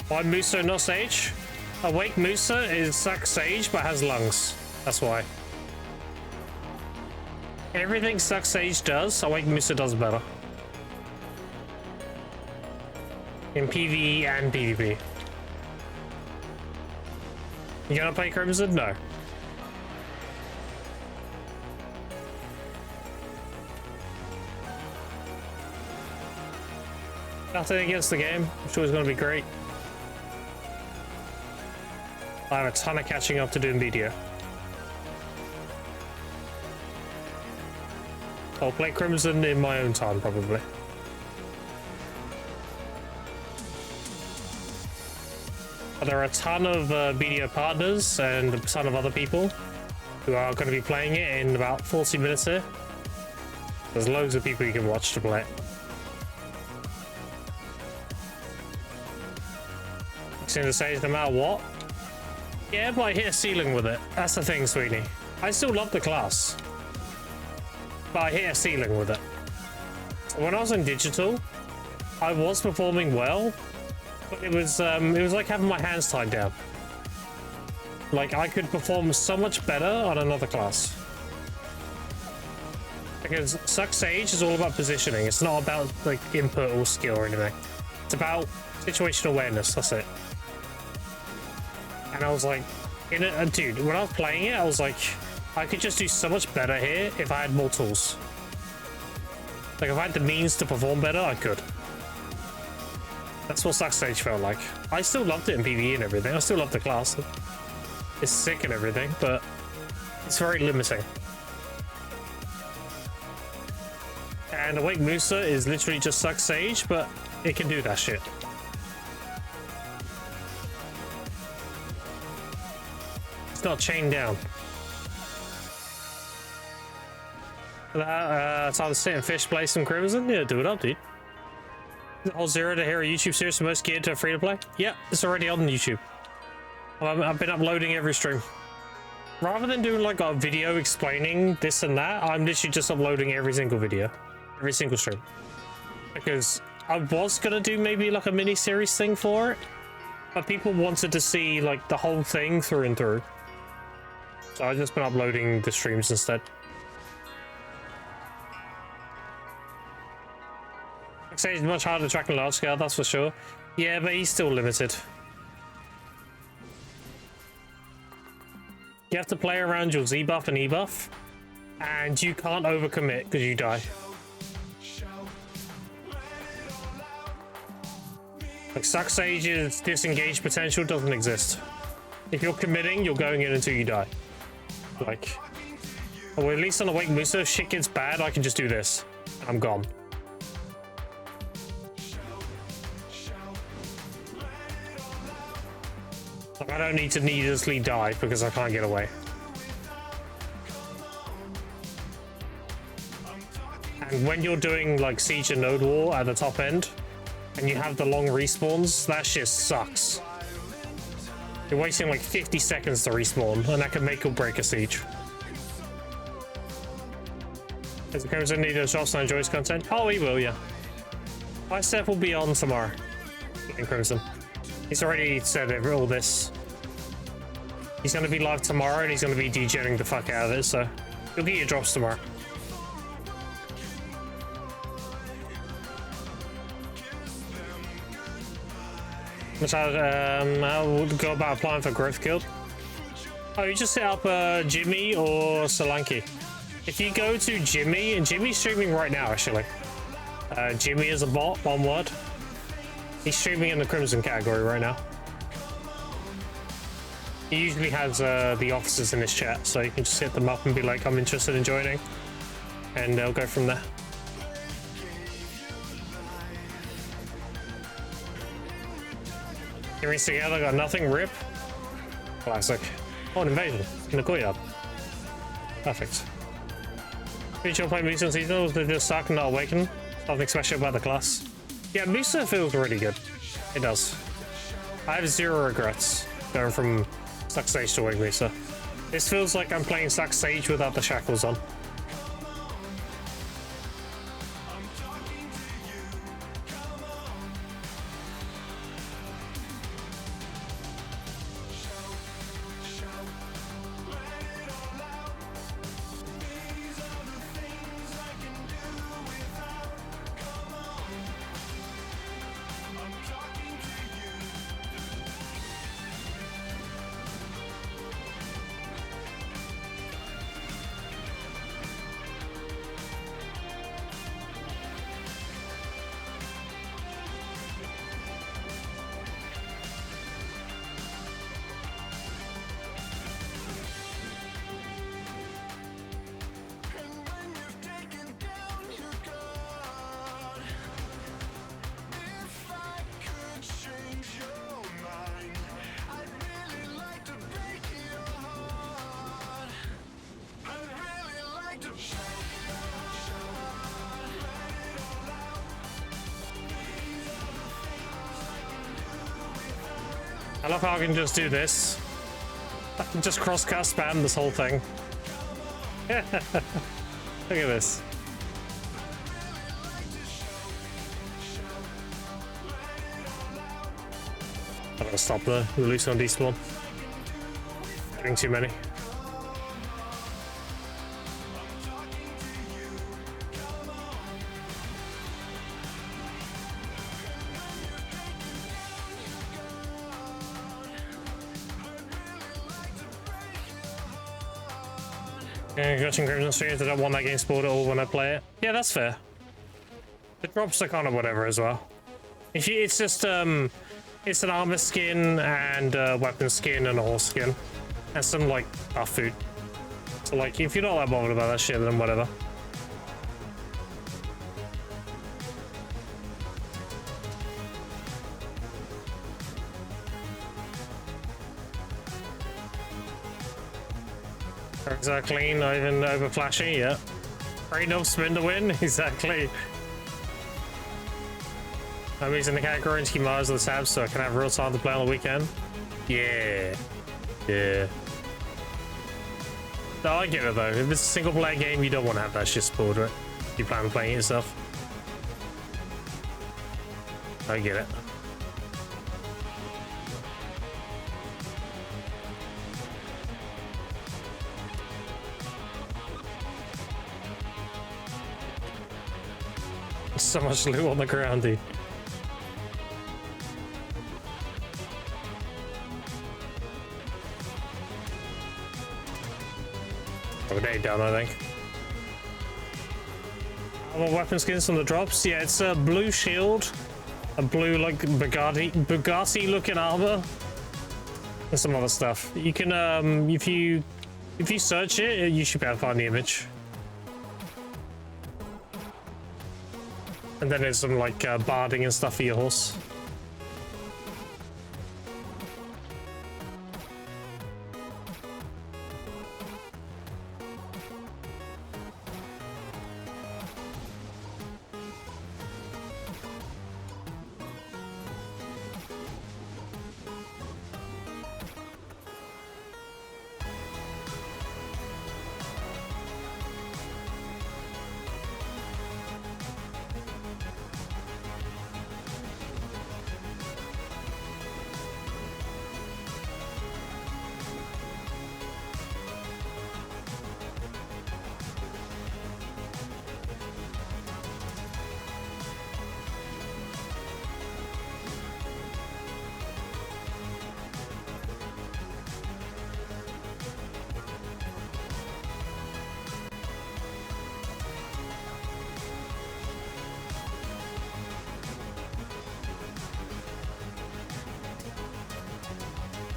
Why Musa not Sage? Awake Musa is sucks Sage but has lungs. That's why. Everything sucks Sage does, Awake Musa does better. In PvE and PvP. You gonna play Crimson? No. Nothing against the game. I'm sure it's gonna be great. I have a ton of catching up to do in video. I'll play Crimson in my own time, probably. But there are a ton of video partners and a ton of other people who are going to be playing it in about 40 minutes here. There's loads of people you can watch to play it. Seem to say no matter what. Yeah, but I hit a ceiling with it. That's the thing, Sweeney. I still love the class, but I hit a ceiling with it. When I was in digital, I was performing well, but it was like having my hands tied down. Like I could perform so much better on another class. Because Suck Sage is all about positioning. It's not about like input or skill or anything. It's about situational awareness. That's it. And I was like, dude, when I was playing it, I was like, I could just do so much better here if I had more tools. Like, if I had the means to perform better, I could. That's what Suck Stage felt like. I still loved it in PvE and everything. I still love the class. It's sick and everything, but it's very limiting. And Awake Musa is literally just Suck Sage, but it can do that shit. Not chained down. Time to sit and fish, play some Crimson. Yeah, do it up, dude. The whole Zero to Hero YouTube series for most geared to free to play. Yeah, it's already on YouTube. I've been uploading every stream. Rather than doing like a video explaining this and that, I'm literally just uploading every single video, every single stream. Because I was gonna do maybe like a mini series thing for it, but people wanted to see like the whole thing through and through. So I've just been uploading the streams instead. Like I say, it's much harder to track on large scale, that's for sure. Yeah, but he's still limited. You have to play around your Z buff and E buff, and you can't overcommit because you die. Like Suck Sage's disengage potential doesn't exist. If you're committing, you're going in until you die. Like, or at least on Awake Musa, if shit gets bad, I can just do this. And I'm gone. Like, I don't need to needlessly die because I can't get away. And when you're doing like Siege and Node War at the top end, and you have the long respawns, that shit sucks. You're wasting like 50 seconds to respawn, and that can make or break a siege. Does the Crimson need to drop some enjoys content? Oh, he will, yeah. Bicep will be on tomorrow in Crimson. He's already said all this. He's going to be live tomorrow, and he's going to be degenning the fuck out of it, so you'll get your drops tomorrow. How would go about applying for Growth Guild? Oh, you just hit up Jimmy or Solanke. If you go to Jimmy, and Jimmy's streaming right now, actually. Jimmy is a bot, one word. He's streaming in the Crimson category right now. He usually has the officers in his chat, so you can just hit them up and be like, I'm interested in joining. And they'll go from there. Earrings together, got nothing, rip. Classic. Oh, an invasion in the courtyard. Perfect. Feature play Musa and Seasonal, they just suck and not awaken. Nothing special about the class. Yeah, Musa feels really good. It does. I have zero regrets going from Stuck Sage to Wake Musa. This feels like I'm playing Stuck Sage without the shackles on. I love how I can just do this. I can just cross-cut spam this whole thing. Look at this. I'm gonna stop the release on despawn. Getting too many. Yeah, watching Crimson streams, I don't want that game spoiled at all when I play it. Yeah, that's fair. It drops the kind of whatever as well. If you, it's just it's an armor skin and a weapon skin and a horse skin and some like buff food. So like, if you're not that bothered about that shit, then whatever. Exactly, not even over flashy, yeah. Great enough spin to win, exactly. I'm using the category and keep my eyes on the tabs so I can have real time to play on the weekend. Yeah. Yeah. No, I get it though. If it's a single player game, you don't want to have that shit spoiled, right? You plan on playing it yourself. I get it. So much loot on the ground, dude. Oh, they down, I think. What weapon skins on the drops? Yeah, it's a blue shield, a blue like Bugatti looking armor, and some other stuff. You can if you search it, you should be able to find the image. And then there's some like barding and stuff for your horse.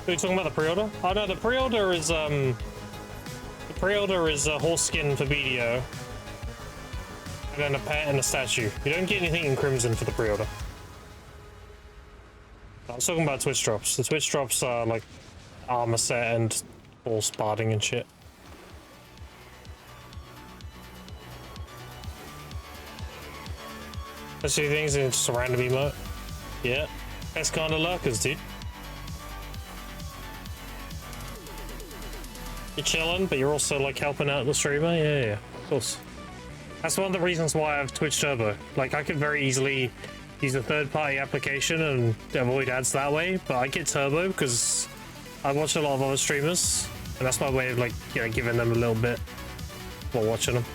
Are you talking about the pre-order? Oh no, the pre-order is a horse skin for BDO. And then a pet and a statue. You don't get anything in Crimson for the pre-order. I was talking about Twitch drops. The Twitch drops are like armor set and horse barding and shit. Let's do things in just a random emote. Yeah. Best kind of lurkers, dude. You're chilling, but you're also like helping out the streamer. Yeah, of course. That's one of the reasons why I have Twitch Turbo. Like, I could very easily use a third-party application and avoid ads that way, but I get Turbo because I watch a lot of other streamers, and that's my way of, like, you know, giving them a little bit while watching them.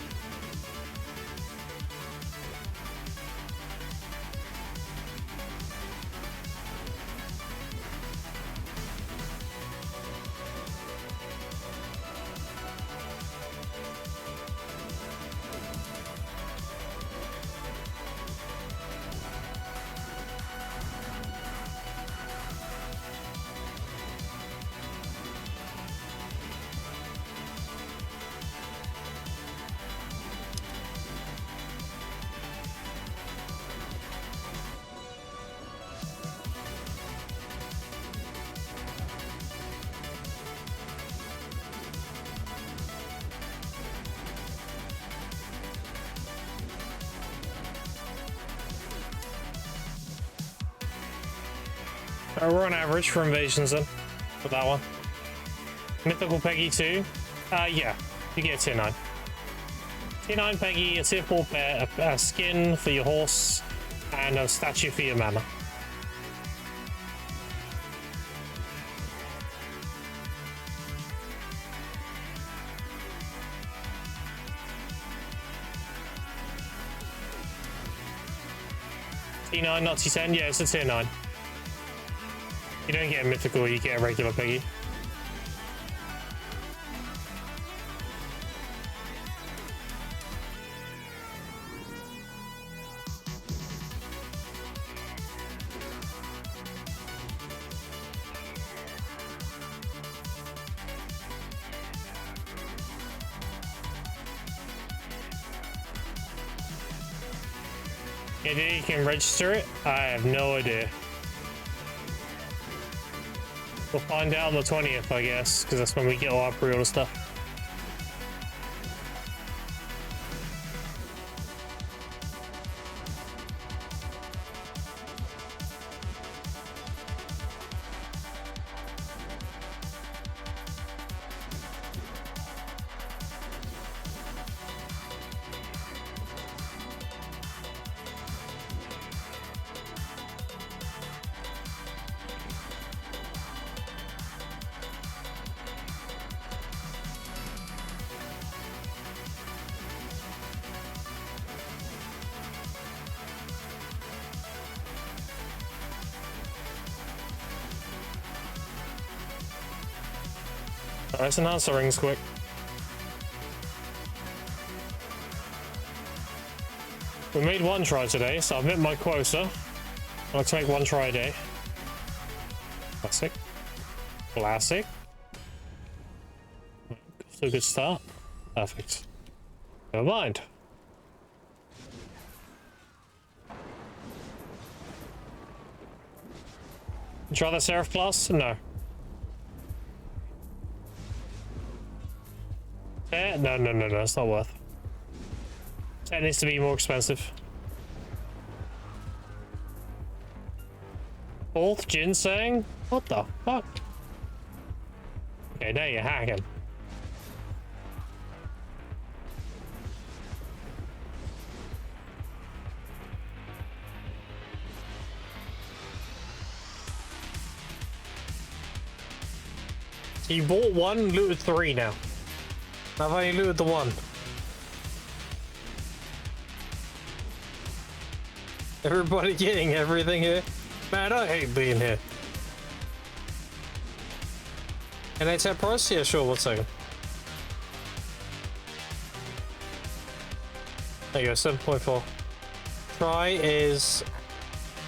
We're on average for invasions then, for that one. Mythical Peggy 2. Yeah, you get a tier 9. Tier 9 Peggy, a tier 4 pet, a skin for your horse, and a statue for your mana. Tier 9, not tier 10? Yeah, it's a tier 9. You don't get a mythical, you get a regular Peggy. You can register it? I have no idea. We'll find out on the 20th, I guess, because that's when we get all our pre-order stuff. Let's announce the rings quick. We made one try today, so I've met my quota. I like to make one try a day. Classic. Classic. So good start. Perfect. Never mind. Try the Seraph class? No. No, it's not worth. That needs to be more expensive. Fourth ginseng? What the fuck? Okay, now you're hacking. You bought one, looted 3 now. I've only looted the 1. Everybody getting everything here? Man, I hate being here. And it's at price? Yeah, sure, 1 second. There you go, 7.4. Try is...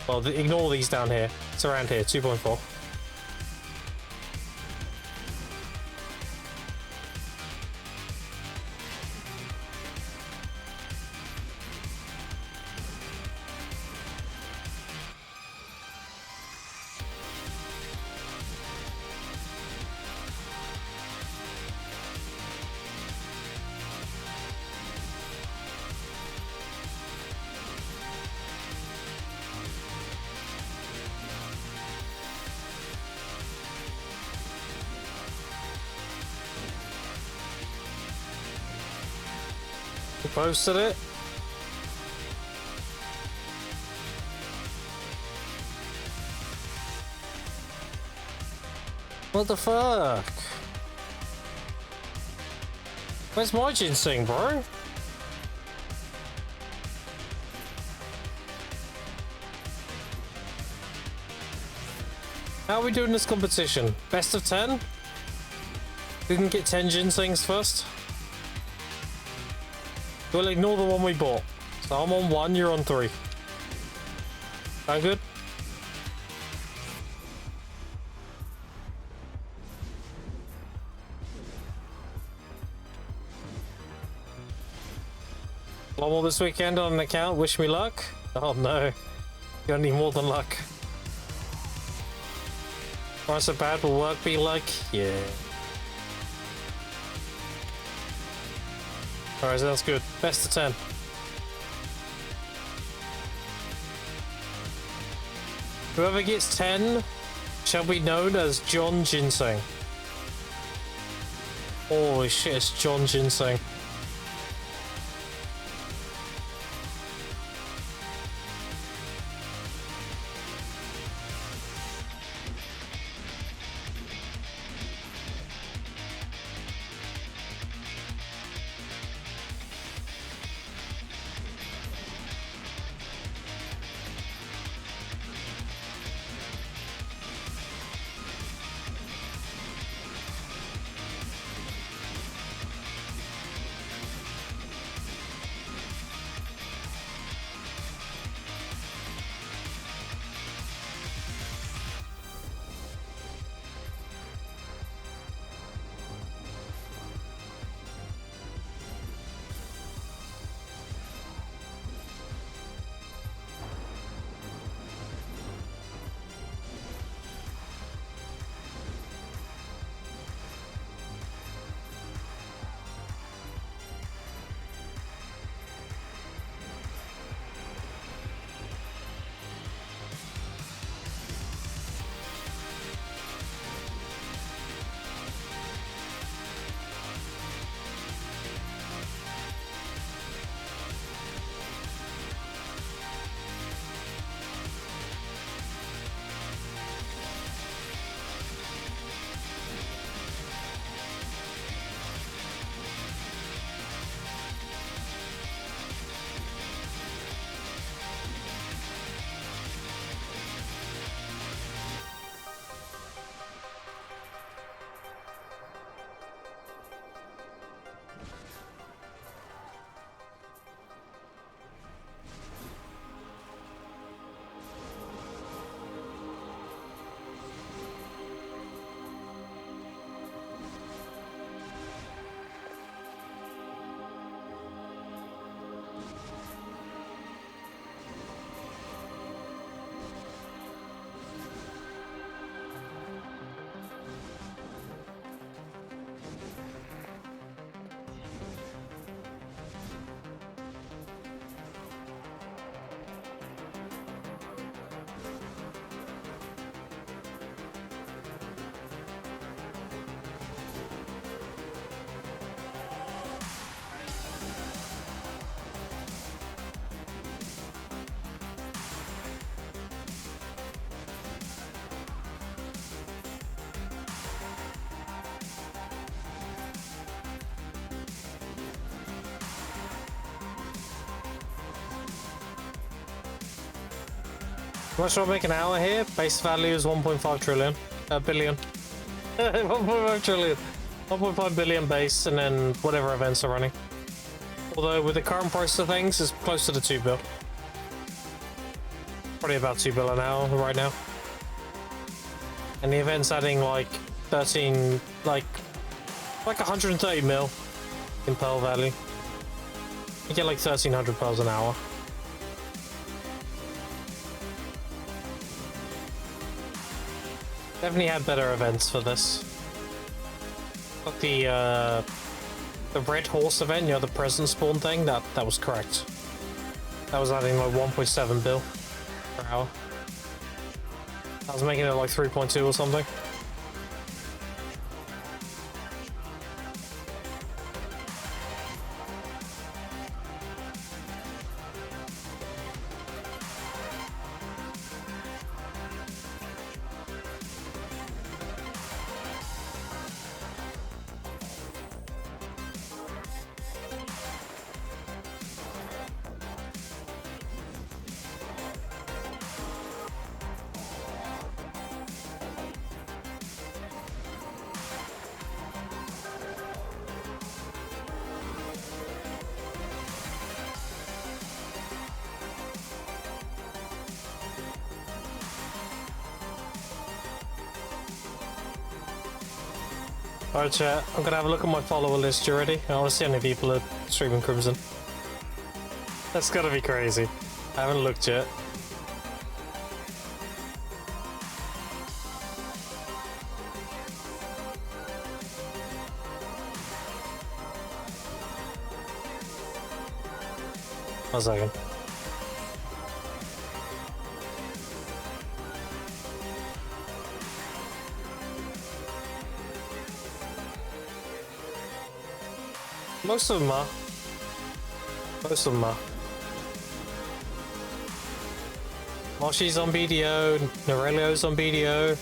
Well, ignore these down here. It's around here, 2.4. posted it. What the fuck? Where's my ginseng, bro? How are we doing this competition? Best of 10? Who can get 10 ginsengs first? We'll ignore the one we bought. So I'm on 1, you're on 3. Sound good? One more this weekend on an account, wish me luck? Oh no, you're gonna need more than luck. Why so bad will work be like? Yeah. Alright, so that's good. Best of 10. Whoever gets 10 shall be known as John Ginseng. Holy shit, it's John Ginseng. How much do I make an hour here? Base value is 1.5 trillion. Billion. 1.5 trillion. 1.5 billion base, and then whatever events are running. Although with the current price of things, it's close to the 2 bill. Probably about 2 bill an hour right now. And the event's adding like 13, like 130 mil in pearl value. You get like 1,300 pearls an hour. Definitely had better events for this. Like the Red Horse event, you know, the present spawn thing, that was correct. That was adding like 1.7 bill per hour. I was making it like 3.2 or something. Alright, chat. I'm gonna have a look at my follower list. You ready? I want to see how many people are streaming Crimson. That's gotta be crazy. I haven't looked yet. One second. Most of them are. Most of them are. Moshi's on BDO, Norelio's on BDO.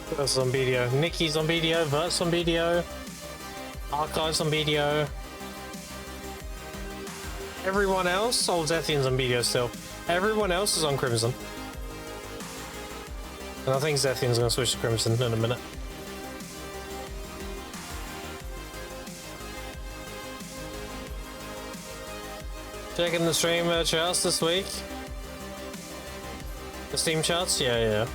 Who else is on BDO? Nikki's on BDO, Vert's on BDO. Archive's on BDO. Everyone else, Old Zethian's on BDO still. Everyone else is on Crimson. And I think Zethian's gonna switch to Crimson in a minute. Checking the stream charts this week. The Steam charts? Yeah.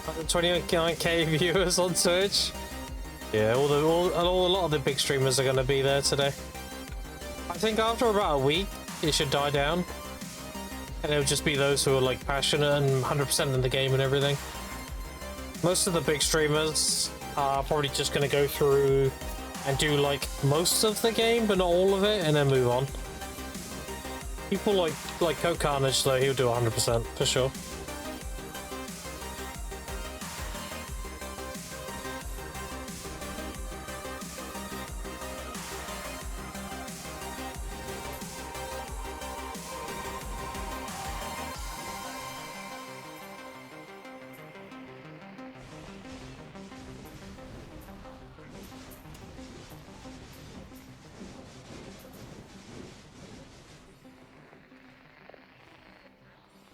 129k viewers on Twitch. Yeah, a lot of the big streamers are going to be there today. I think after about a week, it should die down. And it'll just be those who are like passionate and 100% in the game and everything. Most of the big streamers are probably just going to go through and do like most of the game, but not all of it, and then move on. People like Coke Carnage, though, he'll do 100% for sure.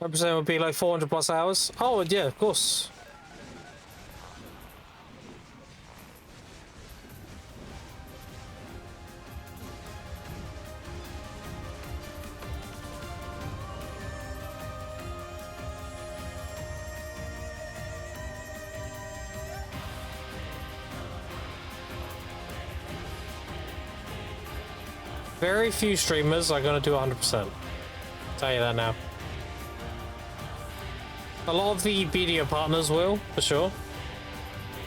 Represent would be like 400 plus hours. Oh yeah, of course. Very few streamers are going to do 100%. Tell you that now. A lot of the BDO partners will, for sure.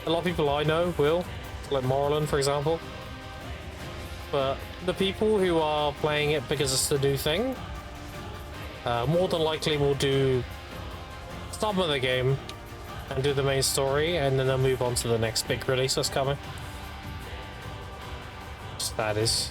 A lot of people I know will, like Morland, for example. But the people who are playing it because it's the new thing, more than likely will do some of the game and do the main story, and then they'll move on to the next big release that's coming. Just that is.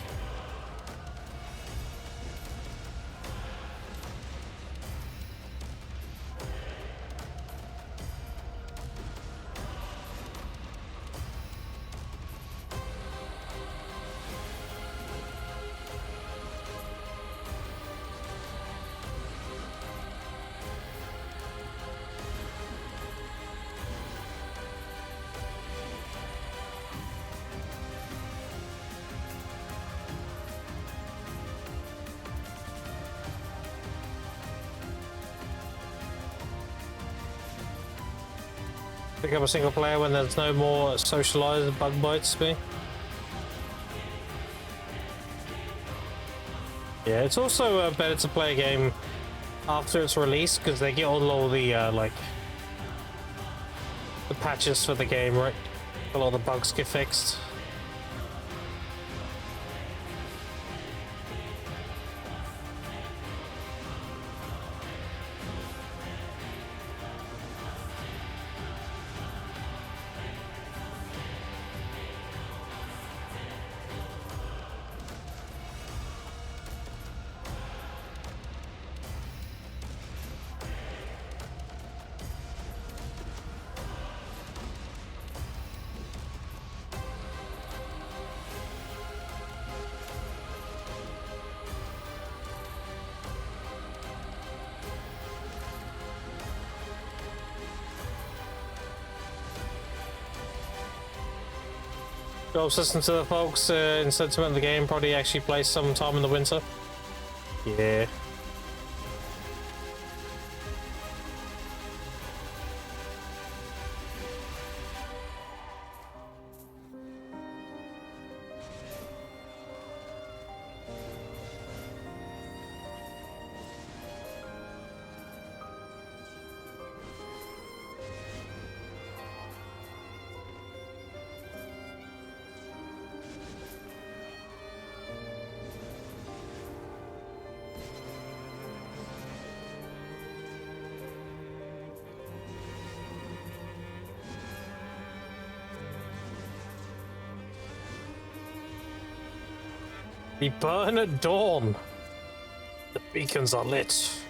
Pick up a single player when there's no more socialized bug bites me. Yeah, it's also better to play a game after it's released because they get all the like the patches for the game, right? A lot of the bugs get fixed. I was listening to the folks in Sentiment of the Game probably actually play some time in the winter. Yeah. We burn at dawn. The beacons are lit.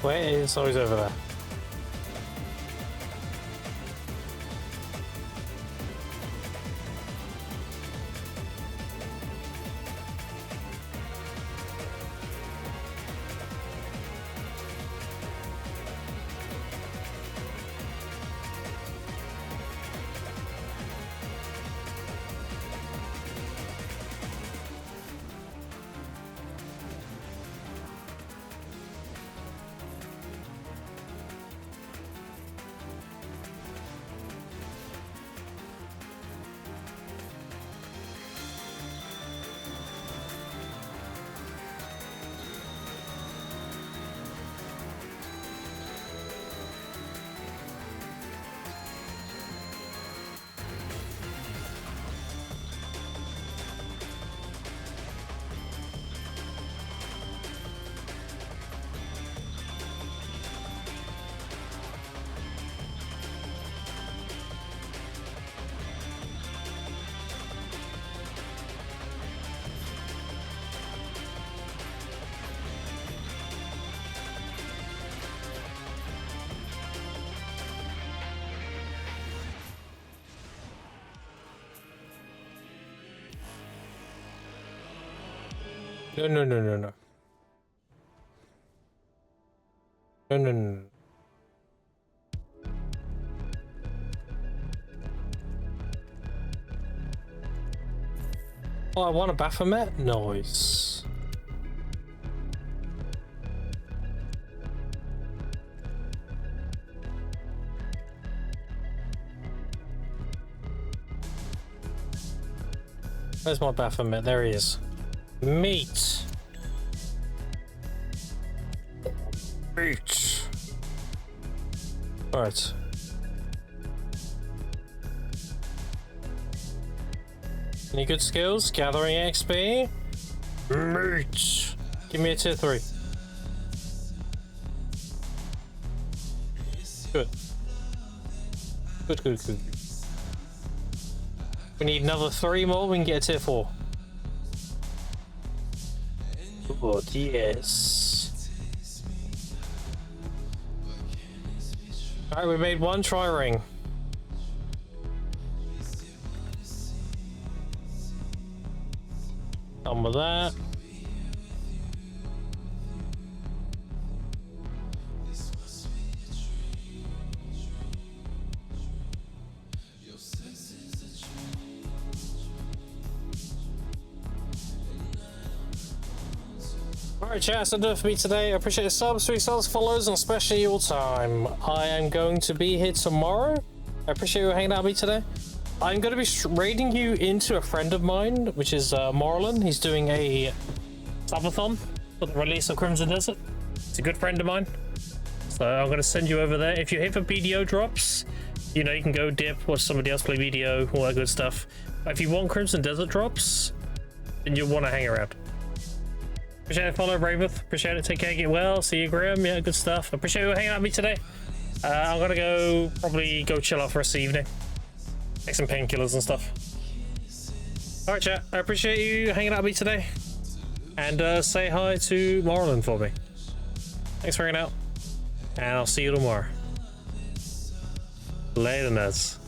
Where is? Oh, he's over there. No, no, no, no, no. No, no, no, no. Oh, I want a Baphomet? Nice. Where's my Baphomet? There he is. Meat. Meat. Alright. Any good skills? Gathering XP? Meat. Give me a tier 3. Good. Good, good, good. We need another 3 more, we can get a tier 4. Oh, yes. Alright, we made 1 tri-ring. Done with that. Alright chat, that's enough for me today. I appreciate the subs, 3 subs, follows, and especially your time. I am going to be here tomorrow. I appreciate you hanging out with me today. I'm going to be raiding you into a friend of mine, which is Marlon. He's doing a subathon for the release of Crimson Desert. It's a good friend of mine. So I'm going to send you over there. If you're here for BDO drops, you know, you can go dip, watch somebody else play BDO, all that good stuff. But if you want Crimson Desert drops, then you'll want to hang around. Appreciate it, follow Raveth. Appreciate it. Take care, get well. See you, Graham. Yeah, good stuff. Appreciate you hanging out with me today. I'm gonna probably go chill out for the evening. Take some painkillers and stuff. Alright, chat. I appreciate you hanging out with me today. And say hi to Marlon for me. Thanks for hanging out. And I'll see you tomorrow. Later, nerds.